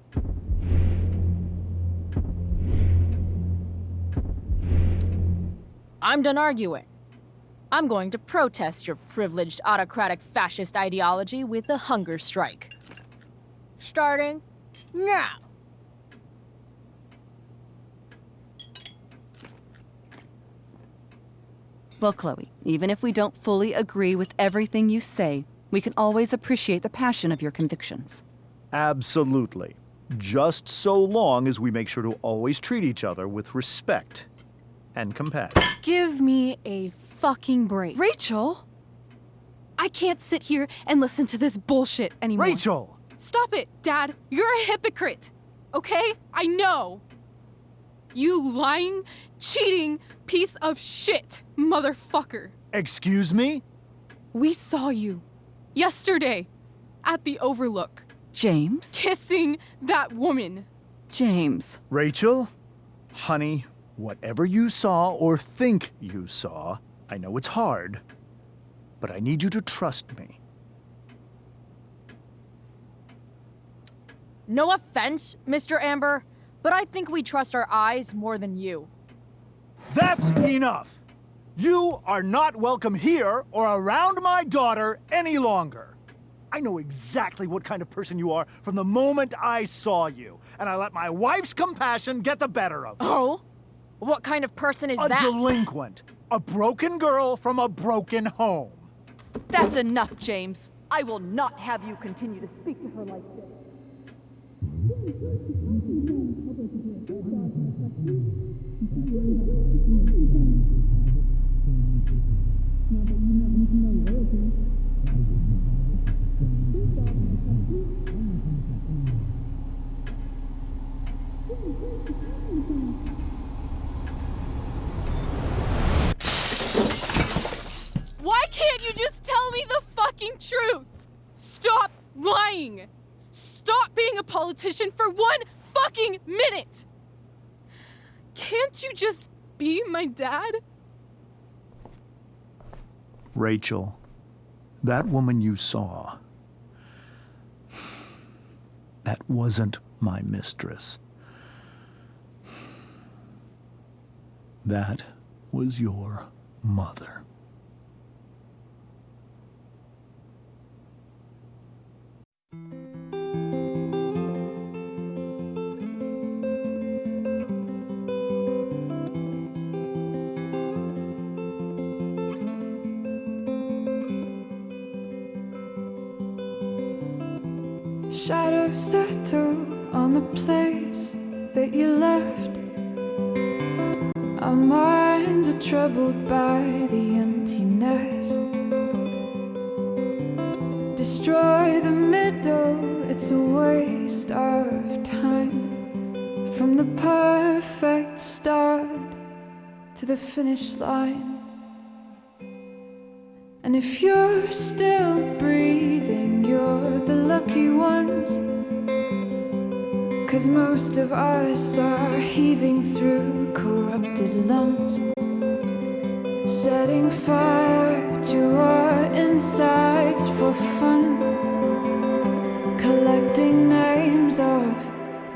I'm done arguing. I'm going to protest your privileged autocratic fascist ideology with a hunger strike. Starting now. Well, Chloe, even if we don't fully agree with everything you say, we can always appreciate the passion of your convictions. Absolutely. Just so long as we make sure to always treat each other with respect and compassion. Give me a fucking break. Rachel! I can't sit here and listen to this bullshit anymore. Rachel! Stop it, Dad. You're a hypocrite. Okay? I know. You lying, cheating piece of shit, motherfucker. Excuse me? We saw you yesterday at the Overlook. James? Kissing that woman. James. Rachel? Honey, whatever you saw or think you saw, I know it's hard, but I need you to trust me. No offense, Mr. Amber, but I think we trust our eyes more than you. That's enough! You are not welcome here or around my daughter any longer. I know exactly what kind of person you are from the moment I saw you, and I let my wife's compassion get the better of me. Oh? What kind of person is that? A delinquent. A broken girl from a broken home. That's enough, James. I will not have you continue to speak to her like this. Why can't you just tell me the fucking truth? Stop lying. Stop being a politician for one fucking minute. Can't you just be my dad? Rachel, that woman you saw, that wasn't my mistress. That was your mother. Shadows settle on the place that you left. Our minds are troubled by the emptiness. Destroy the middle, it's a waste of time. From the perfect start to the finish line. And if you're still breathing, you're the lucky ones. 'Cause most of us are heaving through corrupted lungs, setting fire to our insides for fun, collecting names of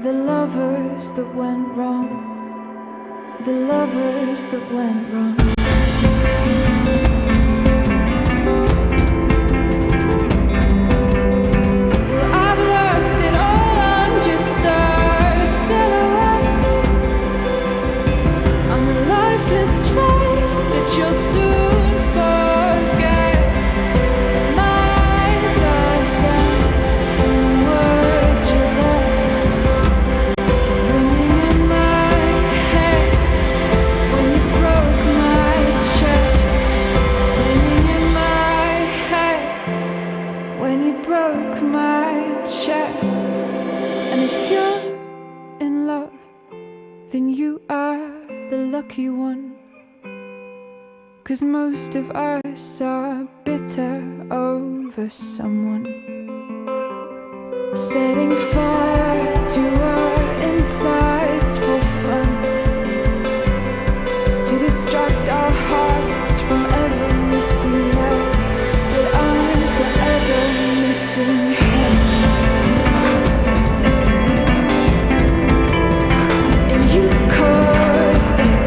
the lovers that went wrong, the lovers that went wrong. Well, I've lost it all, I'm just a silhouette on the lifeless face that you'll soon forget. My eyes are down from the words you left, ringing in my head when you broke my chest, ringing in my head when you broke my chest. And if you're in love, then you are the lucky one. 'Cause most of us are bitter over someone, setting fire to our insides for fun, to distract our hearts from ever missing that. But I'm forever missing him. And you caused it.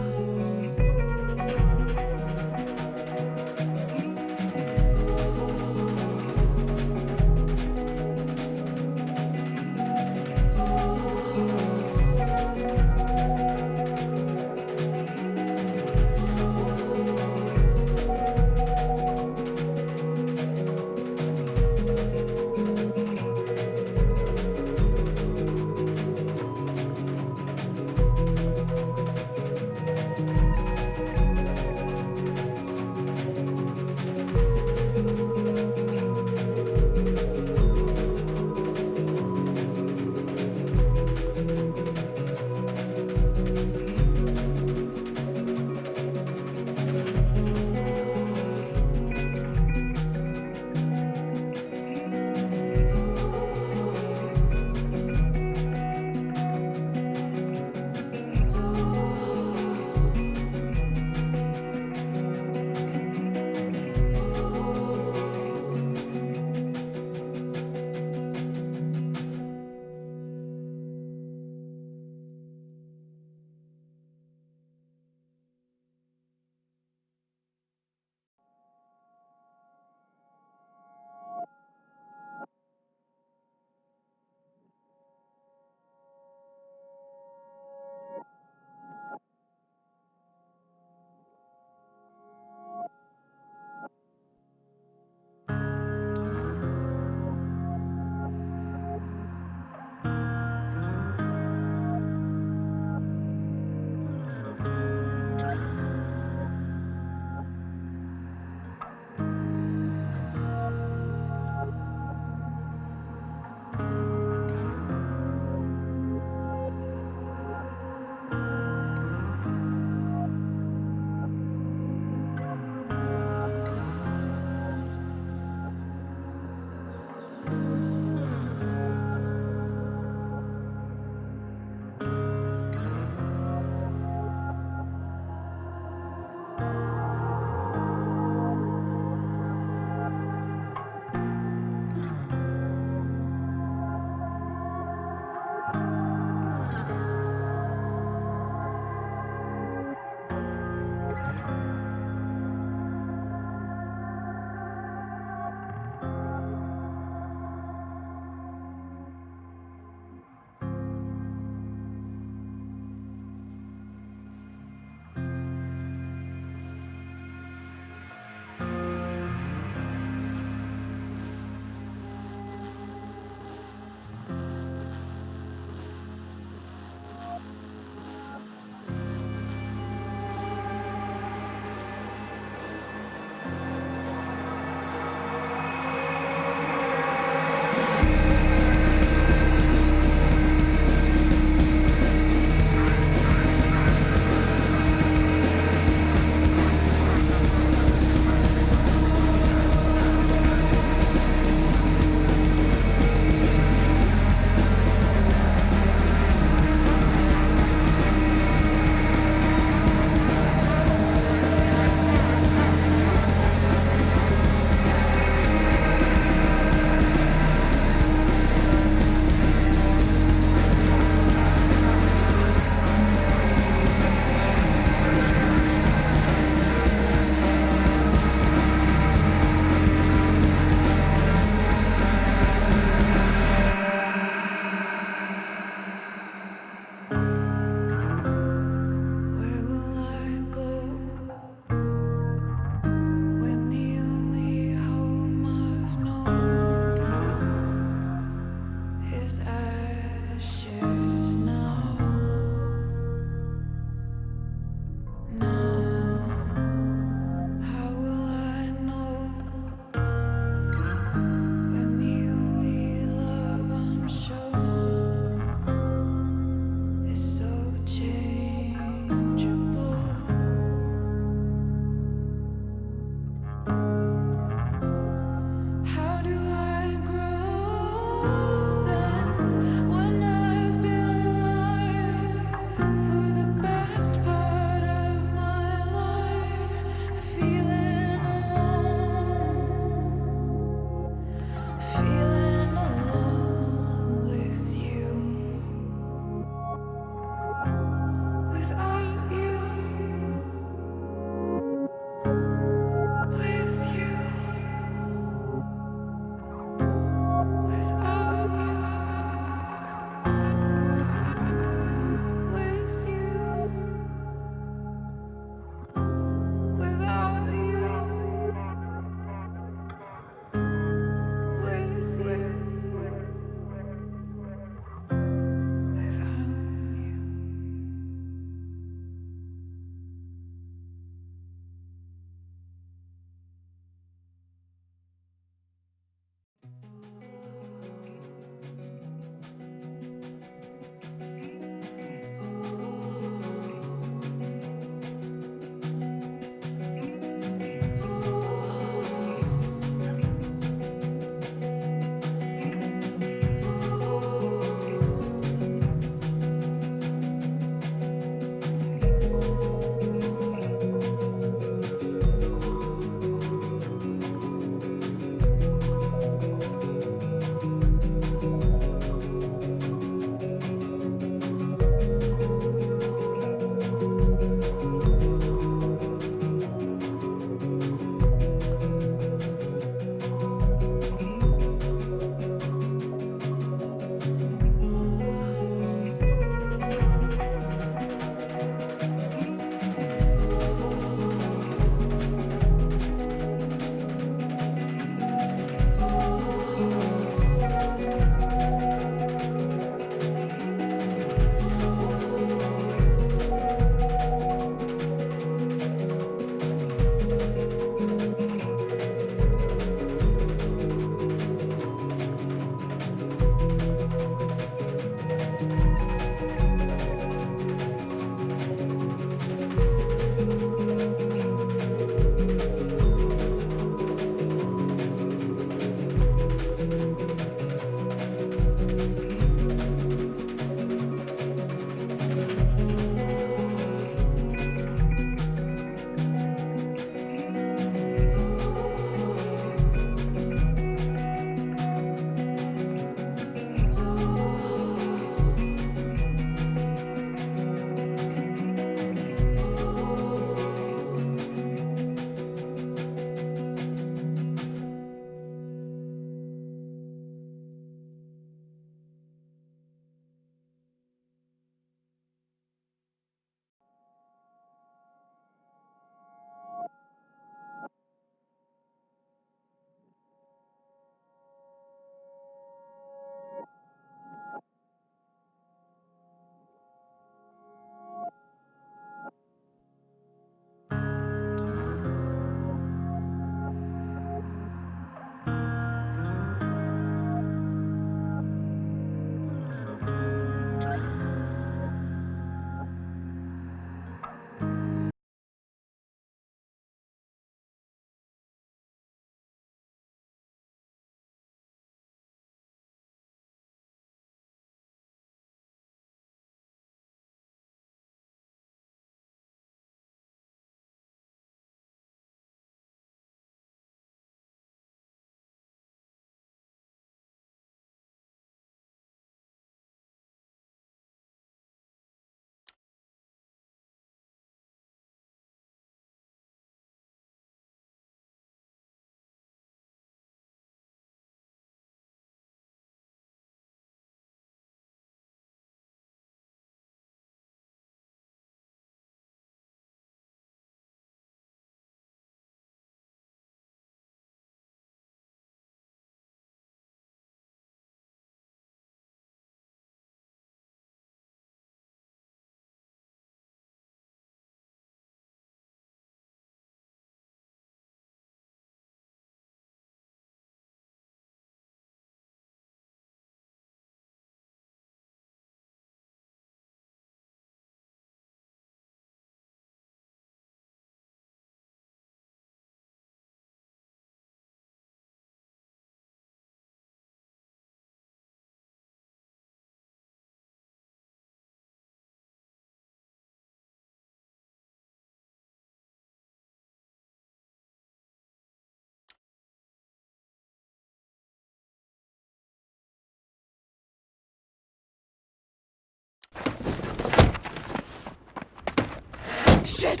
Shit!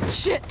Shit!